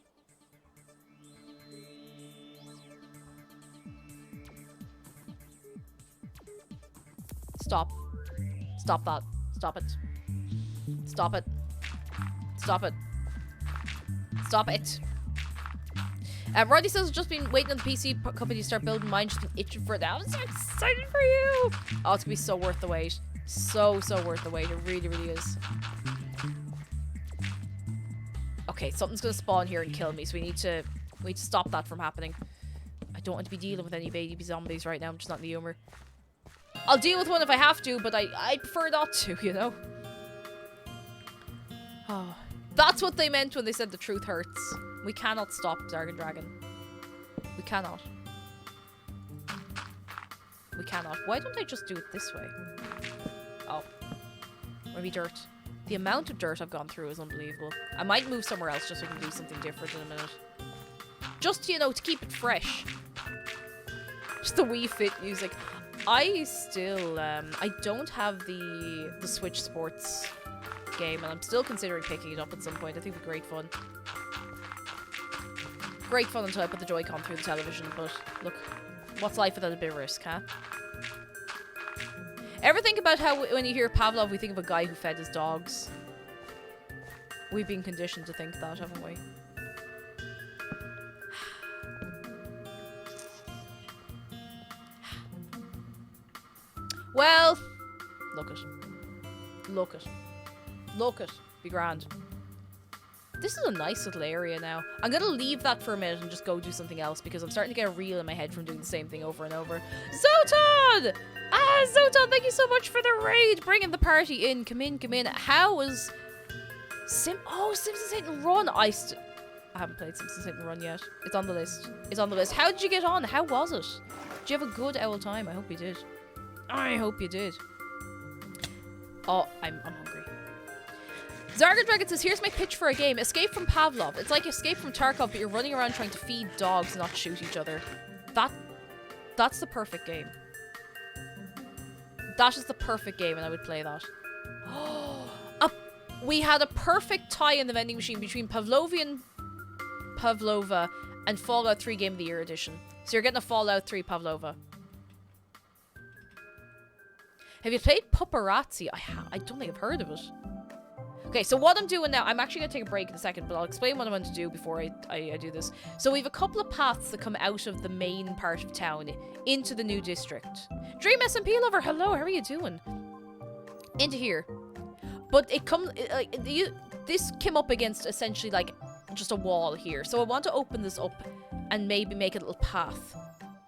Stop. Stop that. Stop it. Stop it. Stop it. Stop it. Roddy says, just been waiting on the PC company to start building mine. Just been itching for that. I'm so excited for you. Oh, it's gonna be so worth the wait. So, so worth the wait. It really, really is. Okay, something's gonna spawn here and kill me, so we need to stop that from happening. I don't want to be dealing with any baby zombies right now. I'm just not in the humor. I'll deal with one if I have to, but I prefer not to, you know? Oh, that's what they meant when they said the truth hurts. We cannot stop Zargan Dragon. We cannot. We cannot. Why don't I just do it this way? Oh. Maybe dirt. The amount of dirt I've gone through is unbelievable. I might move somewhere else just so we can do something different in a minute. Just, you know, to keep it fresh. Just the Wii Fit music. I still, I don't have the Switch Sports game, and I'm still considering picking it up at some point. I think it'd be great fun. Great fun until I put the Joy-Con through the television, but look, what's life without a bit of risk, huh? Ever think about how when you hear Pavlov, we think of a guy who fed his dogs? We've been conditioned to think that, haven't we? Well, look it. Look it. Look it. Be grand. This is a nice little area now. I'm going to leave that for a minute and just go do something else because I'm starting to get a reel in my head from doing the same thing over and over. Zoton! Ah, Zoton, thank you so much for the raid. Bringing the party in. Come in, come in. How was... Simpsons Hit and Run. I haven't played Simpsons Hit and Run yet. It's on the list. It's on the list. How did you get on? How was it? Did you have a good owl time? I hope you did. I hope you did. Oh, I'm hungry. Zarga Dragon says, here's my pitch for a game. Escape from Pavlov. It's like Escape from Tarkov, but you're running around trying to feed dogs, not shoot each other. That's the perfect game. That is the perfect game, and I would play that. We had a perfect tie in the vending machine between Pavlova and Fallout 3 Game of the Year edition. So you're getting a Fallout 3 Pavlova. Have you played Paparazzi? I don't think I've heard of it. Okay, so what I'm doing now, I'm actually going to take a break in a second, but I'll explain what I'm going to do before I do this. So we have a couple of paths that come out of the main part of town into the new district. Dream SMP lover, hello, how are you doing? Into here. But it comes, this came up against essentially like just a wall here. So I want to open this up and maybe make a little path.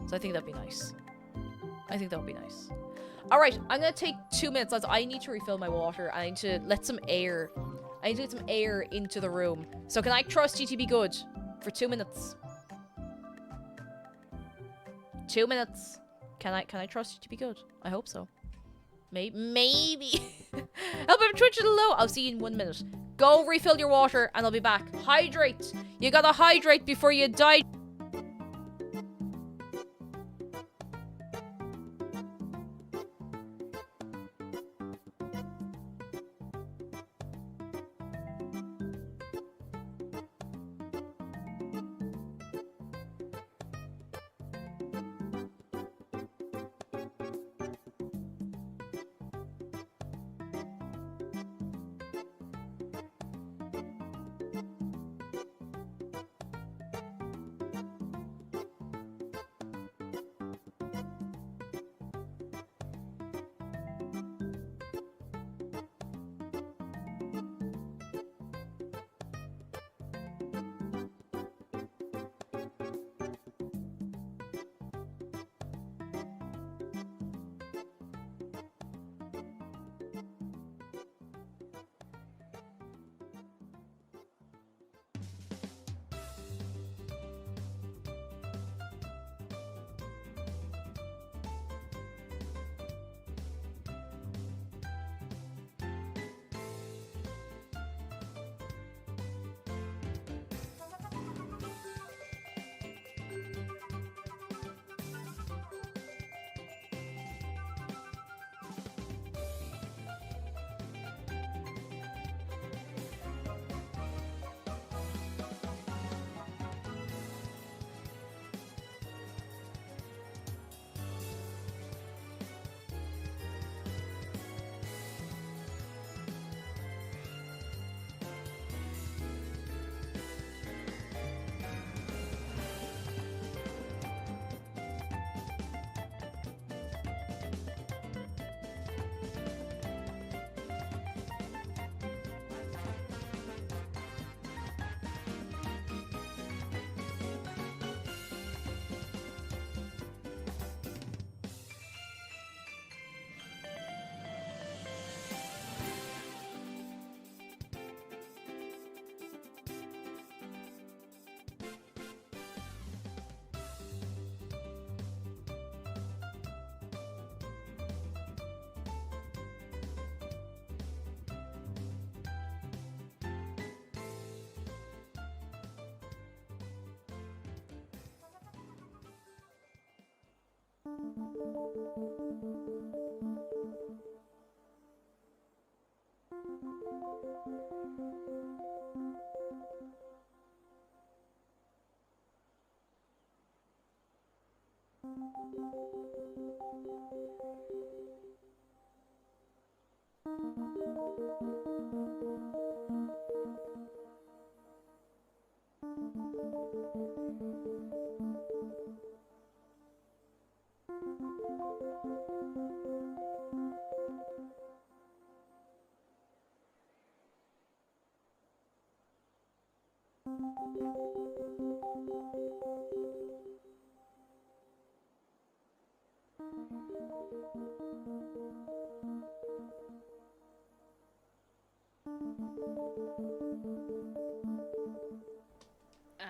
So I think that'd be nice. I think that would be nice. Alright, I'm going to take 2 minutes, lads. I need to refill my water. I need to let some air. I need to get some air into the room. So can I trust you to be good for 2 minutes? 2 minutes. Can I trust you to be good? I hope so. Maybe. Help him Twitch low. I'll see you in 1 minute. Go refill your water and I'll be back. Hydrate. You gotta hydrate before you die.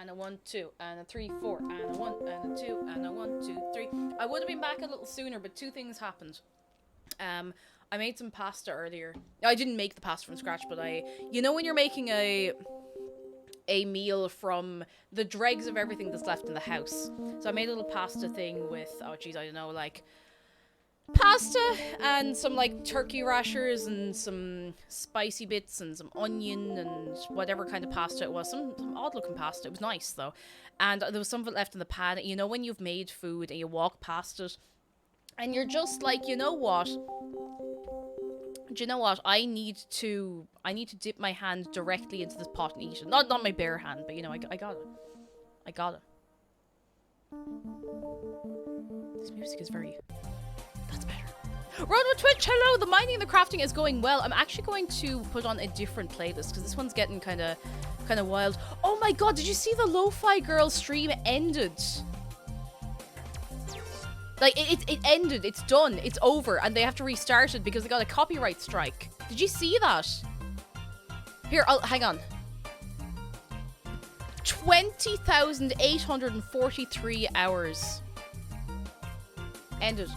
and a 1, 2, and a 3, 4, and a 1, and a 2, and a 1, 2, 3. I would have been back a little sooner, but two things happened. I made some pasta earlier. I didn't make the pasta from scratch, but you know when you're making a meal from the dregs of everything that's left in the house. So I made a little pasta thing with, oh geez, I don't know, like pasta and some like turkey rashers and some spicy bits and some onion and whatever kind of pasta it was. Some odd looking pasta. It was nice though. And there was some of it left in the pan. You know when you've made food and you walk past it and you're just like, you know what? Do you know what? I need to dip my hand directly into this pot and eat it. Not my bare hand, but you know, I got it. I got it. This music is very... That's better. Run with Twitch, hello! The mining and the crafting is going well. I'm actually going to put on a different playlist because this one's getting kind of wild. Oh my god, did you see the Lo-Fi Girl stream ended? Like, it ended, it's done, it's over, and they have to restart it because they got a copyright strike. Did you see that? Here, hang on. 20,843 hours. Ended.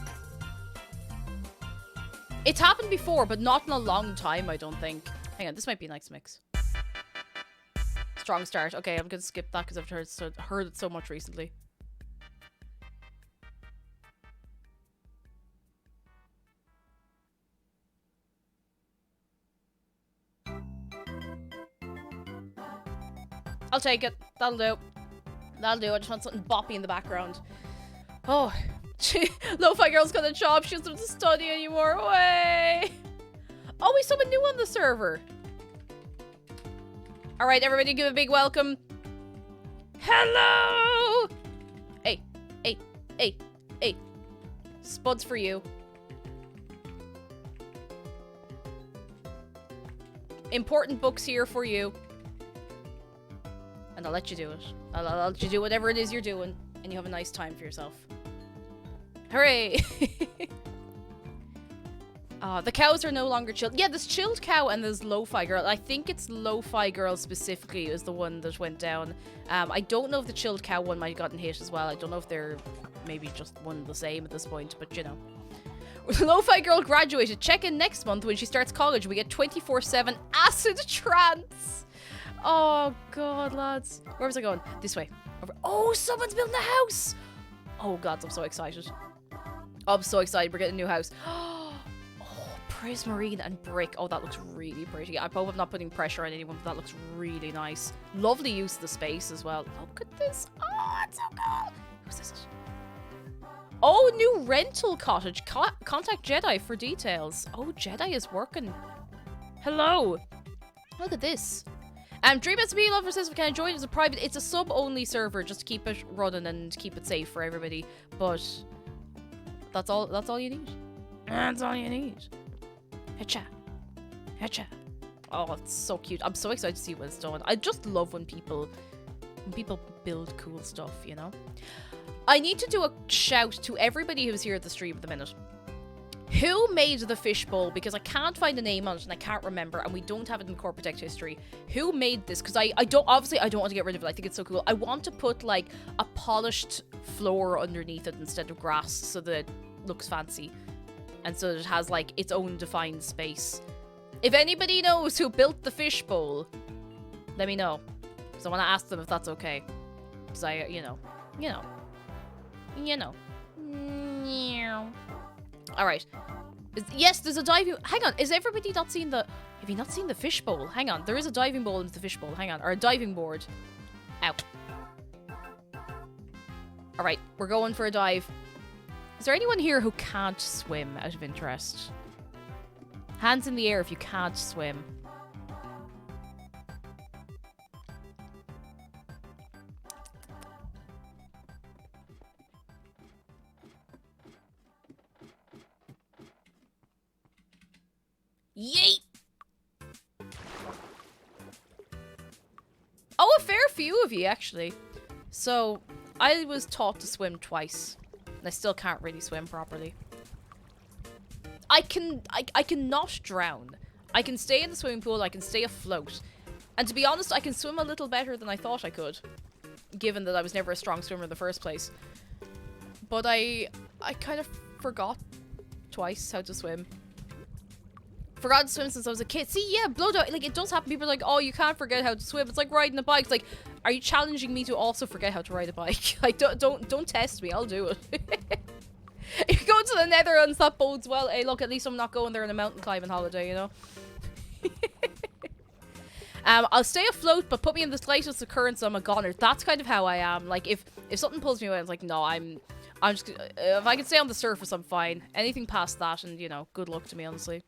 It's happened before, but not in a long time, I don't think. Hang on, this might be a nice mix. Strong start. Okay, I'm gonna skip that because I've heard it so much recently. I'll take it. That'll do. That'll do. I just want something boppy in the background. Oh. Lo-Fi Girl's got a job. She doesn't have to study anymore. Way. Oh, we someone new on the server. Alright, everybody give a big welcome. Hello! Hey. Hey. Hey. Hey. Spuds for you. Important books here for you. And I'll let you do it. I'll let you do whatever it is you're doing, and you have a nice time for yourself. Hooray! The cows are no longer chilled. Yeah, there's Chilled Cow and there's Lo-Fi Girl. I think it's Lo-Fi Girl specifically is the one that went down. I don't know if the Chilled Cow one might have gotten hit as well. I don't know if they're maybe just one and the same at this point, but you know. Lo-Fi Girl graduated. Check in next month when she starts college. We get 24/7 acid trance. Oh, God, lads. Where was I going? This way. Over. Oh, someone's building a house. Oh, God, I'm so excited. Oh, I'm so excited. We're getting a new house. Oh, prismarine and brick. Oh, that looks really pretty. I hope I'm not putting pressure on anyone, but that looks really nice. Lovely use of the space as well. Look at this. Oh, it's so cool. Who's this? Oh, new rental cottage. Contact Jedi for details. Oh, Jedi is working. Hello. Look at this. Dream SB Lover says we can join it as a private. It's a sub-only server just to keep it running and keep it safe for everybody. But that's all you need. That's all you need. Hecha. Hecha. Oh, it's so cute. I'm so excited to see what it's done. I just love when people build cool stuff, you know? I need to do a shout to everybody who's here at the stream at the minute. Who made the fishbowl? Because I can't find the name on it and I can't remember, and we don't have it in Core Protect history. Who made this? Because I don't want to get rid of it. I think it's so cool. I want to put like a polished floor underneath it instead of grass so that it looks fancy. And so that it has like its own defined space. If anybody knows who built the fishbowl, let me know. Because I want to ask them if that's okay. Because you know. Alright. Yes, there's a diving... Hang on, is everybody not seen the... Have you not seen the fishbowl? Hang on, there is a diving bowl into the fishbowl. Hang on, or a diving board. Ow. Alright, we're going for a dive. Is there anyone here who can't swim, out of interest? Hands in the air if you can't swim. Yeet! Oh, a fair few of you, actually. So, I was taught to swim twice. And I still can't really swim properly. I can not drown. I can stay in the swimming pool, I can stay afloat. And to be honest, I can swim a little better than I thought I could, given that I was never a strong swimmer in the first place. But I kind of forgot twice how to swim. Forgot to swim since I was a kid. See, yeah, blood out. Like, it does happen. People are like, oh, you can't forget how to swim. It's like riding a bike. It's like, are you challenging me to also forget how to ride a bike? Like, don't test me. I'll do it. If you go to the Netherlands, that bodes well. Hey, look, at least I'm not going there on a mountain climbing holiday, you know? I'll stay afloat, but put me in the slightest occurrence, I'm a goner. That's kind of how I am. Like, if something pulls me away, it's like, no, I'm just... if I can stay on the surface, I'm fine. Anything past that, and, you know, good luck to me, honestly.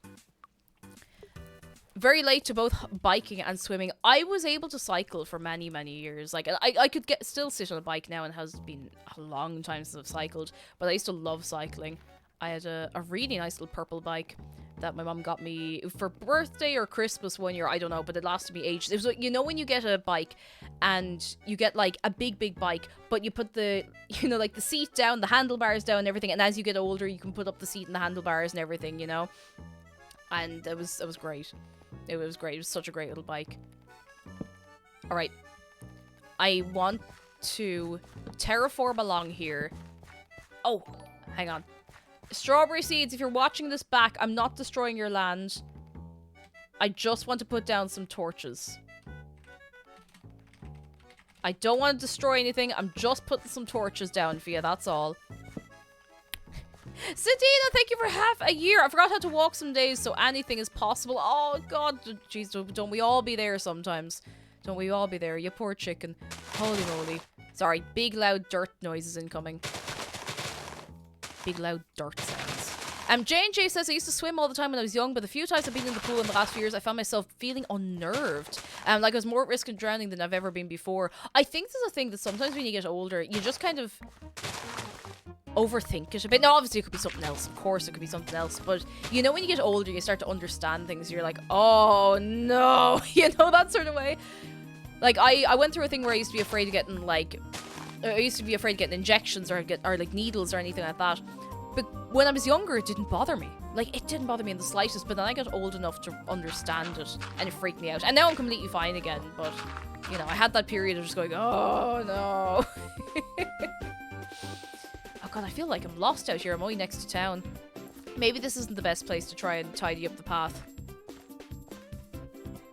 Very late to both biking and swimming. I was able to cycle for many, many years. Like, I could still sit on a bike now, and it has been a long time since I've cycled. But I used to love cycling. I had a really nice little purple bike that my mom got me for birthday or Christmas one year. I don't know, but it lasted me ages. It was like, you know, when you get a bike and you get like a big bike, but you put the, you know, like the seat down, the handlebars down and everything. And as you get older, you can put up the seat and the handlebars and everything, you know? And it was great. It was great. It was such a great little bike. All right. I want to terraform along here. Oh, hang on. Strawberry seeds, if you're watching this back, I'm not destroying your land. I just want to put down some torches. I don't want to destroy anything. I'm just putting some torches down for you. That's all. Sadina, thank you for half a year. I forgot how to walk some days, so anything is possible. Oh, God. Jeez, don't we all be there sometimes? Don't we all be there? You poor chicken. Holy moly. Sorry, big loud dirt noises incoming. Big loud dirt sounds. J&J says, I used to swim all the time when I was young, but the few times I've been in the pool in the last few years, I found myself feeling unnerved. Like I was more at risk of drowning than I've ever been before. I think there's a thing that sometimes when you get older, you just kind of overthink it a bit. Now, obviously, it could be something else. Of course, it could be something else. But, you know, when you get older, you start to understand things. You're like, oh, no. You know, that sort of way. Like, I went through a thing where I used to be afraid of getting, like... I used to be afraid of getting injections or like, needles or anything like that. But when I was younger, it didn't bother me. Like, it didn't bother me in the slightest. But then I got old enough to understand it. And it freaked me out. And now I'm completely fine again. But, you know, I had that period of just going, oh, no. Oh god, I feel like I'm lost out here. I'm only next to town. Maybe this isn't the best place to try and tidy up the path.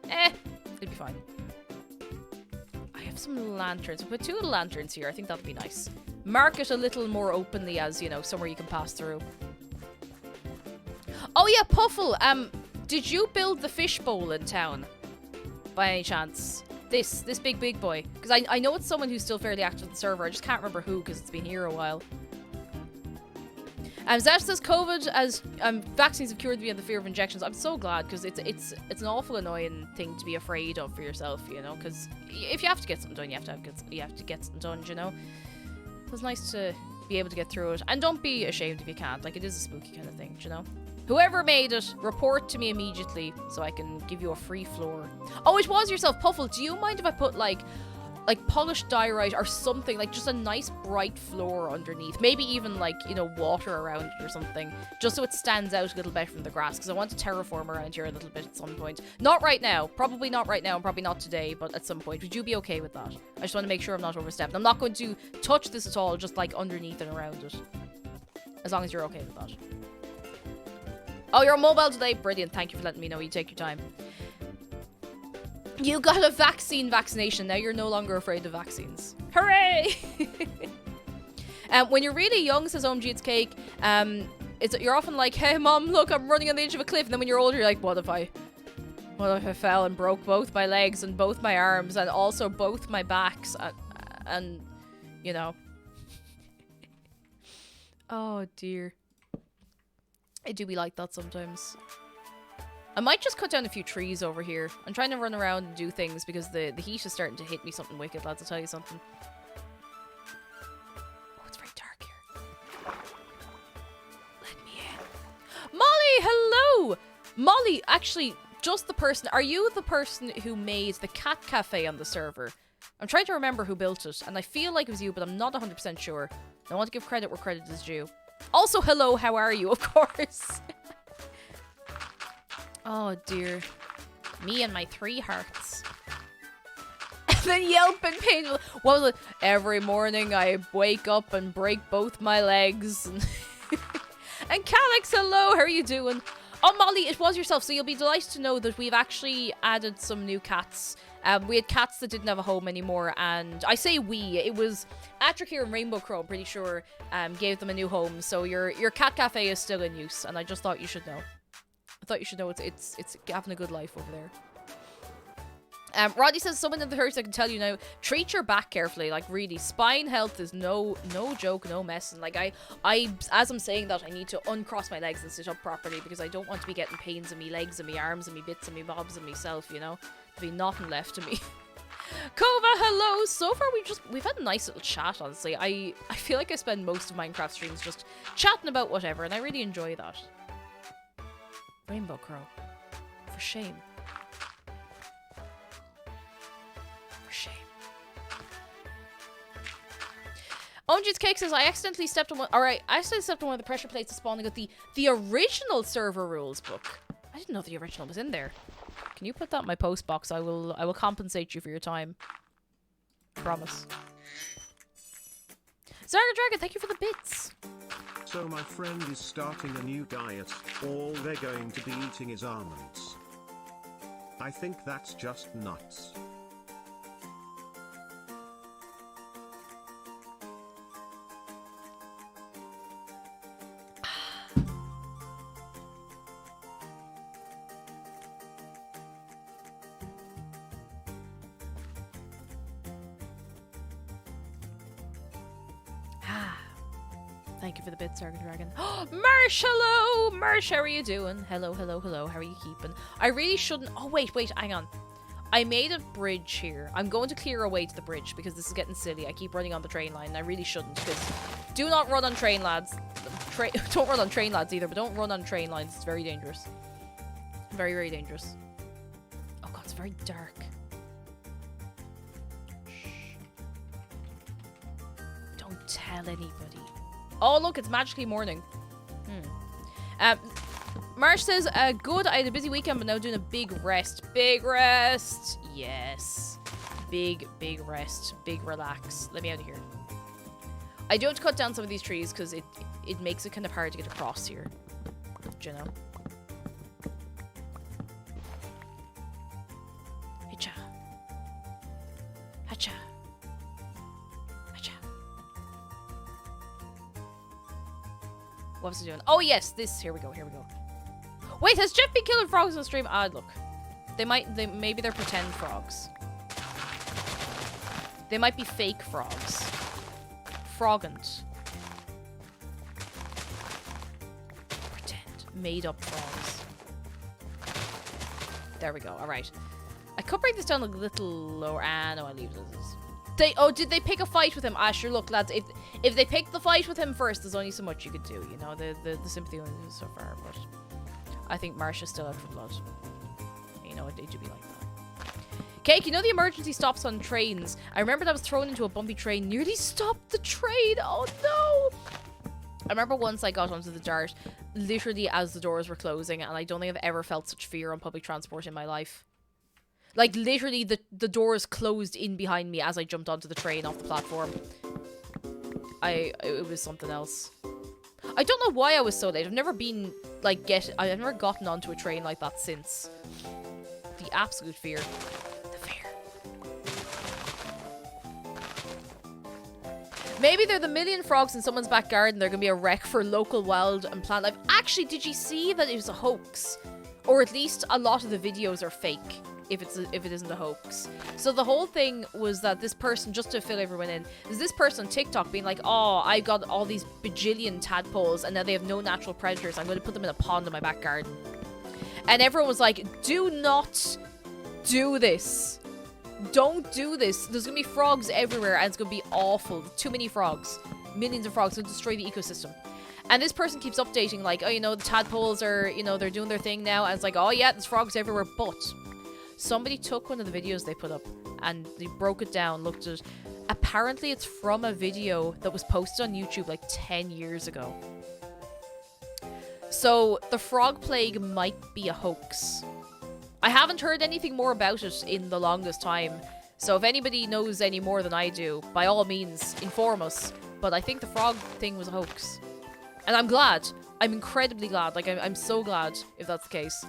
It'll be fine. I have some lanterns. I'll put 2 little lanterns here. I think that'll be nice. Mark it a little more openly as, you know, somewhere you can pass through. Oh yeah, Puffle! Did you build the fishbowl in town? By any chance? This big boy. Because I know it's someone who's still fairly active on the server. I just can't remember who, because it's been here a while. Zash says COVID as vaccines have cured me of the fear of injections. I'm so glad, because it's an awful annoying thing to be afraid of for yourself, you know, because if you have to get something done, you have to get something done, you know. It's nice to be able to get through it, and don't be ashamed if you can't. Like, it is a spooky kind of thing, you know. Whoever made it, report to me immediately so I can give you a free floor. Oh, it was yourself, Puffle. Do you mind if I put like polished diorite or something, like just a nice bright floor underneath, maybe even like, you know, water around it or something, just so it stands out a little bit from the grass, because I want to terraform around here a little bit at some point. Not right now, probably not right now, and probably not today, but at some point. Would you be okay with that? I just want to make sure I'm not overstepping. I'm not going to touch this at all, just like underneath and around it, as long as you're okay with that. Oh, you're on mobile today? Brilliant, thank you for letting me know. You take your time. You got a vaccination. Now you're no longer afraid of vaccines. Hooray! When you're really young, says OMG, it's cake. You're often like, hey mom, look, I'm running on the edge of a cliff. And then when you're older, you're like, what if I fell and broke both my legs and both my arms and also both my backs and you know. Oh dear. I do be like that sometimes. I might just cut down a few trees over here. I'm trying to run around and do things because the heat is starting to hit me something wicked, lads. I'll tell you something. Oh, it's very dark here. Let me in. Molly, hello! Molly, actually, just the person... Are you the person who made the cat cafe on the server? I'm trying to remember who built it, and I feel like it was you, but I'm not 100% sure. I want to give credit where credit is due. Also, hello, how are you, of course? Oh dear. Me and my 3 hearts. then yelp in pain. What was it? Every morning I wake up and break both my legs. And Calix, hello, how are you doing? Oh, Molly, it was yourself, so you'll be delighted to know that we've actually added some new cats. We had cats that didn't have a home anymore, and I say we, it was Attracure and Rainbow Crow, I'm pretty sure, gave them a new home, so your cat cafe is still in use, and I just thought you should know. I thought you should know it's having a good life over there. Roddy says, someone in the hurts, I can tell you now, treat your back carefully, like really, spine health is no joke, no messing. Like as I'm saying that, I need to uncross my legs and sit up properly because I don't want to be getting pains in me legs and me arms and me bits and me bobs and myself, you know? There'll be nothing left of me. Kova, hello! So far we've had a nice little chat, honestly. I feel like I spend most of Minecraft streams just chatting about whatever, and I really enjoy that. Rainbow Crow. For shame. Onjit's Cake says, I accidentally stepped on one. Alright, I accidentally stepped on one of the pressure plates of spawning with the original server rules book. I didn't know the original was in there. Can you put that in my post box? I will compensate you for your time. Promise. Zarga Dragon, thank you for the bits. So my friend is starting a new diet. All they're going to be eating is almonds. I think that's just nuts. Thank you for the bit, Sargon Dragon. Marsh, hello! Marsh, how are you doing? Hello, hello, hello. How are you keeping? I really shouldn't... Oh, wait, hang on. I made a bridge here. I'm going to clear away to the bridge because this is getting silly. I keep running on the train line and I really shouldn't because... Do not run on train, lads. Don't run on train, lads, either, but don't run on train lines. It's very dangerous. Very, very dangerous. Oh, God, it's very dark. Shh. Don't tell anybody. Oh, look, it's magically morning. Marsh says, good, I had a busy weekend, but now doing a big rest. Big rest! Yes. Big rest. Big relax. Let me out of here. I do have to cut down some of these trees, because it makes it kind of hard to get across here. Do you know? Hacha. Hacha. What was I doing? Oh, yes, this. Here we go. Wait, has Jeff been killing frogs on stream? Ah, look. Maybe they're pretend frogs. They might be fake frogs. Frogant. Pretend. Made up frogs. There we go. Alright. I could bring this down a little lower. Ah, no, I'll leave it as is. Did they pick a fight with him? Ah, sure, look, lads, if they picked the fight with him first, there's only so much you could do, you know, the sympathy only goes so far, but I think Marsha's still out for blood. You know, it do be like that. Cake, you know the emergency stops on trains? I remember that I was thrown into a bumpy train, nearly stopped the train, oh no! I remember once I got onto the Dart, literally as the doors were closing, and I don't think I've ever felt such fear on public transport in my life. Like, literally, the doors closed in behind me as I jumped onto the train off the platform. It was something else. I don't know why I was so late. I've never been, like, I've never gotten onto a train like that since. The absolute fear. The fear. Maybe they're the million frogs in someone's back garden. They're gonna be a wreck for local wild and plant life. Actually, did you see that it was a hoax? Or at least a lot of the videos are fake. If it isn't a hoax. So the whole thing was that this person, just to fill everyone in, is this person on TikTok being like, oh, I got all these bajillion tadpoles and now they have no natural predators. I'm going to put them in a pond in my back garden. And everyone was like, do not do this. Don't do this. There's going to be frogs everywhere and it's going to be awful. Too many frogs. Millions of frogs. It'll destroy the ecosystem. And this person keeps updating like, oh, you know, the tadpoles are, you know, they're doing their thing now. And it's like, oh yeah, there's frogs everywhere, but... Somebody took one of the videos they put up and they broke it down, looked at it. Apparently it's from a video that was posted on YouTube like 10 years ago. So the frog plague might be a hoax. I haven't heard anything more about it in the longest time. So if anybody knows any more than I do, by all means, inform us. But I think the frog thing was a hoax. And I'm glad. I'm incredibly glad. Like, I'm so glad if that's the case.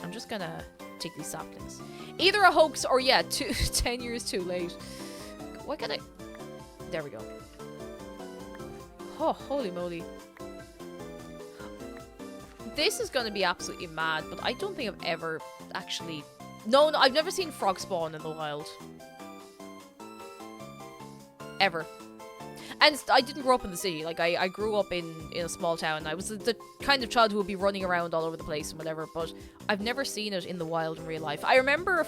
I'm just gonna take these saplings. Either a hoax or, yeah, 10 years too late. Why can't I... There we go. Oh, holy moly. This is gonna be absolutely mad, but I don't think I've ever actually... No, I've never seen frog spawn in the wild. Ever. And I didn't grow up in the city. Like, I grew up in a small town. I was the kind of child who would be running around all over the place and whatever, but I've never seen it in the wild in real life. I remember a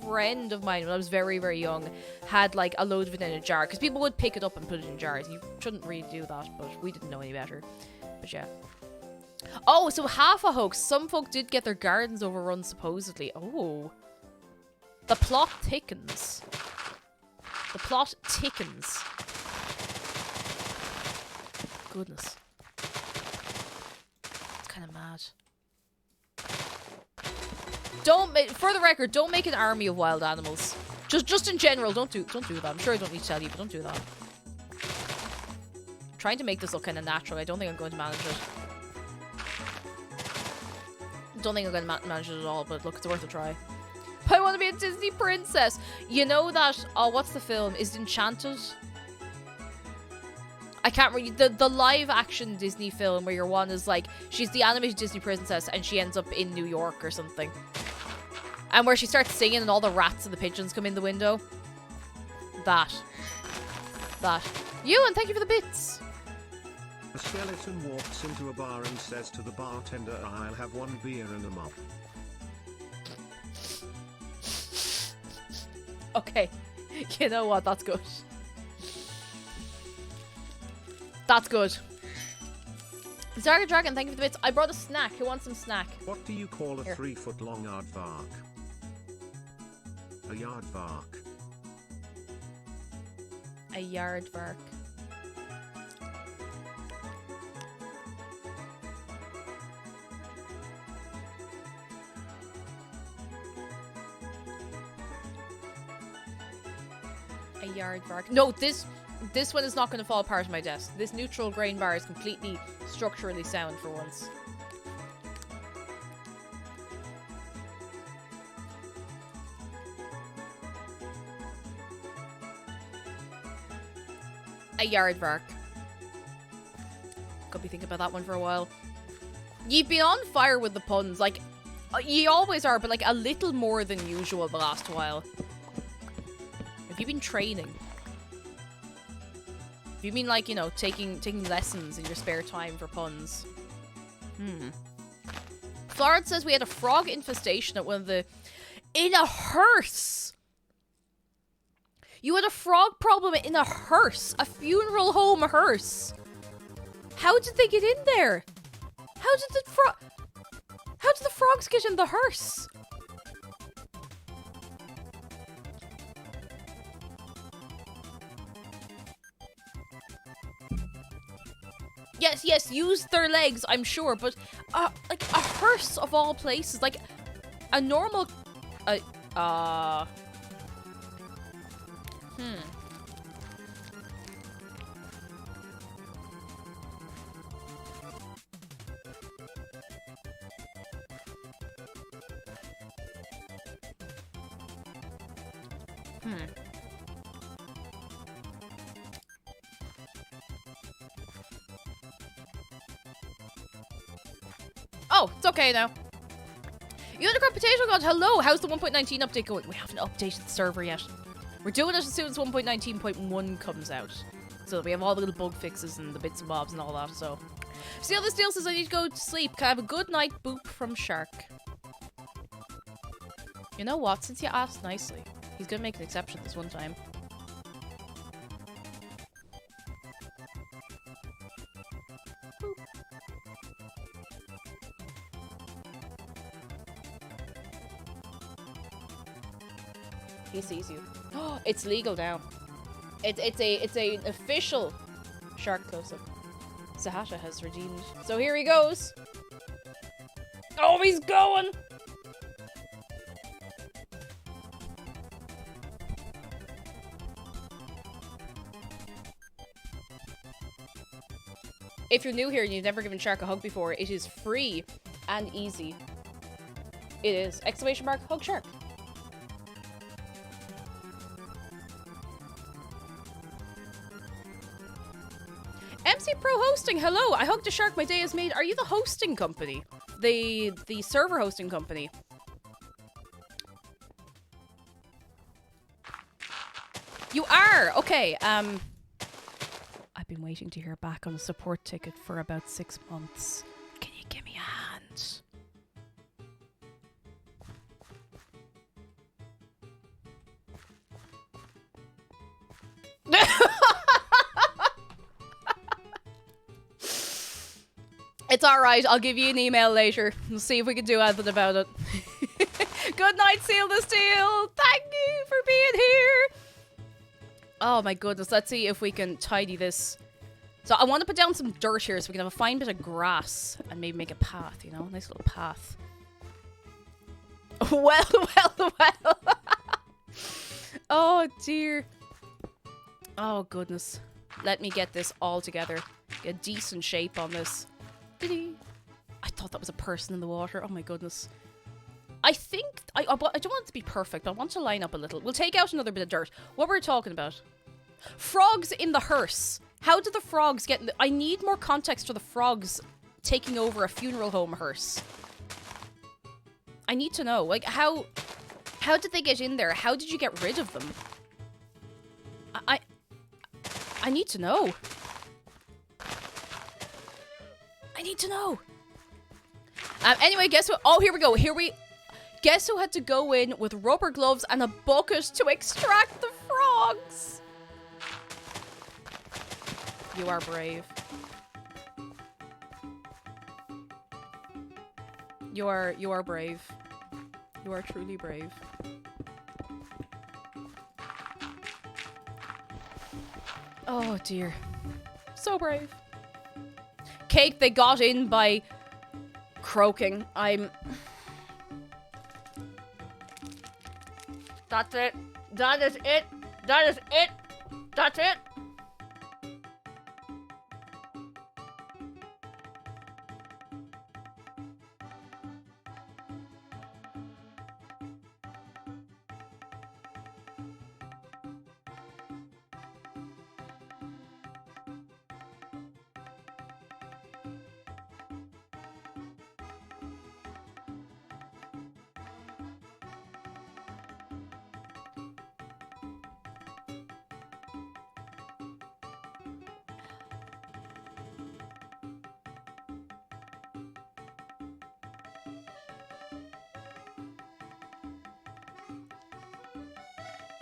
friend of mine, when I was very, very young, had, like, a load of it in a jar, because people would pick it up and put it in jars. You shouldn't really do that, but we didn't know any better. But yeah. Oh, so half a hoax. Some folk did get their gardens overrun, supposedly. Oh. The plot thickens. The plot thickens. Goodness. It's kind of mad. For the record, don't make an army of wild animals. Just in general, don't do that. I'm sure I don't need to tell you, but don't do that. I'm trying to make this look kind of natural. I don't think I'm going to manage it. Don't think I'm going to manage it at all, but look, it's worth a try. I want to be a Disney princess. You know that, oh, what's the film? Is it Enchanted? I can't really, the live action Disney film where your one is like, she's the animated Disney princess and she ends up in New York or something. And where she starts singing and all the rats and the pigeons come in the window. That. Ewan, thank you for the bits. A skeleton walks into a bar and says to the bartender, "I'll have one beer and a mop." Okay. You know what? That's good. That's good. Zarga Dragon, thank you for the bits. I brought a snack. Who wants some snack? What do you call a Here. 3-foot-long aardvark? A yardvark. A yardvark. A yardvark. No, this one is not going to fall apart on my desk. This neutral grain bar is completely structurally sound for once. A yardvark. Could be thinking about that one for a while. You've been on fire with the puns. Like, you always are, but like a little more than usual the last while. Have you been training? Have you been, like, you know, taking lessons in your spare time for puns? Florence says we had a frog infestation at one of the... In a hearse! You had a frog problem in a hearse! A funeral home hearse! How did they get in there? How did the frogs get in the hearse? Yes, use their legs, I'm sure, but like a hearse of all places, like a normal, Oh, it's okay now. Unicorn Potato God, hello! How's the 1.19 update going? We haven't updated the server yet. We're doing it as soon as 1.19.1 comes out. So we have all the little bug fixes and the bits and bobs and all that, so. Steal the Steel says I need to go to sleep. Can I have a good night boop from Shark? You know what? Since you asked nicely, he's gonna make an exception this one time. He sees you. Oh, it's legal now. It's an official shark close-up. Sahasha has redeemed. So here he goes. Oh, he's going. If you're new here and you've never given Shark a hug before, it is free and easy. It is. Exclamation mark, hug Shark. MC Pro Hosting, hello. I hugged a shark. My day is made. Are you the hosting company? The server hosting company? You are. Okay. I've been waiting to hear back on a support ticket for about 6 months. Can you give me a hand? It's alright, I'll give you an email later. We'll see if we can do anything about it. Good night, Seal the Steel! Thank you for being here! Oh my goodness, let's see if we can tidy this. So I want to put down some dirt here so we can have a fine bit of grass and maybe make a path, you know? Nice little path. Well. Oh dear. Oh goodness. Let me get this all together. Get a decent shape on this. I thought that was a person in the water. Oh my goodness. I think... I don't want it to be perfect, but I want to line up a little. We'll take out another bit of dirt. What were we talking about? Frogs in the hearse. How did the frogs get in the... I need more context for the frogs taking over a funeral home hearse. I need to know. Like, how did they get in there? How did you get rid of them? I need to know. I need to know. Anyway, guess what? Oh, here we go. Guess who had to go in with rubber gloves and a bucket to extract the frogs? You are brave. You are brave. You are truly brave. Oh dear. So brave. Cake, they got in by croaking. That's it. That is it. That is it. That's it.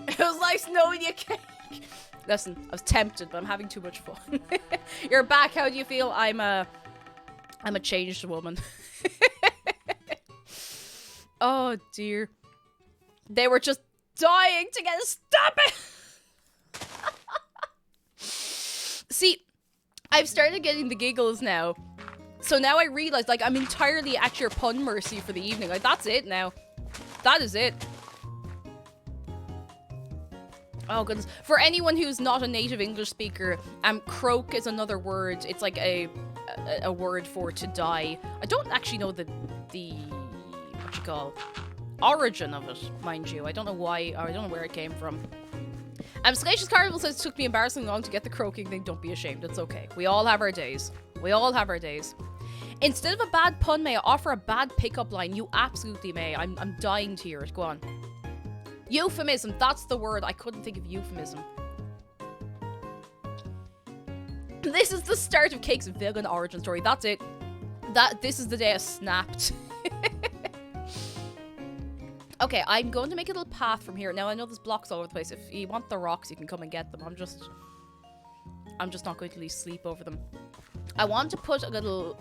It was nice knowing you, Cake. Listen, I was tempted, but I'm having too much fun. You're back. How do you feel? I'm a changed woman. Oh dear. They were just dying to get a stop it. See, I've started getting the giggles now. So now I realize, like, I'm entirely at your pun mercy for the evening. Like, that's it now. That is it. Oh goodness. For anyone who's not a native English speaker, croak is another word. It's like a word for to die. I don't actually know the what you call origin of it, mind you. I don't know why, or I don't know where it came from. Salacious Carnival says it took me embarrassingly long to get the croaking thing. Don't be ashamed. It's okay. We all have our days. We all have our days. Instead of a bad pun, may I offer a bad pickup line? You absolutely may. I'm dying to hear it. Go on. Euphemism, that's the word. I couldn't think of euphemism. This is the start of Cake's vegan origin story. That's it. This is the day I snapped. Okay, I'm going to make a little path from here. Now, I know there's blocks all over the place. If you want the rocks, you can come and get them. I'm just not going to lose sleep over them. I want to put a little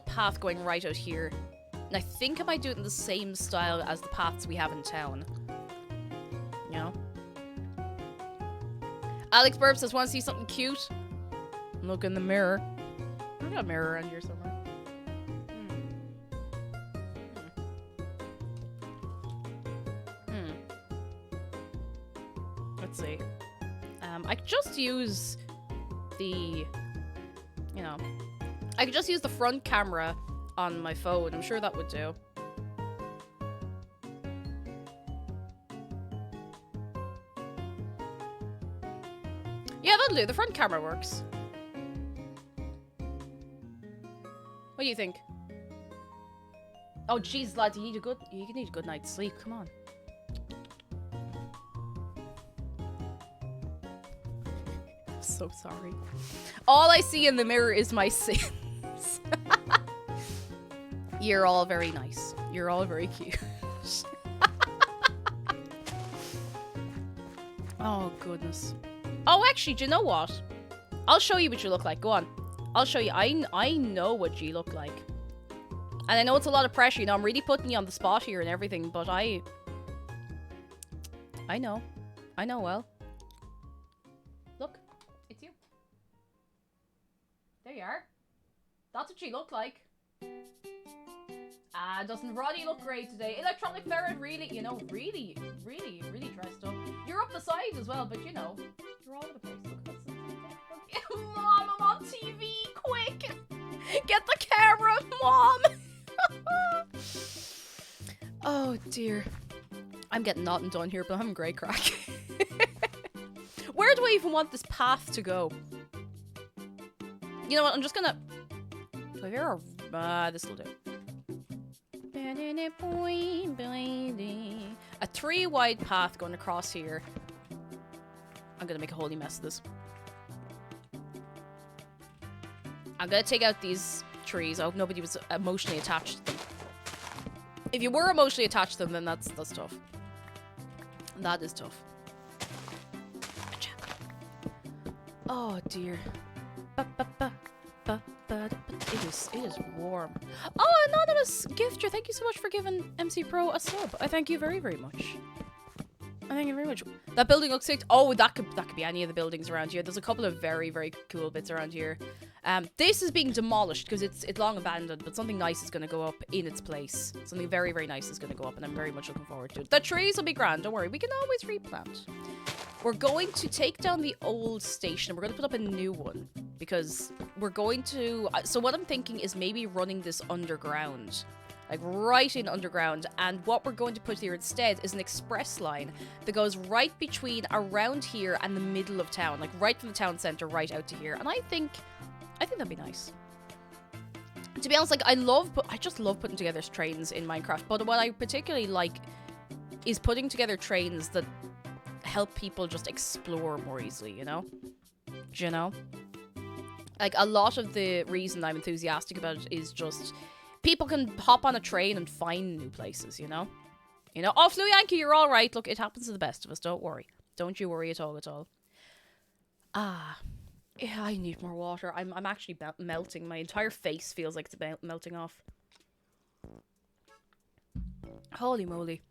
path going right out here. And I think I might do it in the same style as the paths we have in town. You know? Alex Burp says, want to see something cute? Look in the mirror. I've got a mirror around here somewhere. Let's see. I could just use the you know. I could just use the front camera on my phone. I'm sure that would do. Yeah, that'll do. The front camera works. What do you think? Oh, jeez, lads, you need a good night's sleep. Come on. I'm so sorry. All I see in the mirror is my sins. You're all very nice. You're all very cute. Oh, goodness. Oh, actually, do you know what? I'll show you what you look like. Go on. I'll show you. I know what you look like. And I know it's a lot of pressure. You know, I'm really putting you on the spot here and everything, but I know. I know well. Look. It's you. There you are. That's what you look like. Doesn't Roddy look great today? Electronic Ferret really, you know, really dressed up. You're up the side as well, but you know, you're all over the place. Look at that. Mom, I'm on TV, quick! Get the camera, Mom! Oh dear. I'm getting nothing done here, but I'm having great crack. Where do I even want this path to go? You know what, I'm just gonna... Do I hear a... this'll do. A 3-wide path going across here. I'm gonna make a holy mess of this. I'm gonna take out these trees. I hope nobody was emotionally attached to them. If you were emotionally attached to them, then that's tough. That is tough. Oh dear. It is warm. Oh, anonymous gifter, thank you so much for giving MC Pro a sub. I thank you very, very much. I thank you very much. That building looks sick. Oh, that could be any of the buildings around here. There's a couple of very, very cool bits around here. This is being demolished because it's long abandoned, but something nice is going to go up in its place. Something very, very nice is going to go up, and I'm very much looking forward to it. The trees will be grand, don't worry. We can always replant. We're going to take down the old station, and we're going to put up a new one, because we're going to... So what I'm thinking is maybe running this underground. Like, right in underground. And what we're going to put here instead is an express line that goes right between around here and the middle of town. Like, right from the town centre right out to here. And I think that'd be nice. To be honest, like, I just love putting together trains in Minecraft. But what I particularly like is putting together trains that help people just explore more easily, you know? Do you know? Like, a lot of the reason I'm enthusiastic about it is just people can hop on a train and find new places, you know? You know, oh, Flu Yankee, you're all right. Look, it happens to the best of us. Don't worry. Don't you worry at all, at all. Ah, yeah, I need more water. I'm actually melting. My entire face feels like it's melting off. Holy moly.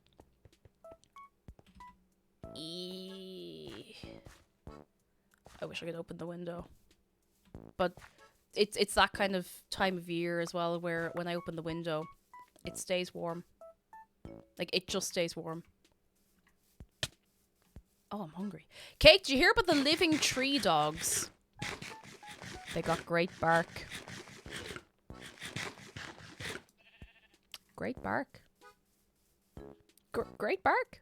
I wish I could open the window. But it's that kind of time of year as well where when I open the window, it stays warm. Like, it just stays warm. Oh, I'm hungry. Kate, did you hear about the living tree dogs? They got great bark. Great bark. Great bark?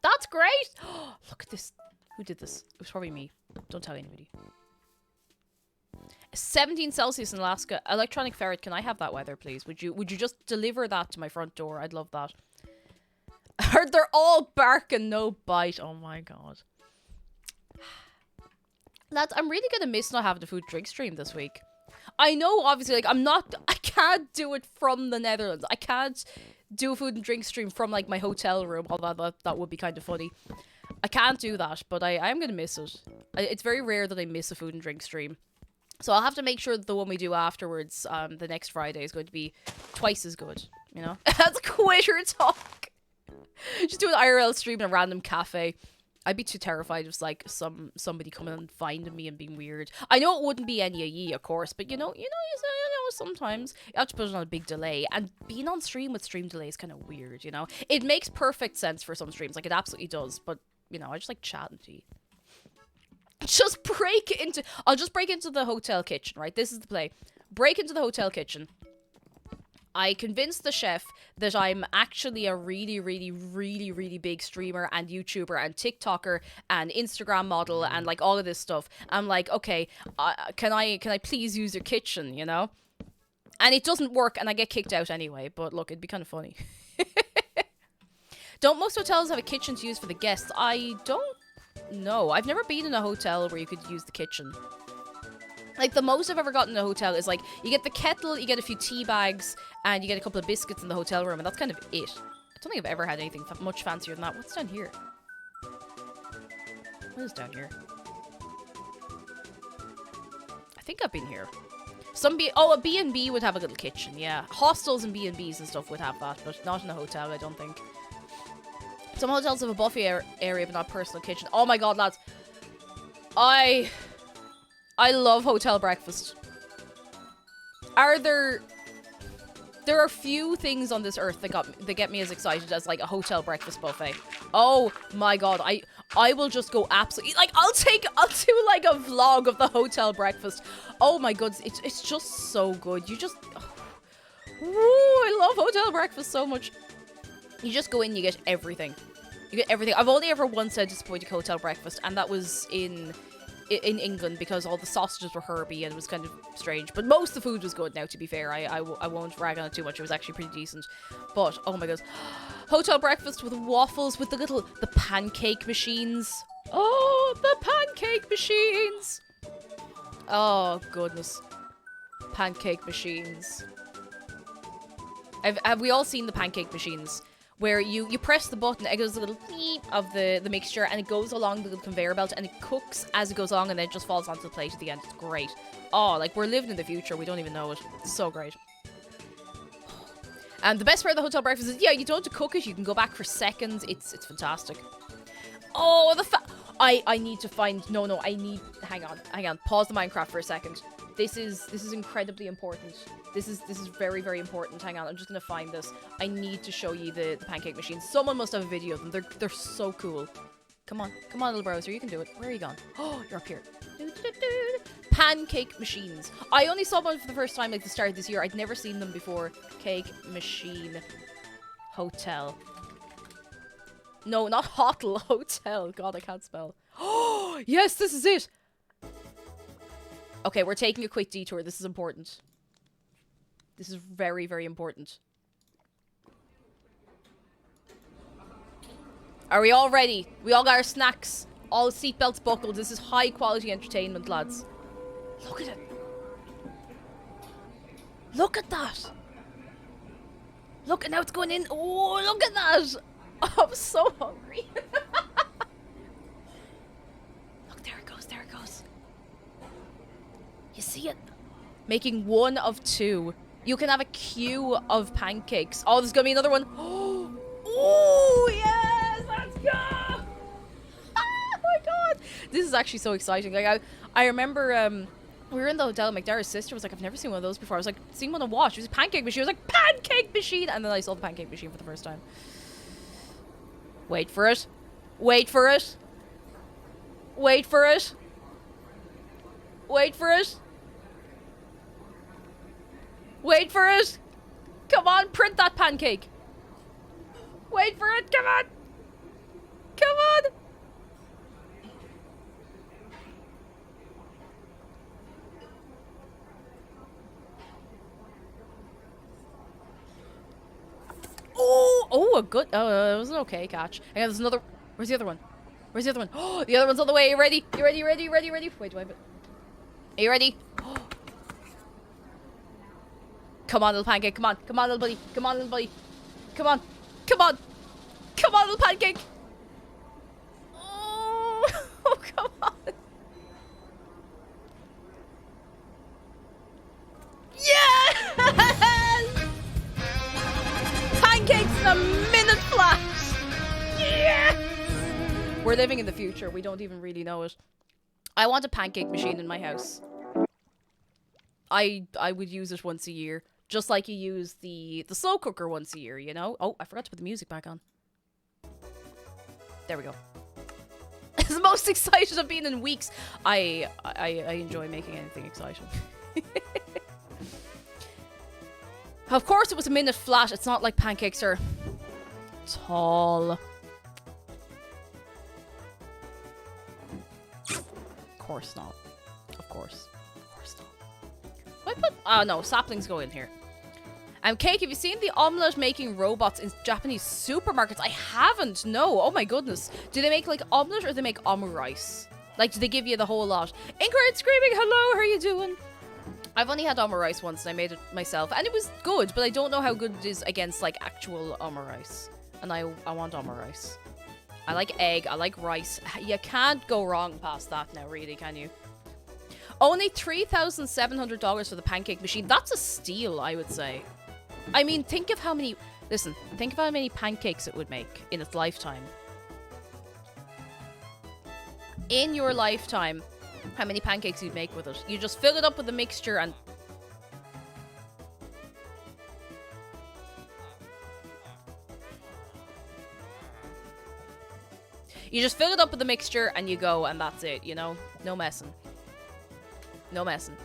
That's great! Look at this. Who did this? It was probably me. Don't tell anybody. 17 Celsius in Alaska. Electronic Ferret, can I have that weather, please? Would you just deliver that to my front door? I'd love that. I heard they're all bark and no bite. Oh my god. Lads, I'm really gonna miss not having a food and drink stream this week. I know, obviously, like, I can't do it from the Netherlands. I can't do a food and drink stream from, like, my hotel room, although that would be kind of funny. I can't do that, but I am gonna miss it. It's very rare that I miss a food and drink stream. So I'll have to make sure that the one we do afterwards, the next Friday, is going to be twice as good, you know? That's quitter talk! Just do an IRL stream in a random cafe. I'd be too terrified of, like, somebody coming and finding me and being weird. I know it wouldn't be any of ye, of course, but you know, sometimes you have to put it on a big delay, and being on stream with stream delay is kind of weird, you know? It makes perfect sense for some streams, like, it absolutely does, but, you know, I just like chatting to you. just break into... I'll just break into the hotel kitchen, right? This is the play. Break into the hotel kitchen. I convinced the chef that I'm actually a really, really, really, really big streamer and YouTuber and TikToker and Instagram model and like all of this stuff. I'm like, okay, can I please use your kitchen, you know? And it doesn't work and I get kicked out anyway, but look, it'd be kind of funny. Don't most hotels have a kitchen to use for the guests? I don't know. I've never been in a hotel where you could use the kitchen. Like, the most I've ever gotten in a hotel is, like, you get the kettle, you get a few tea bags, and you get a couple of biscuits in the hotel room, and that's kind of it. I don't think I've ever had anything much fancier than that. What's down here? What is down here? I think I've been here. A B&B would have a little kitchen, yeah. Hostels and B&Bs and stuff would have that, but not in a hotel, I don't think. Some hotels have a buffet area, but not personal kitchen. Oh my god, lads. I love hotel breakfast. There are few things on this earth that get me as excited as like a hotel breakfast buffet. Oh my god, I will just go absolutely, like, I'll do like a vlog of the hotel breakfast. Oh my god, it's just so good. You just, I love hotel breakfast so much. You just go in, you get everything. You get everything. I've only ever once had disappointing hotel breakfast, and that was in England because all the sausages were herby and it was kind of strange. But most of the food was good now, to be fair. I won't rag on it too much. It was actually pretty decent. But, oh my god. Hotel breakfast with waffles, with the pancake machines. Oh, the pancake machines. Oh, goodness. Pancake machines. Have we all seen the pancake machines? Where you press the button, it goes a little beep of the mixture, and it goes along the little conveyor belt, and it cooks as it goes along, and then it just falls onto the plate at the end. It's great. Oh, like, we're living in the future. We don't even know it. It's so great. And the best part of the hotel breakfast is, yeah, you don't have to cook it. You can go back for seconds. It's fantastic. Oh, I need to find... No, I need... Hang on. Pause the Minecraft for a second. This is incredibly important. This is very, very important. Hang on, I'm just gonna find this. I need to show you the pancake machines. Someone must have a video of them. They're so cool. Come on, little browser, you can do it. Where are you gone? Oh, you're up here. Pancake machines. I only saw one for the first time, like, the start of this year. I'd never seen them before. Cake machine hotel. No, not hotel. Hotel. God, I can't spell. Oh, yes, this is it. Okay, we're taking a quick detour. This is important. This is very, very important. Are we all ready? We all got our snacks. All seatbelts buckled. This is high quality entertainment, lads. Look at it. Look at that. Look, and now it's going in. Oh, look at that. Oh, I'm so hungry. Look, there it goes. There it goes. You see it? Making one of two. You can have a queue of pancakes. Oh, there's gonna be another one. Oh, yes! Let's go! Oh my god! This is actually so exciting. Like, I remember, we were in the hotel, and McDara's sister was like, I've never seen one of those before. I was like, seeing one to watch. It was a pancake machine. I was like, pancake machine! And then I saw the pancake machine for the first time. Wait for it. Wait for it. Wait for it. Wait for it. Wait for it! Come on, print that pancake! Wait for it, come on! Come on! Oh, a good... Oh, it was an okay catch. And there's another... Where's the other one? Where's the other one? Oh, the other one's on the way. You ready? You ready? Wait, do I have it? Are you ready? Come on, little pancake. Come on, little buddy. Come on, little buddy. Come on, little pancake. Oh, come on. Yes! Pancakes in a minute flat. Yes! We're living in the future. We don't even really know it. I want a pancake machine in my house. I would use it once a year. Just like you use the slow cooker once a year, you know? Oh, I forgot to put the music back on. There we go. the most excited I've been in weeks. I enjoy making anything exciting. Of course it was a minute flat. It's not like pancakes are tall. Of course not. Of course. Of course not. What I put? Oh no, saplings go in here. Cake, have you seen the omelette making robots in Japanese supermarkets? I haven't, no. Oh my goodness. Do they make like omelette or do they make omurice? Like, do they give you the whole lot? Ingrid screaming, hello, how are you doing? I've only had omurice once and I made it myself. And it was good, but I don't know how good it is against like actual omurice. And I want omurice. I like egg, I like rice. You can't go wrong past that now, really, can you? Only $3,700 for the pancake machine. That's a steal, I would say. I mean, think of how many... Listen, think of how many pancakes it would make in its lifetime. In your lifetime, how many pancakes you'd make with it. You just fill it up with the mixture and... You just fill it up with the mixture and you go and that's it, you know? No messing. No messing.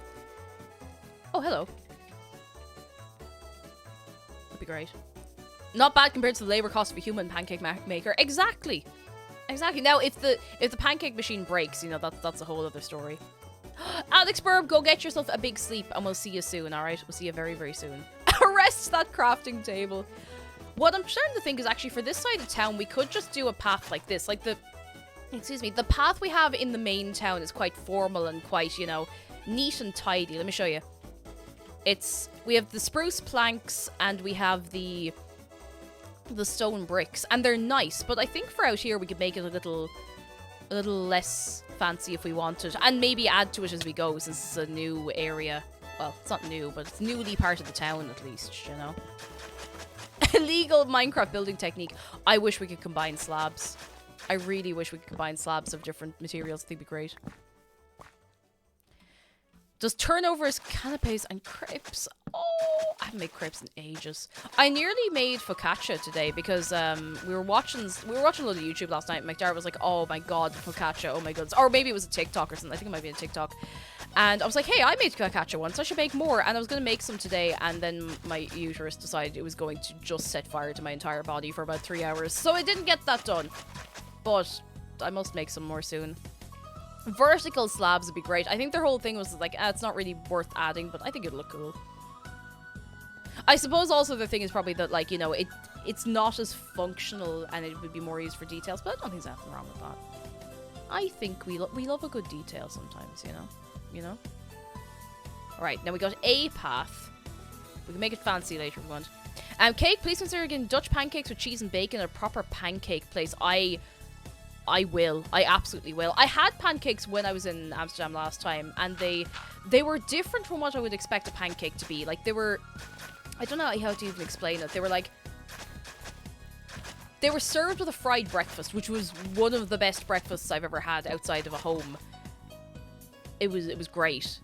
Oh, hello. Be great. Not bad compared to the labor cost of a human pancake maker. Exactly. Exactly. Now, if the pancake machine breaks, you know, that's a whole other story. Alex Burb, go get yourself a big sleep and we'll see you soon, alright? We'll see you very, very soon. Arrest that crafting table. What I'm starting to think is actually for this side of town, we could just do a path like this. Like the path we have in the main town is quite formal and quite, you know, neat and tidy. Let me show you. We have the spruce planks and we have the stone bricks and they're nice, but I think for out here we could make it a little less fancy if we wanted and maybe add to it as we go since it's a new area. Well, it's not new, but it's newly part of the town at least, you know. Illegal Minecraft building technique. I wish we could combine slabs. I really wish we could combine slabs of different materials. I think it'd be great. Does turnovers, canapes, and crepes? Oh, I haven't made crepes in ages. I nearly made focaccia today because we were watching a lot of YouTube last night. McDarrett was like, "Oh my god, focaccia! Oh my goodness!" Or maybe it was a TikTok or something. I think it might be a TikTok. And I was like, "Hey, I made focaccia once. I should make more." And I was gonna make some today, and then my uterus decided it was going to just set fire to my entire body for about 3 hours. So I didn't get that done. But I must make some more soon. Vertical slabs would be great. I think their whole thing was like, it's not really worth adding, but I think it'd look cool. I suppose also the thing is probably that, like, you know, it's not as functional and it would be more used for details, but I don't think there's anything wrong with that. I think we love a good detail sometimes, you know? You know? Alright, now we got a path. We can make it fancy later if we want. Cake, please consider getting Dutch pancakes with cheese and bacon at a proper pancake place. I will. I absolutely will. I had pancakes when I was in Amsterdam last time, and they were different from what I would expect a pancake to be. Like, they were... I don't know how to even explain it. They were like... They were served with a fried breakfast, which was one of the best breakfasts I've ever had outside of a home. It was great.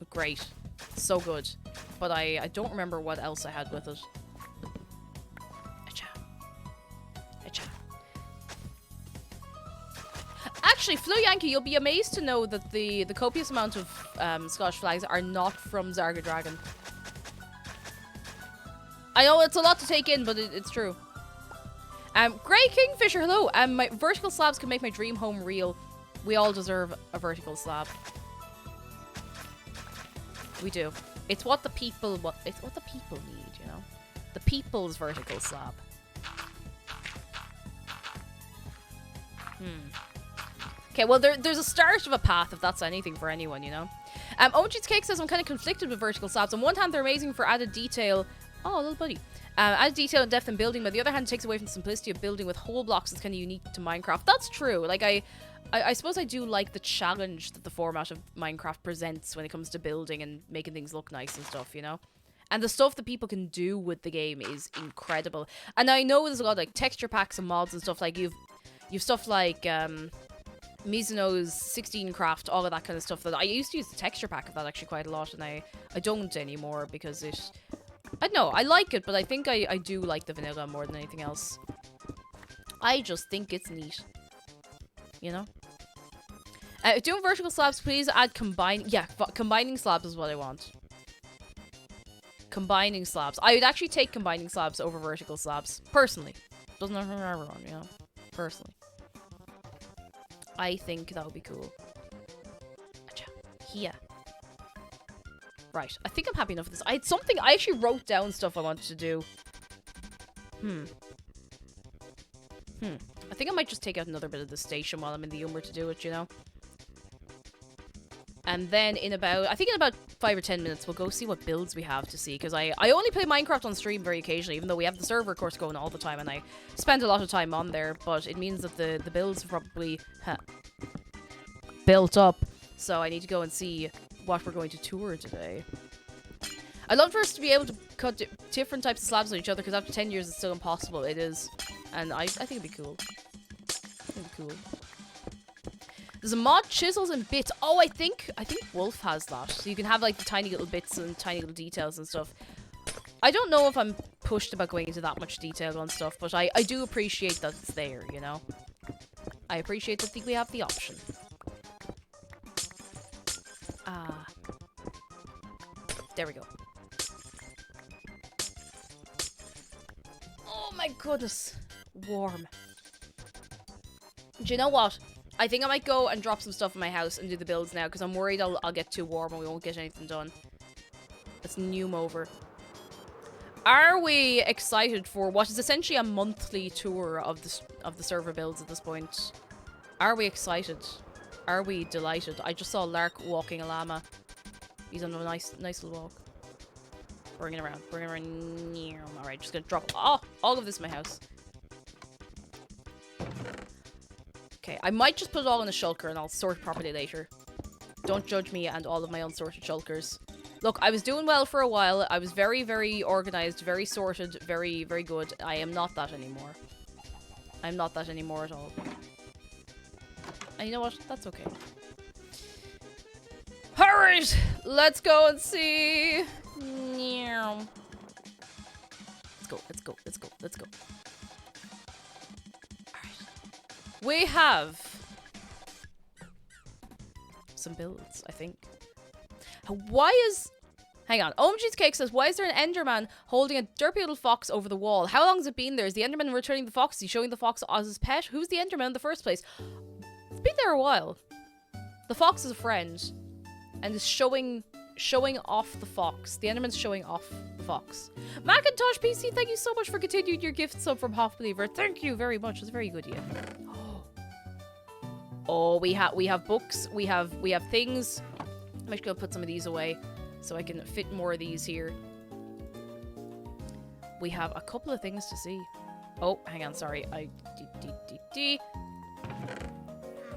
Great. So good. But I don't remember what else I had with it. Actually, Flo Yankee, you'll be amazed to know that the copious amount of Scottish flags are not from Zarga Dragon. I know it's a lot to take in, but it's true. Grey Kingfisher, hello. My vertical slabs can make my dream home real. We all deserve a vertical slab. We do. It's what the people need, you know. The people's vertical slab. Okay, well, there's a start of a path, if that's anything for anyone, you know? OG's Cake says, I'm kind of conflicted with vertical slabs. On one hand, they're amazing for added detail. Oh, little buddy. Added detail and depth in building, but on the other hand, it takes away from the simplicity of building with whole blocks that's kind of unique to Minecraft. That's true. Like, I suppose I do like the challenge that the format of Minecraft presents when it comes to building and making things look nice and stuff, you know? And the stuff that people can do with the game is incredible. And I know there's a lot of, like, texture packs and mods and stuff. Like, you've stuff like, Mizuno's 16 Craft, all of that kind of stuff. That I used to use the texture pack of that actually quite a lot, and I don't anymore because I don't know, I like it, but I think I do like the vanilla more than anything else. I just think it's neat. You know? Doing vertical slabs, please add combine. Yeah, combining slabs is what I want. Combining slabs. I would actually take combining slabs over vertical slabs. Personally. Doesn't matter for everyone, you know? Personally. I think that would be cool. Here. Right. I think I'm happy enough with this. I had something. I actually wrote down stuff I wanted to do. I think I might just take out another bit of the station while I'm in the humor to do it, you know? And then in about 5 or 10 minutes, we'll go see what builds we have to see. Because I only play Minecraft on stream very occasionally, even though we have the server course going all the time. And I spend a lot of time on there. But it means that the builds have probably built up. So I need to go and see what we're going to tour today. I'd love for us to be able to cut different types of slabs on each other. Because after 10 years, it's still impossible. It is. And I think it'd be cool. There's a mod, chisels and bits. Oh, I think Wolf has that. So you can have like the tiny little bits and tiny little details and stuff. I don't know if I'm pushed about going into that much detail on stuff, but I do appreciate that it's there, you know? I appreciate that we have the option. There we go. Oh my goodness. Warm. Do you know what? I think I might go and drop some stuff in my house and do the builds now, because I'm worried I'll get too warm and we won't get anything done. Let's noom over. Are we excited for what is essentially a monthly tour of the server builds at this point? Are we excited? Are we delighted? I just saw Lark walking a llama. He's on a nice little walk. Bring it around. Alright, just gonna drop all of this in my house. Okay, I might just put it all in a shulker and I'll sort properly later. Don't judge me and all of my unsorted shulkers. Look, I was doing well for a while. I was very, very organized, very sorted, very, very good. I am not that anymore. I'm not that anymore at all. And you know what? That's okay. Alright! Let's go and see... Let's go. We have some builds, I think. Why is... Hang on. OMG's Cake says, why is there an Enderman holding a derpy little fox over the wall? How long has it been there? Is the Enderman returning the fox? Is he showing the fox as his pet? Who's the Enderman in the first place? It's been there a while. The fox is a friend. And is showing off the fox. The Enderman's showing off the fox. Macintosh PC, thank you so much for continuing your gift sub from Half Believer. Thank you very much. It's very good, yeah. Oh, we have books. We have things. I'm actually gonna put some of these away so I can fit more of these here. We have a couple of things to see. Oh, hang on, sorry.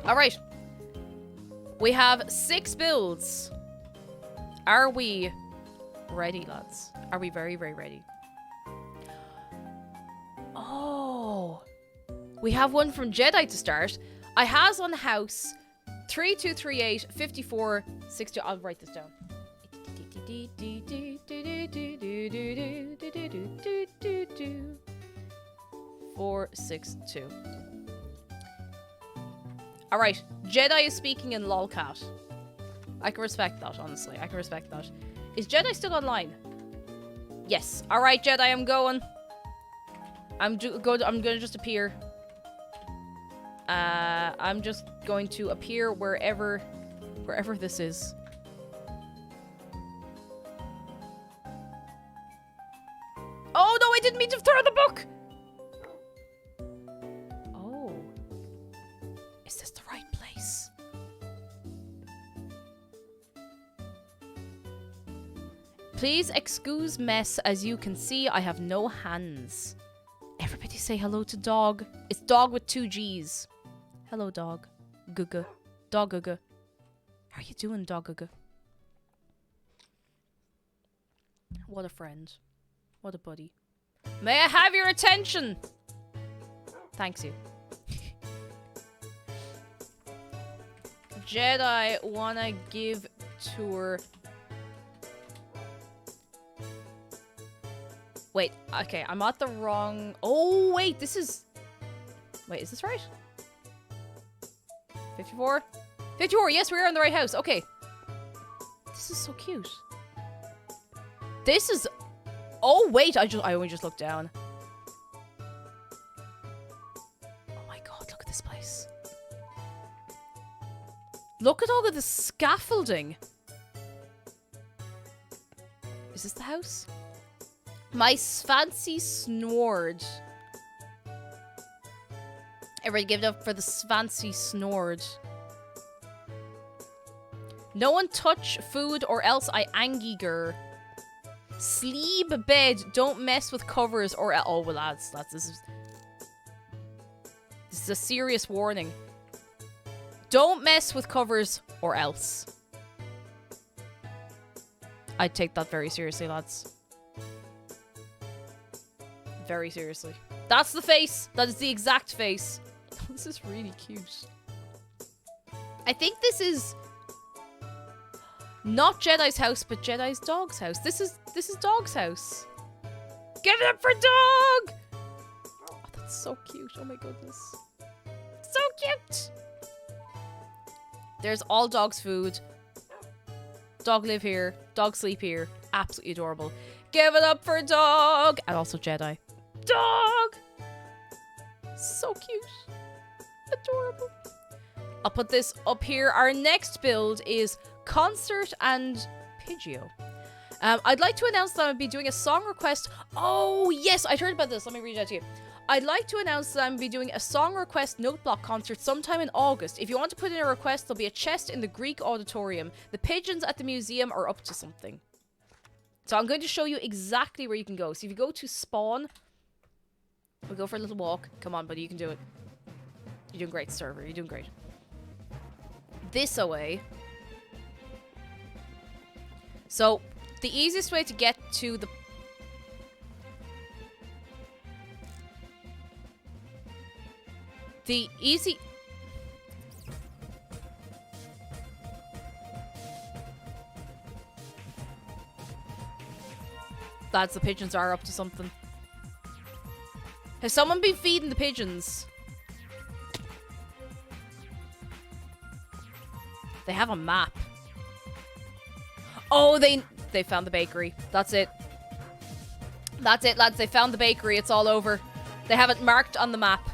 Alright. We have 6 builds. Are we ready, lads? Are we very, very ready? Oh. We have one from Jedi to start. I has on house 3238 54 60. I'll write this down. 462. Alright, Jedi is speaking in lolcat. I can respect that, honestly. I can respect that. Is Jedi still online? Yes. Alright, Jedi, I'm going. I'm gonna just appear. I'm just going to appear wherever this is. Oh no, I didn't mean to throw the book! Oh. Is this the right place? Please excuse mess, as you can see, I have no hands. Everybody say hello to dog. It's dog with 2 G's. Hello, dog. Guga. Dog Guga. How are you doing, dog Guga? What a friend. What a buddy. May I have your attention? Thanks you. Jedi wanna give tour. Wait, okay, I'm at the wrong... Oh, wait, this is... Wait, is this right? 54? 54, yes, we're in the right house. Okay. This is so cute. This is... Oh, wait, I only just looked down. Oh my god, look at this place. Look at all of the scaffolding. Is this the house? My fancy snord. Everybody give it up for the fancy snord. No one touch food or else I angiger. Sleep bed. Don't mess with covers or oh well lads, this is a serious warning. Don't mess with covers or else. I take that very seriously, lads. Very seriously. That's the face. That is the exact face. This is really cute. I think this is not Jedi's house, but Jedi's dog's house. This is dog's house. Give it up for dog! Oh, that's so cute. Oh my goodness. So cute! There's all dog's food. Dog live here. Dog sleep here. Absolutely adorable. Give it up for dog! And also Jedi. Dog! So cute. Adorable. I'll put this up here. Our next build is Concert and Pidgeot. I'd like to announce that I'll be doing a song request. Oh, yes, I heard about this. Let me read it out to you. I'd like to announce that I'm be doing a song request note block concert sometime in August. If you want to put in a request, there'll be a chest in the Greek auditorium. The pigeons at the museum are up to something. So I'm going to show you exactly where you can go. So if you go to spawn, we'll go for a little walk. Come on, buddy, you can do it. You're doing great, server. You're doing great. This away. So the easiest way to get to the easy... Lads, the pigeons are up to something. Has someone been feeding the pigeons? They have a map. Oh, they found the bakery. That's it. That's it, lads. They found the bakery. It's all over. They have it marked on the map.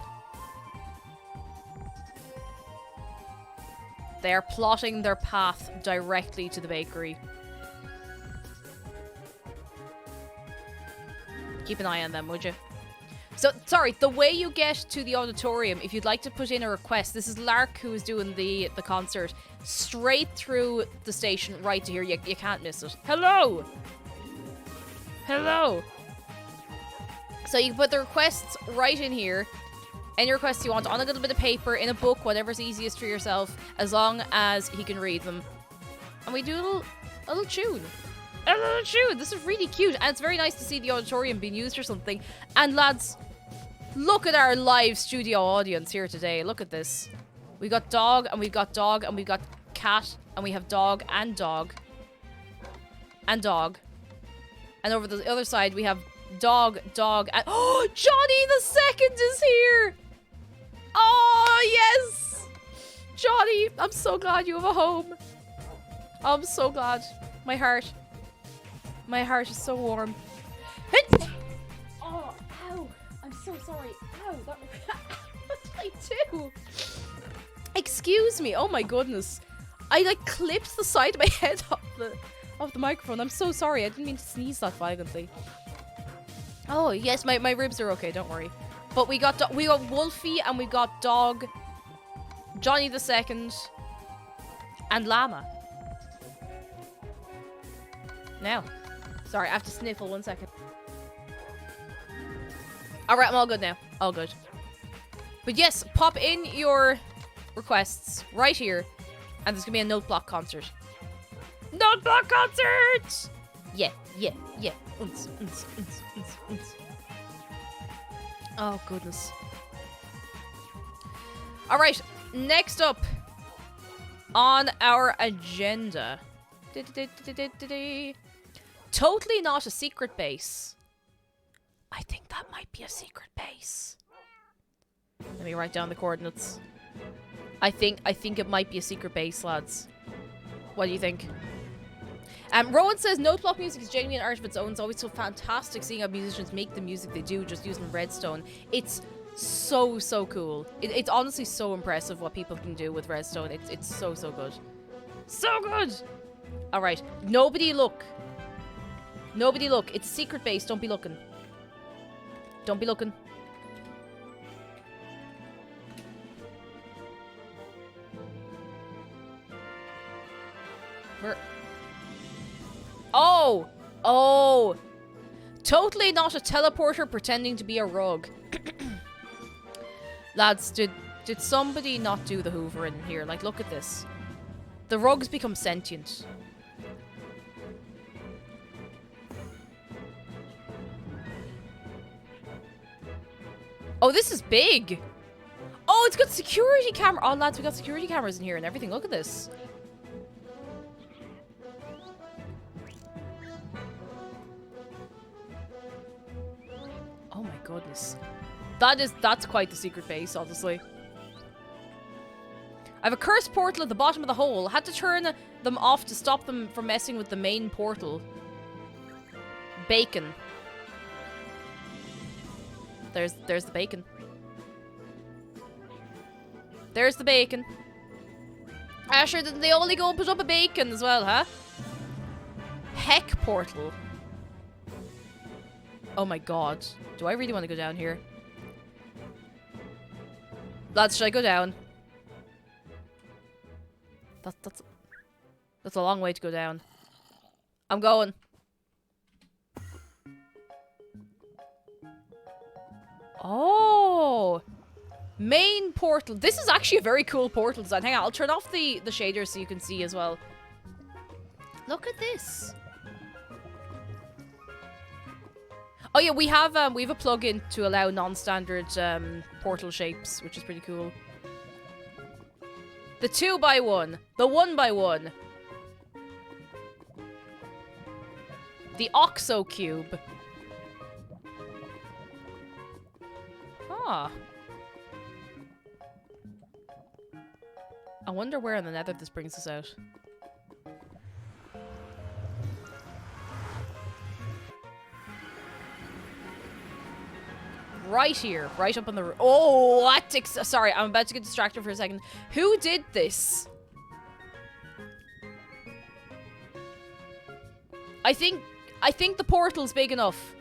They are plotting their path directly to the bakery. Keep an eye on them, would you? So, sorry, the way you get to the auditorium, if you'd like to put in a request, this is Lark who is doing the concert. Straight through the station, right to here. You can't miss it. Hello! Hello! So you can put the requests right in here. Any requests you want on a little bit of paper, in a book, whatever's easiest for yourself, as long as he can read them. And we do a little tune. A little tune! This is really cute, and it's very nice to see the auditorium being used for something. And lads, look at our live studio audience here today. Look at this. We got dog, and we've got dog, and we've got cat, and we have dog, and dog. And dog. And over the other side, we have dog, dog, and... Oh, Johnny the Second is here! Oh, yes! Johnny, I'm so glad you have a home. I'm so glad. My heart is so warm. Oh, ow. I'm so sorry. Ow, that... What did I do? Excuse me. Oh my goodness. I like clipped the side of my head off the microphone. I'm so sorry. I didn't mean to sneeze that violently. Oh, yes, my ribs are okay. Don't worry. But we got Wolfie and we got dog, Johnny the Second, and llama. Now. Sorry, I have to sniffle 1 second. Alright, I'm all good now. All good. But yes, pop in your requests right here. And there's gonna be a note block concert. Note block concert! Yeah, yeah, yeah. Unz, unz, unz, unz, unz. Oh, goodness. Alright, next up on our agenda. Totally not a secret base. I think that might be a secret base. Let me write down the coordinates. I think it might be a secret base, lads. What do you think? Rowan says, note block music is genuinely an art of its own. It's always so fantastic seeing how musicians make the music they do just using Redstone. It's so, so cool. It's honestly so impressive what people can do with Redstone. It's so, so good. So good! Alright, nobody look. Nobody look. It's a secret base. Don't be looking. Don't be looking. Where? Oh! Oh! Totally not a teleporter pretending to be a rug. Lads, did somebody not do the hoovering here? Like, look at this. The rugs become sentient. Oh, this is big! Oh, it's got security camera. Oh, lads, we got security cameras in here and everything. Look at this. Oh my goodness. That's quite the secret base, honestly. I have a cursed portal at the bottom of the hole. Had to turn them off to stop them from messing with the main portal. Bacon. There's the bacon. There's the bacon. Asher, didn't they only go and put up a bacon as well, huh? Heck portal. Oh my god. Do I really want to go down here? Lads, should I go down? That's a long way to go down. I'm going. Oh! Main portal. This is actually a very cool portal design. Hang on, I'll turn off the shaders so you can see as well. Look at this. Oh yeah, we have a plugin to allow non-standard portal shapes, which is pretty cool. The 2x1, the 1x1, the Oxo cube. Ah. I wonder where in the nether this brings us out. Right here. Right up on the... Oh, what? Sorry, I'm about to get distracted for a second. Who did this? I think the portal's big enough.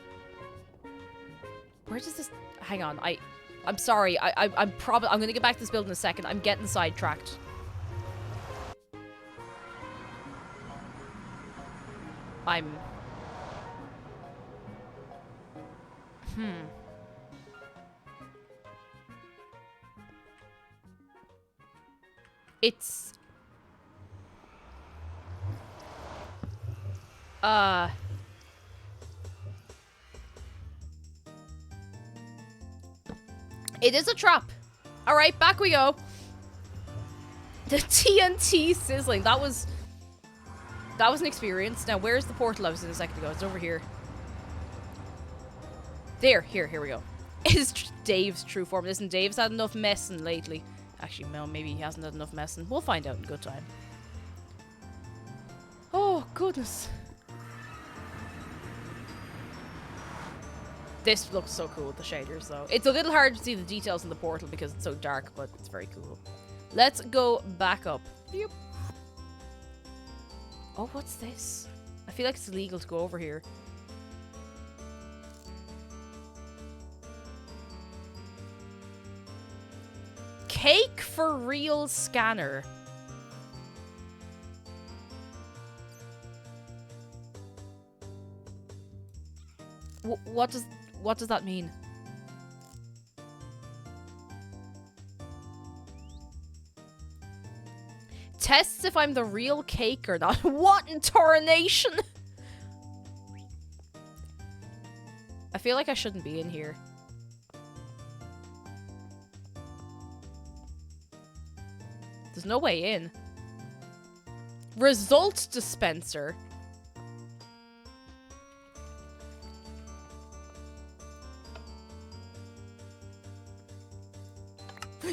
Where does this... Hang on, I'm sorry. I'm gonna get back to this building in a second. I'm getting sidetracked. It's... It is a trap. Alright, back we go. The TNT sizzling. That was an experience. Now, where's the portal I was in a second ago? It's over here. There. Here we go. It is Dave's true form. Listen, Dave's had enough messing lately. Actually, no, maybe he hasn't had enough messing. We'll find out in good time. Oh, goodness. This looks so cool with the shaders, though. It's a little hard to see the details in the portal because it's so dark, but it's very cool. Let's go back up. Yep. Oh, what's this? I feel like it's illegal to go over here. Cake for real scanner. What does that mean? Tests if I'm the real cake or not. What in tarnation? I feel like I shouldn't be in here. There's no way in. Result dispenser.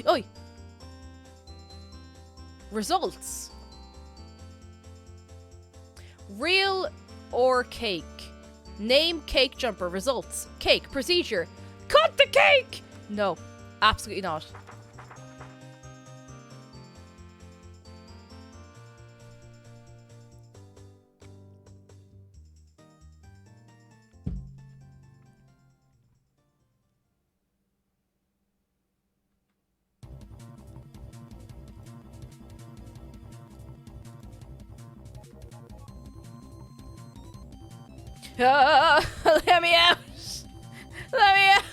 Oi! Results. Real or cake? Name cake jumper. Results. Cake. Procedure. Cut the cake! No, absolutely not. Let me out! Let me out!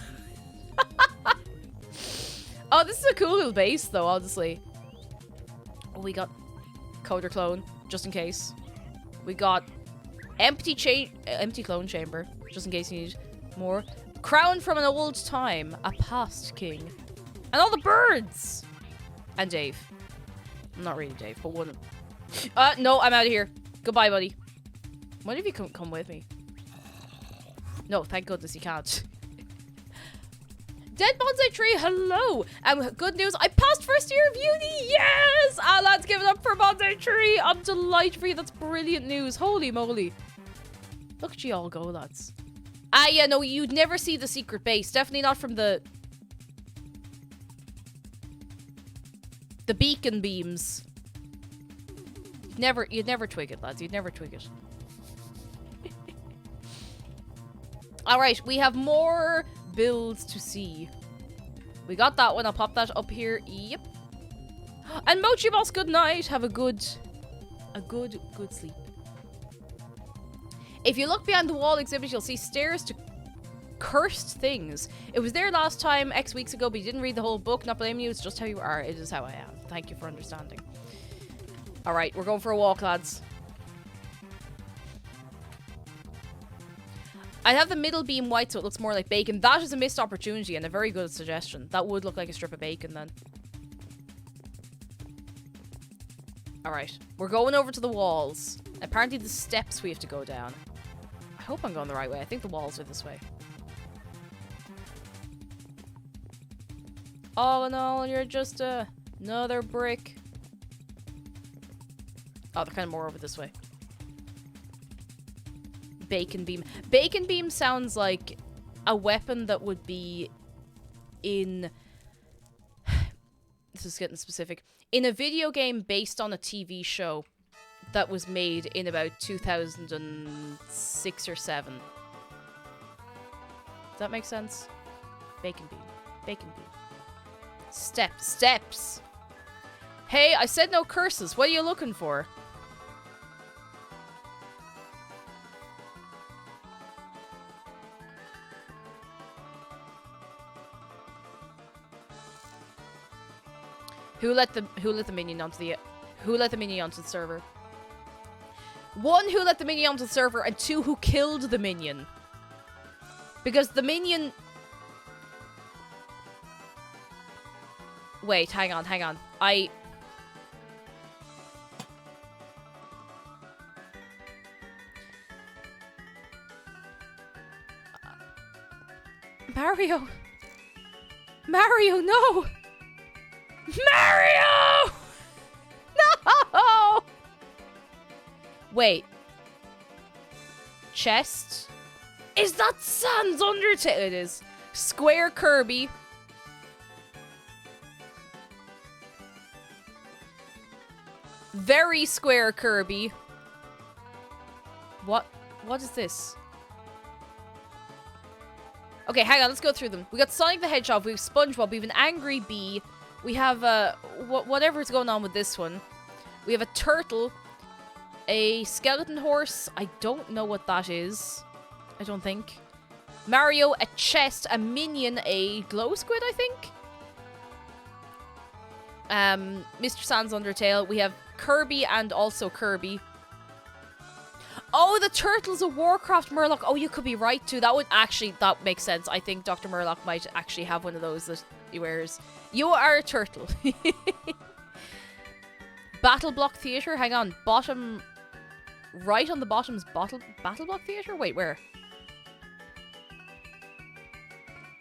Oh, this is a cool little base, though, honestly. Oh, we got Coder Clone, just in case. We got empty clone chamber, just in case you need more. Crown from an old time, a past king. And all the birds! And Dave. Not really Dave, but one of them. No, I'm out of here. Goodbye, buddy. What if you come with me? No, thank goodness you can't. Dead Bonsai Tree, hello! Good news, I passed first year of uni! Yes! Ah, lads, give it up for Bonsai Tree! I'm delighted for you, that's brilliant news. Holy moly. Look at you all go, lads. Ah, yeah, no, you'd never see the secret base. Definitely not from the beacon beams. You'd never twig it, lads. You'd never twig it. Alright, we have more builds to see. We got that one. I'll pop that up here. Yep. And Mochi Boss, good night. Have a good sleep. If you look behind the wall exhibit, you'll see stairs to cursed things. It was there last time, X weeks ago, but you didn't read the whole book. Not blaming you, it's just how you are. It is how I am. Thank you for understanding. Alright, we're going for a walk, lads. I have the middle beam white so it looks more like bacon. That is a missed opportunity and a very good suggestion. That would look like a strip of bacon then. Alright, we're going over to the walls. Apparently the steps we have to go down. I hope I'm going the right way. I think the walls are this way. All in all, you're just another brick. Oh, they're kind of more over this way. Bacon beam. Bacon beam sounds like a weapon that would be in... This is getting specific. In a video game based on a TV show that was made in about 2006 or 7. Does that make sense? Bacon beam. Bacon beam. Steps. Hey, I said no curses. What are you looking for? Who let the minion onto the server? 1, who let the minion onto the server, and 2, who killed the minion. Because the minion... Wait, hang on. Mario! Mario, no! Mario! No! Wait. Chest? Is that Sans Undertale? It is. Square Kirby. Very square Kirby. What is this? Okay, hang on, let's go through them. We got Sonic the Hedgehog, we have SpongeBob, we have an Angry Bee, we have whatever's going on with this one. We have a turtle, a skeleton horse, I don't know what that is. I don't think. Mario, a chest, a minion, a glow squid, I think. Mr. Sans Undertale, we have Kirby and also Kirby. Oh, the turtle's a Warcraft Murloc. Oh, you could be right too. That makes sense. I think Dr. Murloc might actually have one of those that he wears. You are a turtle. Battle Block Theater. Hang on. Bottom. Right on the bottom's Battle Block Theater? Wait, where?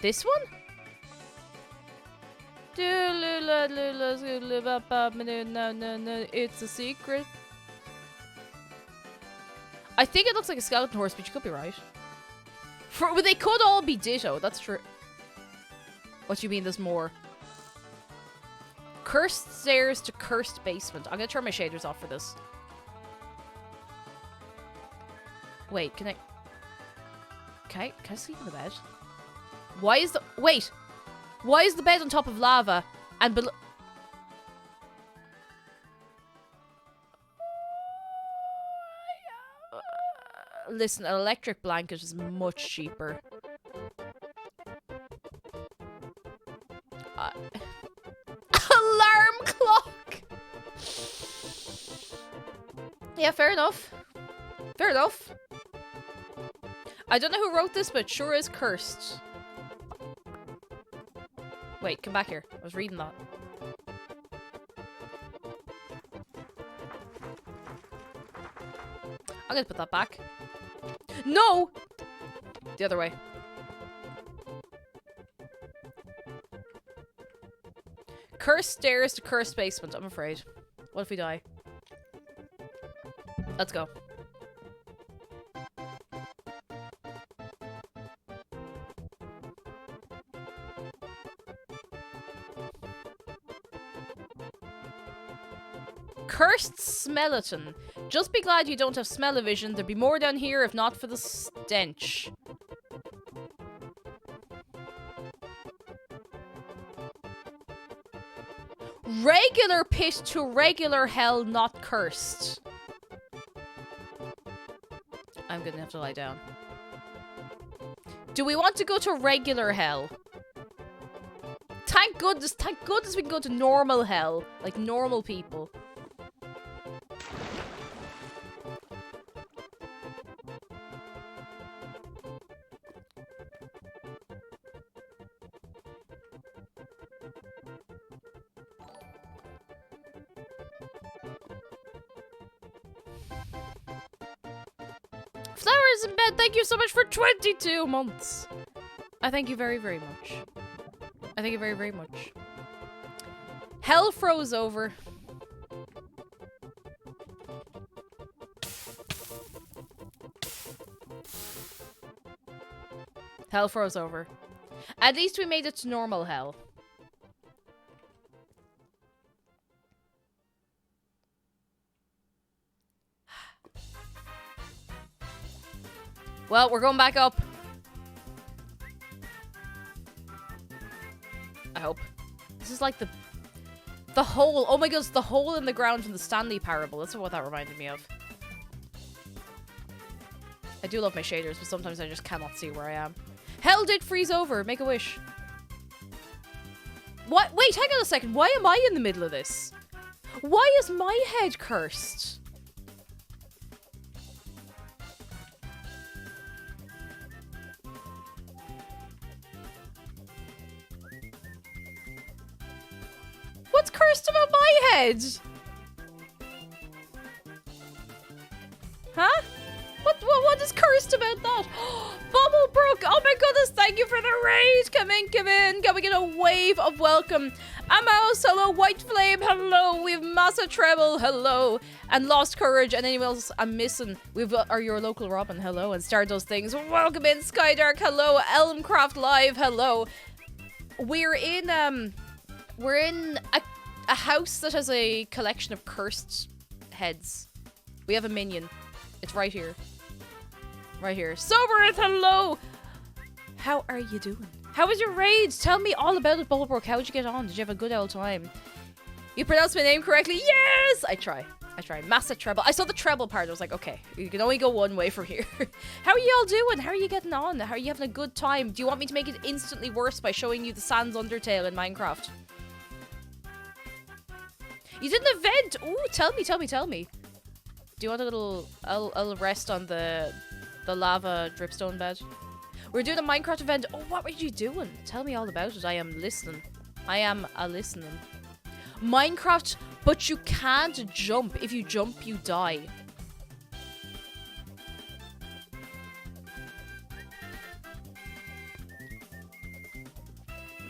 This one? No, it's a secret. I think it looks like a skeleton horse, but you could be right. Well, they could all be ditto, that's true. What do you mean there's more? Cursed stairs to cursed basement. I'm gonna turn my shaders off for this. Wait, can I sleep in the bed? Why is the- wait! Why is the bed on top of lava and below- listen, an electric blanket is much cheaper. Alarm clock! Yeah, fair enough. Fair enough. I don't know who wrote this, but it sure is cursed. Wait, come back here. I was reading that. I'm gonna put that back. No! The other way. Cursed stairs to cursed basement, I'm afraid. What if we die? Let's go. Cursed skeleton. Just be glad you don't have smell-o-vision. There'd be more down here if not for the stench. Regular pit to regular hell, not cursed. I'm gonna have to lie down. Do we want to go to regular hell? Thank goodness we can go to normal hell. Like normal people. Flowers in bed, thank you so much for 22 months. I thank you very, very much. I thank you very, very much. Hell froze over. Hell froze over. At least we made it to normal hell. Well, we're going back up. I hope. This is like the hole. Oh my god, it's the hole in the ground from the Stanley Parable. That's what that reminded me of. I do love my shaders, but sometimes I just cannot see where I am. Hell did freeze over. Make a wish. What? Wait, hang on a second. Why am I in the middle of this? Why is my head cursed? What's cursed about my head? Huh? What is cursed about that? Bubblebrook! Oh my goodness, thank you for the raid! Come in, come in! Can we get a wave of welcome? Amos, hello! White Flame, hello! We've Massa Treble, hello! And Lost Courage, and anyone else I'm missing. We've are your local Robin, hello! And Stardust Things, welcome in! Skydark, hello! Elmcraft Live, hello! We're in a house that has a collection of cursed heads. We have a minion. It's right here. Right here. Sobereth, hello! How are you doing? How was your raid? Tell me all about it, Bubblebrook. How did you get on? Did you have a good old time? You pronounced my name correctly? Yes! I try. Massa treble. I saw the treble part. I was like, okay, you can only go one way from here. How are you all doing? How are you getting on? How are you having a good time? Do you want me to make it instantly worse by showing you the Sans Undertale in Minecraft? You did an event! Ooh, tell me. Do you want a little... I'll rest on the lava dripstone bed. We're doing a Minecraft event. Oh, what were you doing? Tell me all about it. I am listening. I am listening. Minecraft, but you can't jump. If you jump, you die.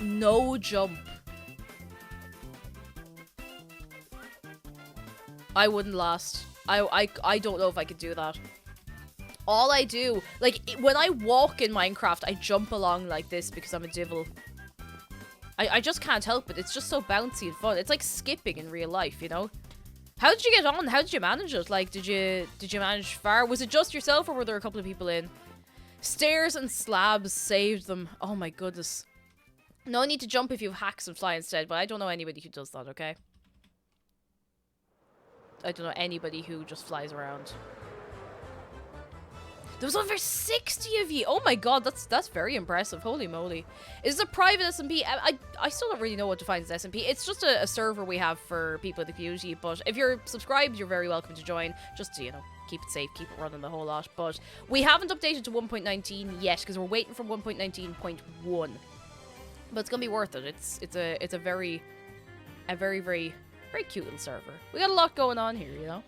No jump. I wouldn't last. I don't know if I could do that. All I do, like, when I walk in Minecraft, I jump along like this because I'm a divil. I just can't help it. It's just so bouncy and fun. It's like skipping in real life, you know? How did you get on? How did you manage it? Like, did you manage far? Was it just yourself, or were there a couple of people in? Stairs and slabs saved them. Oh my goodness. No need to jump if you have hacks and fly instead, but I don't know anybody who does that, okay? I don't know anybody who just flies around. There was over 60 of you. Oh my god, that's very impressive. Holy moly. Is it a private SMP? I still don't really know what defines as SMP. It's just a server we have for people in the community, but if you're subscribed, you're very welcome to join. Just to, you know, keep it safe, keep it running the whole lot. But we haven't updated to 1.19 yet, because we're waiting for 1.19.1. But it's gonna be worth it. It's a very very cute little server. We got a lot going on here, you know?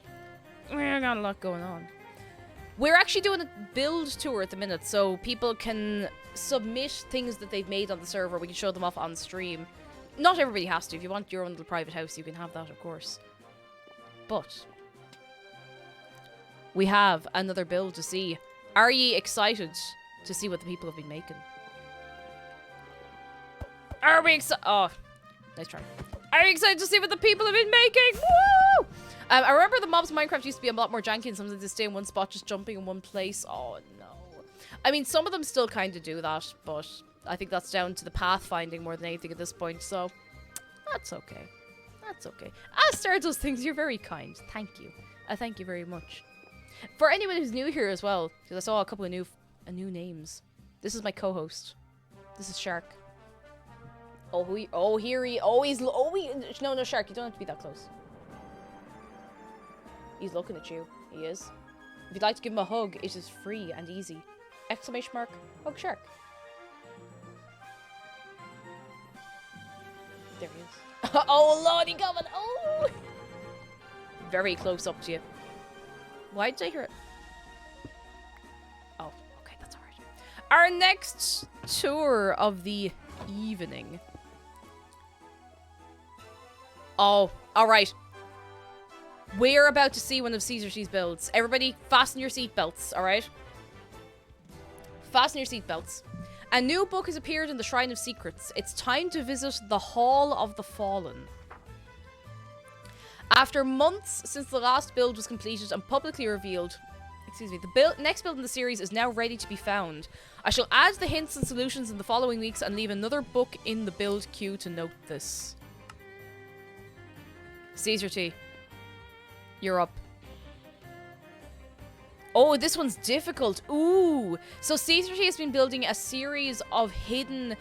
We got a lot going on. We're actually doing a build tour at the minute, so people can submit things that they've made on the server. We can show them off on stream. Not everybody has to. If you want your own little private house, you can have that, of course. But we have another build to see. Are ye excited to see what the people have been making? Are we excited? Oh, nice try. Are you excited to see what the people have been making? Woo! I remember the mobs in Minecraft used to be a lot more janky, and sometimes they stay in one spot, just jumping in one place. Oh, no. I mean, some of them still kind of do that, but I think that's down to the pathfinding more than anything at this point, so that's okay. That's okay. Star does things. You're very kind. Thank you. Thank you very much. For anyone who's new here as well, because I saw a couple of new names. This is my co-host. This is Shark. No, Shark, you don't have to be that close. He's looking at you. He is. If you'd like to give him a hug, it is free and easy. Exclamation mark, hug shark. There he is. Oh, lordy coming. Oh! Very close up to you. Why did I hear it? Oh, okay, that's alright. Our next tour of the evening. Oh, alright. We're about to see one of Caesar C's builds. Everybody, fasten your seatbelts, alright? Fasten your seatbelts. A new book has appeared in the Shrine of Secrets. It's time to visit the Hall of the Fallen. After months since the last build was completed and publicly revealed, the next build in the series is now ready to be found. I shall add the hints and solutions in the following weeks and leave another book in the build queue to note this. Caesar T, you're up. Oh, this one's difficult. Ooh. So Caesar T has been building a series of hidden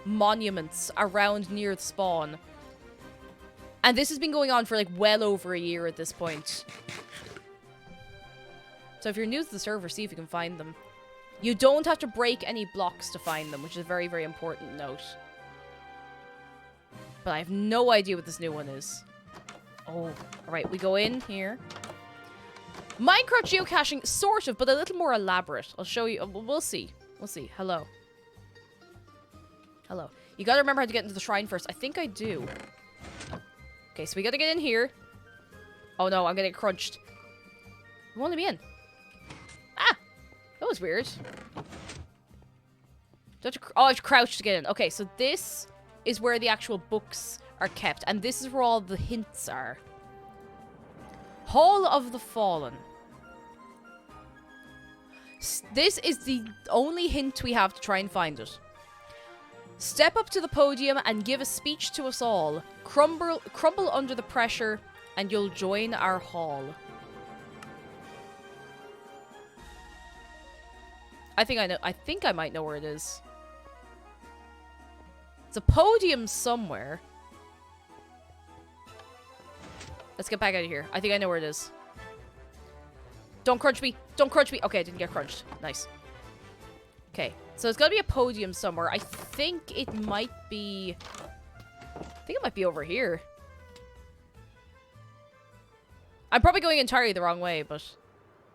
monuments around near the spawn. And this has been going on for like well over a year at this point. So if you're new to the server, see if you can find them. You don't have to break any blocks to find them, which is a very, very important note. But I have no idea what this new one is. Oh, alright, we go in here. Minecraft geocaching, sort of, but a little more elaborate. I'll show you. We'll see. We'll see. Hello. Hello. You gotta remember how to get into the shrine first. I think I do. Okay, so we gotta get in here. Oh no, I'm gonna get crunched. I won't let me in. Ah! That was weird. I have to crouch to get in. Okay, so this is where the actual books are kept, and this is where all the hints are. Hall of the Fallen. This is the only hint we have to try and find it. Step up to the podium and give a speech to us all. Crumble under the pressure, and you'll join our hall. I think I know. I think I might know where it is. It's a podium somewhere. Let's get back out of here. I think I know where it is. Don't crunch me. Don't crunch me. Okay, I didn't get crunched. Nice. Okay, so it's got to be a podium somewhere. I think it might be... I think it might be over here. I'm probably going entirely the wrong way, but...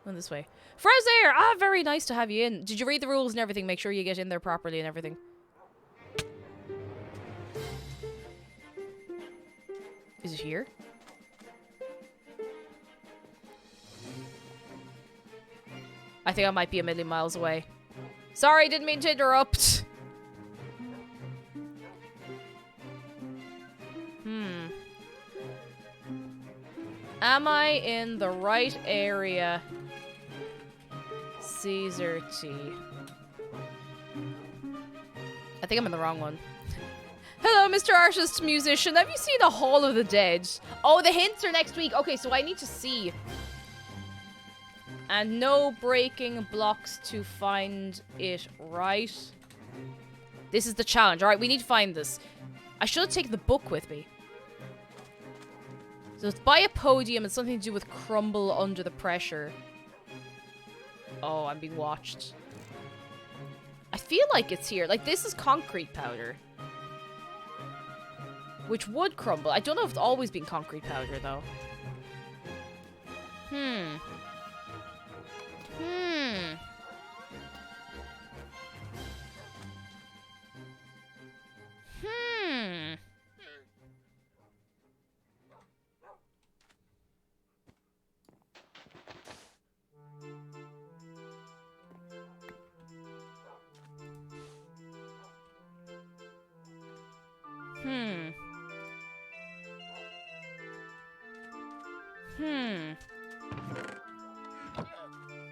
going this way. Frazer! Ah, very nice to have you in. Did you read the rules and everything? Make sure you get in there properly and everything. Is it here? I think I might be a million miles away. Sorry, didn't mean to interrupt. Am I in the right area? Caesar T. I think I'm in the wrong one. Hello, Mr. Artist Musician. Have you seen The Hall of the Dead? Oh, the hints are next week. Okay, so I need to see. And no breaking blocks to find it, right? This is the challenge. Alright, we need to find this. I should have taken the book with me. So it's by a podium. It's something to do with crumble under the pressure. Oh, I'm being watched. I feel like it's here. Like, this is concrete powder. Which would crumble. I don't know if it's always been concrete powder, though. Hmm.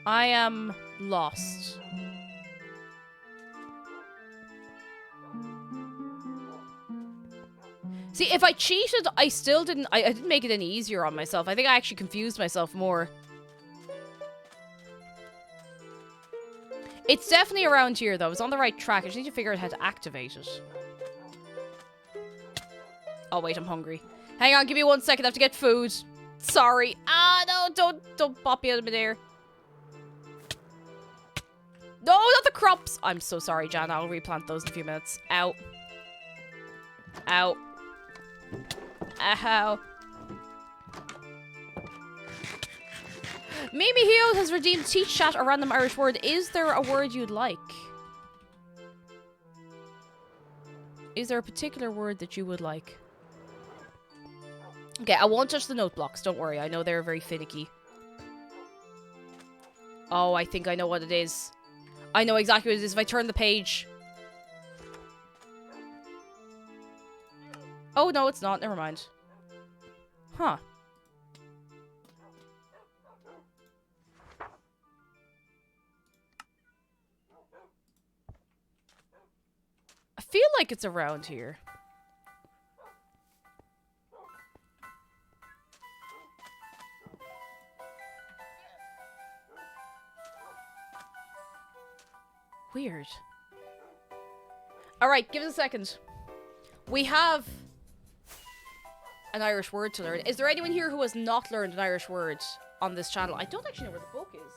I am lost. See, if I cheated, I still didn't... I didn't make it any easier on myself. I think I actually confused myself more. It's definitely around here, though. It's on the right track. I just need to figure out how to activate it. Oh, wait, I'm hungry. Hang on, give me 1 second. I have to get food. Sorry. Ah, no, don't pop me out of midair. No, not the crops. I'm so sorry, Jan. I'll replant those in a few minutes. Ow. Ow. Ow. Mimi Heo has redeemed Teach Chat a random Irish word. Is there a word you'd like? Is there a particular word that you would like? Okay, I won't touch the note blocks. Don't worry. I know they're very finicky. Oh, I think I know what it is. I know exactly what it is if I turn the page. Oh, no, it's not. Never mind. Huh. I feel like it's around here. Weird. Alright, give us a second. We have an Irish word to learn. Is there anyone here who has not learned an Irish word on this channel? I don't actually know where the book is.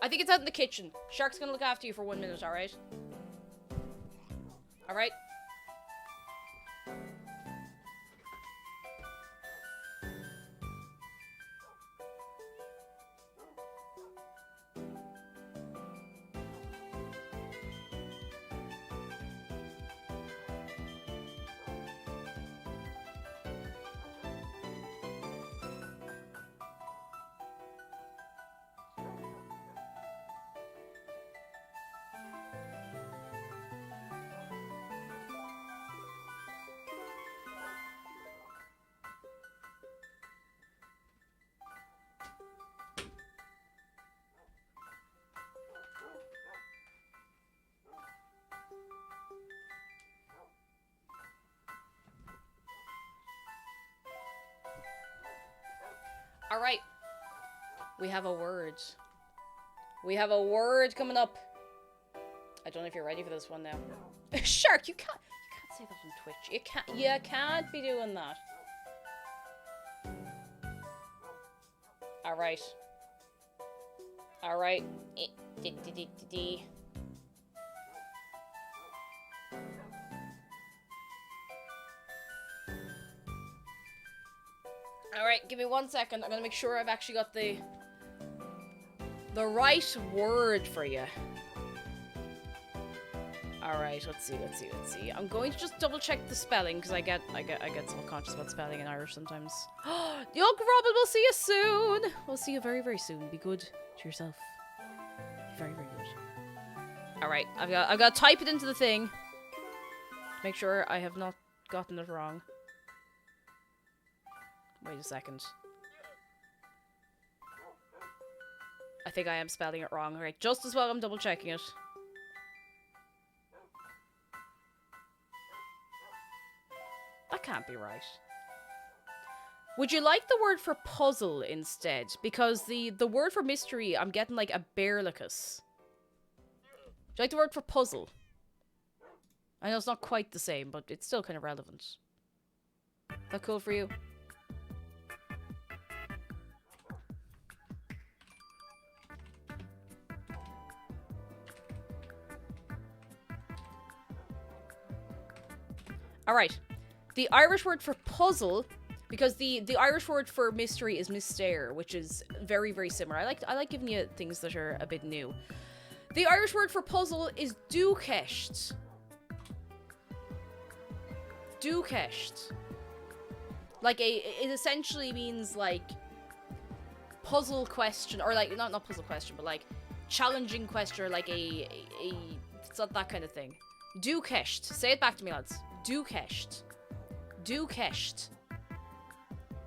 I think it's out in the kitchen. Shark's gonna look after you for 1 minute, alright? Alright? Alright. We have a word. We have a word coming up. I don't know if you're ready for this one now. Shark, you can't say that on Twitch. You can't be doing that. Alright. Alright. Alright, give me 1 second. I'm gonna make sure I've actually got the right word for you. Alright, let's see. I'm going to just double check the spelling because I get self-conscious about spelling in Irish sometimes. Young Robin, we'll see you soon. We'll see you very, very soon. Be good to yourself. very, very good. Alright, I've got to type it into the thing. Make sure I have not gotten it wrong. Wait a second. I think I am spelling it wrong. Alright, just as well I'm double checking it. That can't be right. Would you like the word for puzzle instead? Because the word for mystery, I'm getting like a bearlicus. Would you like the word for puzzle? I know it's not quite the same, but it's still kind of relevant. Is that cool for you? Alright. The Irish word for puzzle, because the Irish word for mystery is mystère, which is very, very similar. I like giving you things that are a bit new. The Irish word for puzzle is dúcheist. Dúcheist. Like it essentially means like puzzle question, or like not puzzle question, but like challenging question, or like it's not that kind of thing. Dúcheist. Say it back to me, lads. Dúcheist. Dúcheist.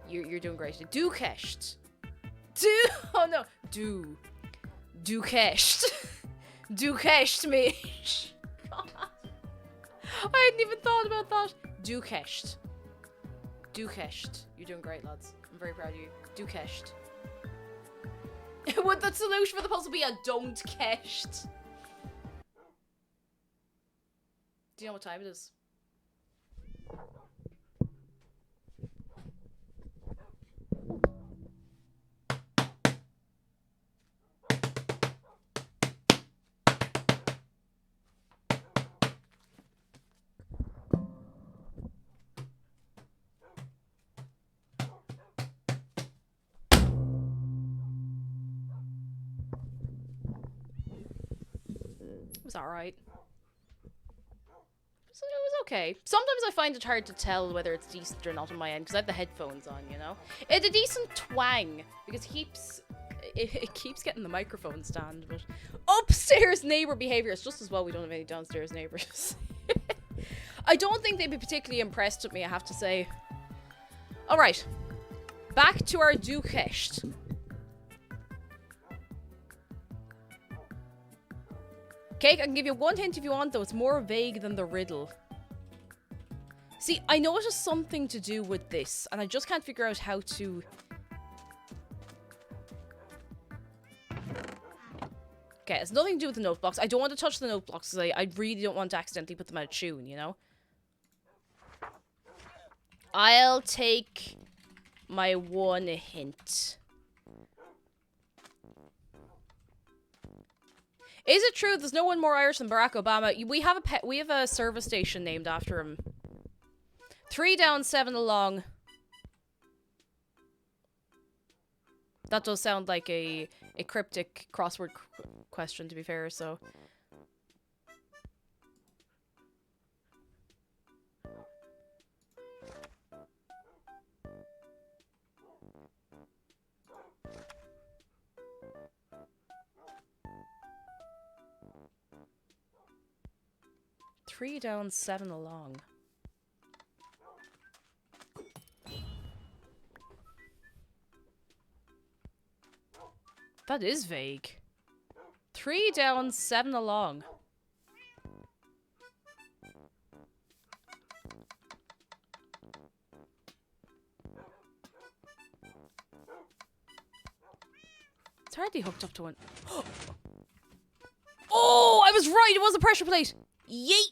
You're doing great. Dúcheist. Oh no. Dúcheist. Dúcheist me. I hadn't even thought about that. Dúcheist. Dúcheist. You're doing great, lads. I'm very proud of you. Dúcheist. Would the solution for the puzzle be a don't keist? Do you know what time it is? It was alright. It was okay. Sometimes I find it hard to tell whether it's decent or not on my end, because I have the headphones on, you know? It's a decent twang, because it keeps getting the microphone stand, but upstairs neighbour behaviour is just as well we don't have any downstairs neighbours. I don't think they'd be particularly impressed with me, I have to say. Alright. Back to our dúcheist. Cake, I can give you one hint if you want, though. It's more vague than the riddle. See, I know it has something to do with this, and I just can't figure out how to... Okay, it's nothing to do with the note blocks. I don't want to touch the note blocks, because I really don't want to accidentally put them out of tune, you know? I'll take my one hint. Is it true there's no one more Irish than Barack Obama? We have a service station named after him. 3 down, 7 along. That does sound like a cryptic crossword question, to be fair, so... Three down, 7 along. That is vague. 3 down, 7 along. It's hardly hooked up to one. Oh, I was right. It was a pressure plate. Yeet.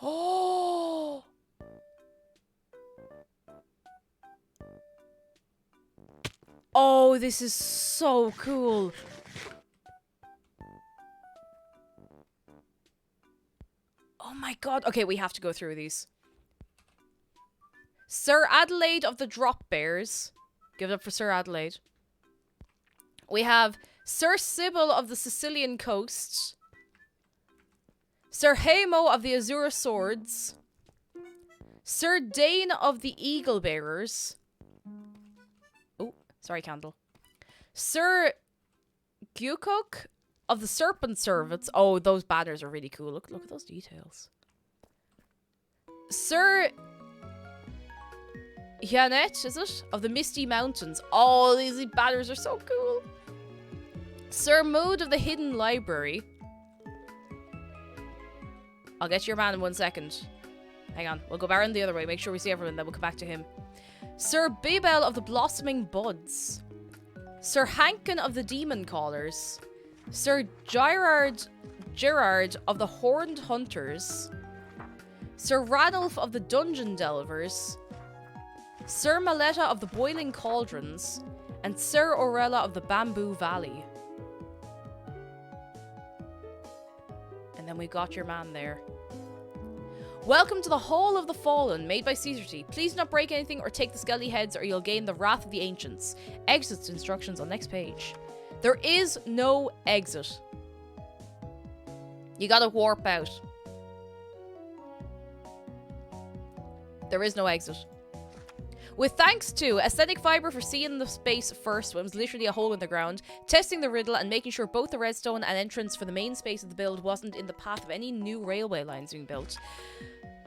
Oh. Oh, this is so cool. Oh my god. Okay, we have to go through these. Sir Adelaide of the Drop Bears. Give it up for Sir Adelaide. We have Sir Sybil of the Sicilian Coast. Sir Hamo of the Azure Swords. Sir Dane of the Eagle Bearers. Oh, sorry, Candle. Sir Gukuk of the Serpent Servants. Oh, those banners are really cool. Look at those details. Sir Janet, is it? Of the Misty Mountains. Oh, these banners are so cool. Sir Mode of the Hidden Library. I'll get your man in 1 second. Hang on. We'll go around the other way. Make sure we see everyone, then we'll come back to him. Sir Bibel of the Blossoming Buds. Sir Hankin of the Demon Callers. Sir Gerard of the Horned Hunters. Sir Ranulf of the Dungeon Delvers. Sir Maletta of the Boiling Cauldrons. And Sir Orella of the Bamboo Valley. And then we got your man there. Welcome to the Hall of the Fallen, made by Caesar T. Please do not break anything or take the skelly heads or you'll gain the wrath of the ancients. Exit instructions on next page. There is no exit. You gotta warp out. There is no exit. With thanks to Aesthetic Fiber for seeing the space first when it was literally a hole in the ground, testing the riddle and making sure both the redstone and entrance for the main space of the build wasn't in the path of any new railway lines being built.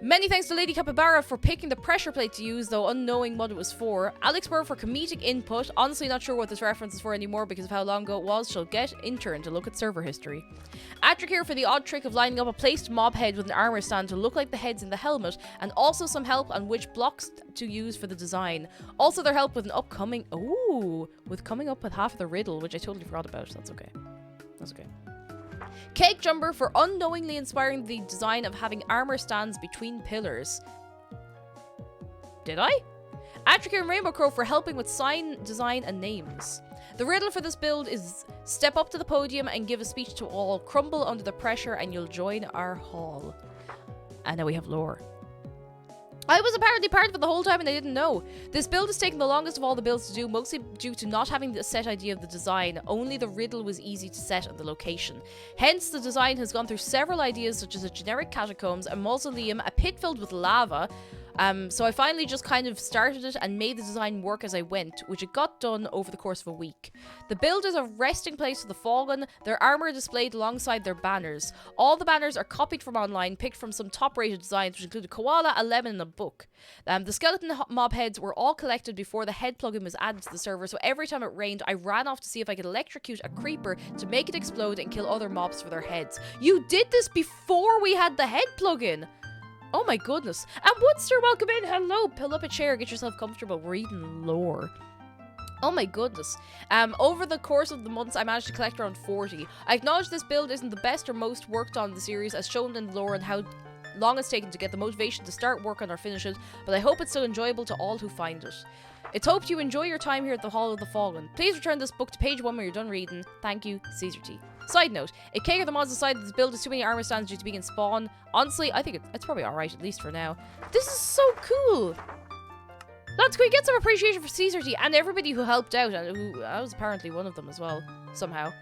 Many thanks to Lady Capybara for picking the pressure plate to use, though unknowing what it was for. Alex Burr for comedic input. Honestly not sure what this reference is for anymore because of how long ago it was. She'll get intern to look at server history. Atric here for the odd trick of lining up a placed mob head with an armor stand to look like the heads in the helmet, and also some help on which blocks to use for the design. Also their help with an upcoming... Ooh! With coming up with half of the riddle, which I totally forgot about. That's okay. That's okay. Cake Jumper for unknowingly inspiring the design of having armor stands between pillars. Did I? Atric and Rainbow Crow for helping with sign design and names. The riddle for this build is step up to the podium and give a speech to all, crumble under the pressure and you'll join our hall. And now we have lore. I was apparently part of it the whole time and I didn't know. This build has taken the longest of all the builds to do, mostly due to not having the set idea of the design. Only the riddle was easy to set and the location. Hence, the design has gone through several ideas such as a generic catacombs, a mausoleum, a pit filled with lava. So I finally just kind of started it and made the design work as I went, which it got done over the course of a week. The build is a resting place for the fallen, their armor displayed alongside their banners. All the banners are copied from online, picked from some top-rated designs, which include a koala, a lemon, and a book. The skeleton mob heads were all collected before the head plugin was added to the server, so every time it rained, I ran off to see if I could electrocute a creeper to make it explode and kill other mobs for their heads. You did this before we had the head plugin! Oh my goodness. And Woodster, welcome in. Hello. Pull up a chair. Get yourself comfortable. We're reading lore. Oh my goodness. Over the course of the months, I managed to collect around 40. I acknowledge this build isn't the best or most worked on in the series, as shown in the lore and how long it's taken to get the motivation to start work on or finish it, but I hope it's still enjoyable to all who find it. It's hoped you enjoy your time here at the Hall of the Fallen. Please return this book to page 1 when you're done reading. Thank you, Caesar T. Side note, a cake of the mods decided this build is too many armor stands due to being in spawn. Honestly, I think it's probably alright, at least for now. This is so cool! Lads, can we get some appreciation for Caesar T and everybody who helped out, and who I was apparently one of them as well, somehow.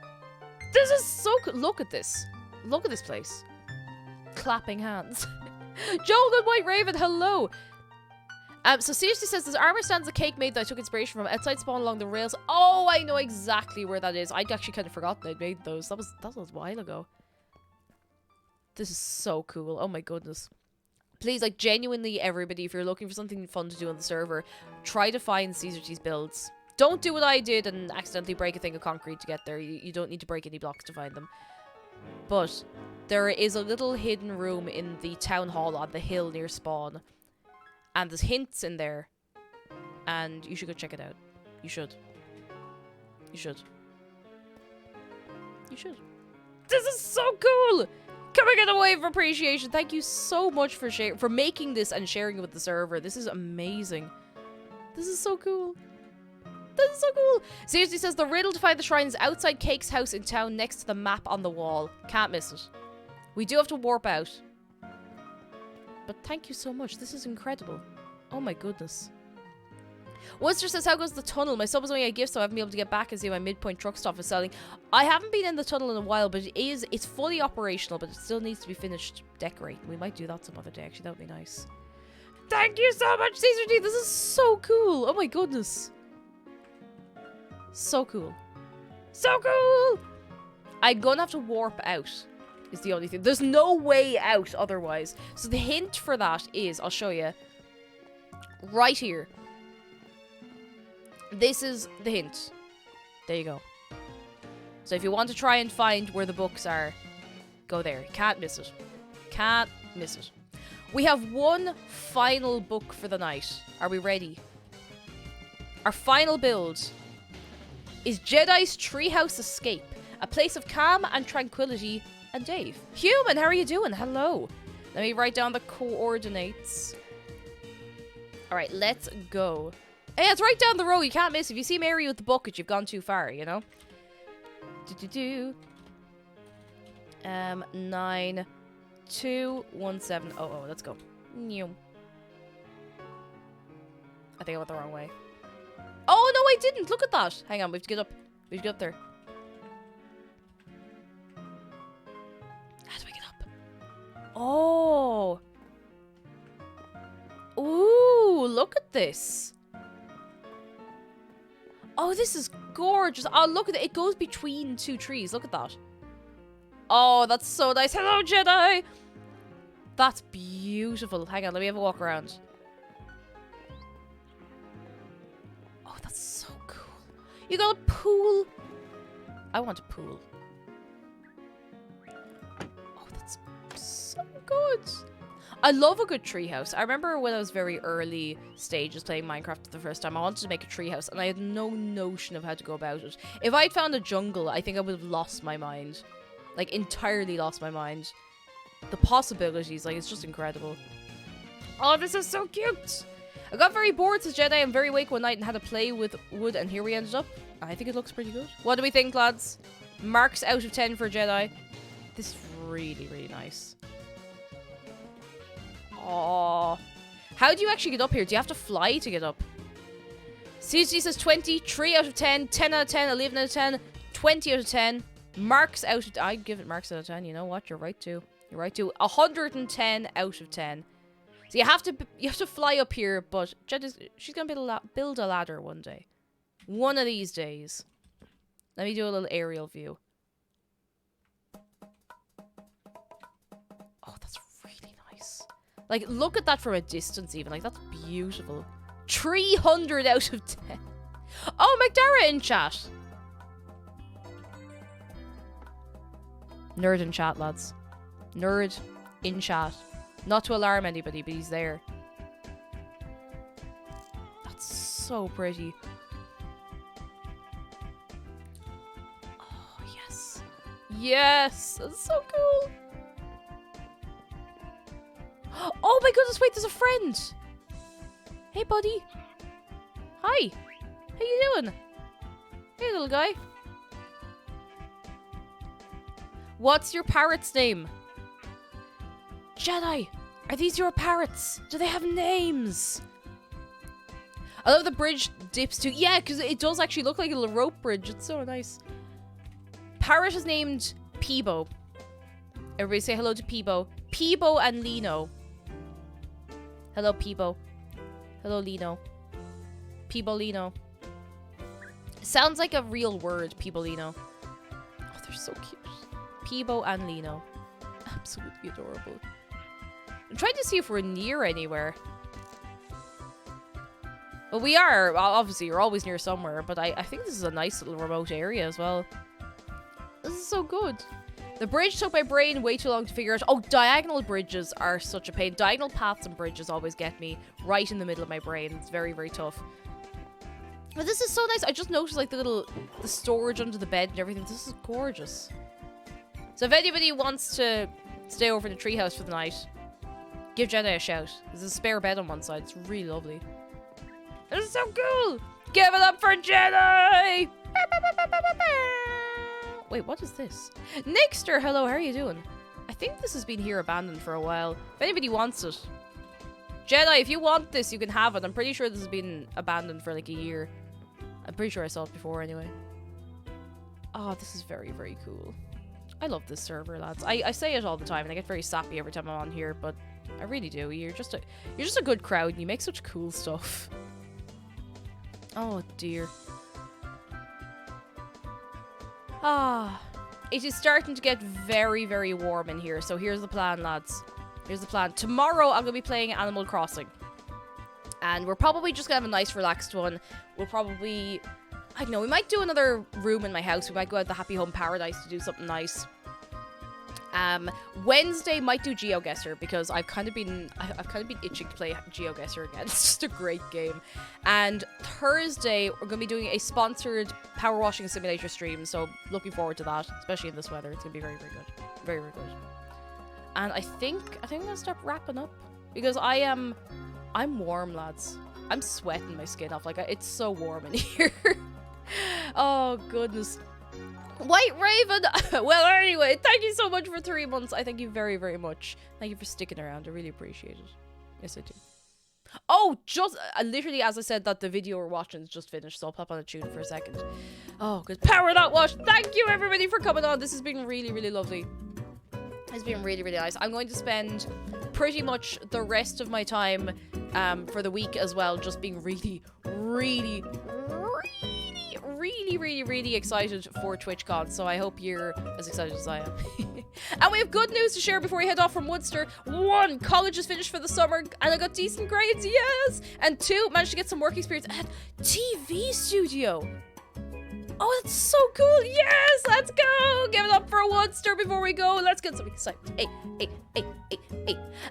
This is so cool. Look at this. Look at this place. Clapping hands. Joel and White Raven, hello! So seriously says, this armor stands a cake made that I took inspiration from outside spawn along the rails. Oh, I know exactly where that is. I'd actually kind of forgotten I'd made those. That was a while ago. This is so cool. Oh my goodness. Please, like, genuinely, everybody, if you're looking for something fun to do on the server, try to find Caesar T's builds. Don't do what I did and accidentally break a thing of concrete to get there. You don't need to break any blocks to find them. But there is a little hidden room in the town hall on the hill near spawn. And there's hints in there. And you should go check it out. You should. You should. You should. This is so cool! Can we get a wave of appreciation? Thank you so much for making this and sharing it with the server. This is amazing. This is so cool. This is so cool. Seriously says, the riddle to find the shrine is outside Cake's house in town next to the map on the wall. Can't miss it. We do have to warp out. But thank you so much. This is incredible. Oh my goodness. Worcester says, how goes the tunnel? My sub was only a gift, so I haven't been able to get back and see my midpoint truck stop is selling. I haven't been in the tunnel in a while, but it's fully operational, but it still needs to be finished decorating. We might do that some other day, actually. That would be nice. Thank you so much, Caesar D. This is so cool. Oh my goodness. So cool. So cool! I'm gonna have to warp out, is the only thing. There's no way out otherwise. So the hint for that is, I'll show you. Right here. This is the hint. There you go. So if you want to try and find where the books are, go there. Can't miss it. Can't miss it. We have one final book for the night. Are we ready? Our final build is Jedi's Treehouse Escape, a place of calm and tranquility. And Dave. Human, how are you doing? Hello. Let me write down the coordinates. Alright, let's go. Hey, it's right down the road. You can't miss. If you see Mary with the bucket, you've gone too far, you know? 92170. Let's go. New. I think I went the wrong way. Oh, no, I didn't. Look at that. Hang on, we have to get up. We have to get up there. How do we get up? Oh. Ooh, look at this. Oh, this is gorgeous. Oh, look at it. It goes between two trees. Look at that. Oh, that's so nice. Hello, Jedi. That's beautiful. Hang on, let me have a walk around. Oh, that's so cool. You got a pool. I want a pool. Oh, that's so good. I love a good treehouse. I remember when I was very early stages playing Minecraft for the first time, I wanted to make a treehouse, and I had no notion of how to go about it. If I'd found a jungle, I think I would have lost my mind. Like, entirely lost my mind. The possibilities, like, it's just incredible. Oh, this is so cute! I got very bored, says Jedi. I'm very awake one night and had to play with wood, and here we ended up. I think it looks pretty good. What do we think, lads? Marks out of 10 for Jedi. This is really, really nice. Oh, how do you actually get up here? Do you have to fly to get up? CG says 20, 3 out of 10, 10 out of 10, 11 out of 10, 20 out of 10. Marks out of... I'd give it marks out of 10. You know what? You're right too. You're right too. 110 out of 10. So you have to fly up here, but she's gonna build a ladder one day. One of these days. Let me do a little aerial view. Oh, that's really nice. Like, look at that from a distance even. Like, that's beautiful. 300 out of 10. Oh, McDara in chat. Nerd in chat, lads. Nerd in chat. Not to alarm anybody, but he's there. That's so pretty. Oh, yes. Yes! That's so cool. Oh my goodness, wait, there's a friend. Hey, buddy. Hi. How you doing? Hey, little guy. What's your parrot's name? Jedi, are these your parrots? Do they have names? I love the bridge dips too. Yeah, because it does actually look like a little rope bridge. It's so nice. Parrot is named Peebo. Everybody say hello to Peebo. Peebo and Lino. Hello, Peebo. Hello, Lino. Peebolino. Sounds like a real word, Peebolino. Oh, they're so cute. Peebo and Lino. Absolutely adorable. I'm trying to see if we're near anywhere. Well, we are. Obviously, you're always near somewhere, but I think this is a nice little remote area as well. This is so good. The bridge took my brain way too long to figure out. Oh, diagonal bridges are such a pain. Diagonal paths and bridges always get me right in the middle of my brain. It's very, very tough. But this is so nice. I just noticed like the storage under the bed and everything. This is gorgeous. So if anybody wants to stay over in the treehouse for the night, give Jedi a shout. There's a spare bed on one side. It's really lovely. This is so cool. Give it up for Jedi. Wait, what is this? Nixter, hello, how are you doing? I think this has been here abandoned for a while. If anybody wants it. Jedi, if you want this, you can have it. I'm pretty sure this has been abandoned for like a year. I'm pretty sure I saw it before anyway. Oh, this is very, very cool. I love this server, lads. I say it all the time and I get very sappy every time I'm on here, but I really do. You're just a good crowd and you make such cool stuff. Oh dear. It is starting to get very, very warm in here. So here's the plan, lads. Here's the plan. Tomorrow, I'm going to be playing Animal Crossing. And we're probably just going to have a nice, relaxed one. We'll probably... I don't know, we might do another room in my house. We might go out to Happy Home Paradise to do something nice. Wednesday might do GeoGuessr because I've kind of been itching to play GeoGuessr again. It's just a great game. And Thursday we're gonna be doing a sponsored power washing simulator stream, so looking forward to that, especially in this weather. It's gonna be very, very good, very, very good. And I think I'm gonna start wrapping up because I'm warm, lads. I'm sweating my skin off. Like it's so warm in here. Oh goodness. White Raven! Well, anyway, thank you so much for 3 months. I thank you very, very much. Thank you for sticking around. I really appreciate it. Yes, I do. Oh, just literally as I said that the video we're watching is just finished, so I'll pop on a tune for a second. Oh, good. Power that wash. Thank you, everybody, for coming on. This has been really, really lovely. It's been really, really nice. I'm going to spend pretty much the rest of my time for the week as well, just being really, really, really excited for TwitchCon, so I hope you're as excited as I am. And we have good news to share before we head off from Woodster. 1, college is finished for the summer and I got decent grades, yes! And 2, managed to get some work experience at TV studio. Oh, that's so cool. Yes, let's go. Give it up for Woodster before we go. Let's get some excitement. Hey.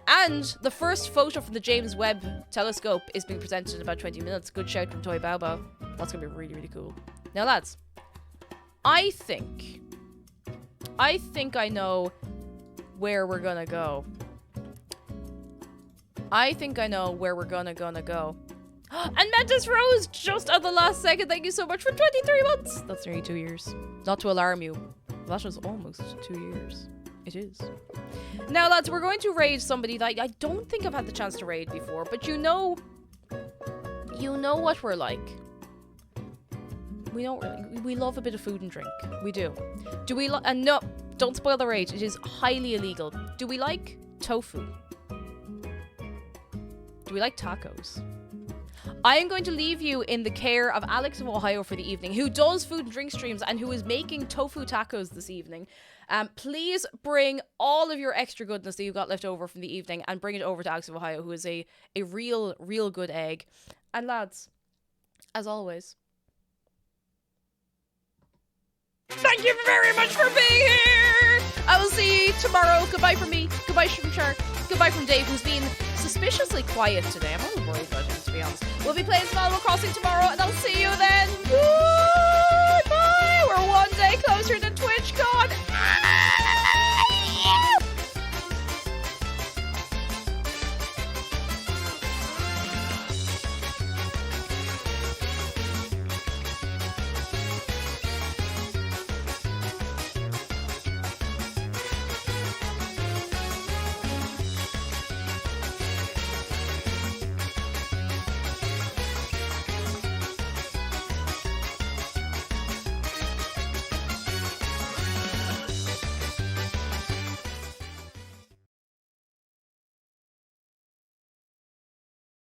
And the first photo from the James Webb telescope is being presented in about 20 minutes. Good shout from Toy Bao. That's going to be really, really cool. Now, lads, I think I know where we're going to go. I think I know where we're going to go. And Mantis Rose, just at the last second, thank you so much for 23 months. That's nearly 2 years. Not to alarm you. That was almost 2 years. It is. Now, lads, we're going to raid somebody that I don't think I've had the chance to raid before, but you know what we're like. We love a bit of food and drink. We do. Do we and no, don't spoil the raid. It is highly illegal. Do we like tofu? Do we like tacos? I am going to leave you in the care of Alex of Ohio for the evening, who does food and drink streams and who is making tofu tacos this evening. Please bring all of your extra goodness that you got left over from the evening and bring it over to Alex of Ohio, who is a real good egg. And lads, as always, thank you very much for being here! I will see you tomorrow. Goodbye from me. Goodbye from Shark. Goodbye from Dave, who's been suspiciously quiet today. I'm a little worried about him, to be honest. We'll be playing some Animal Crossing tomorrow.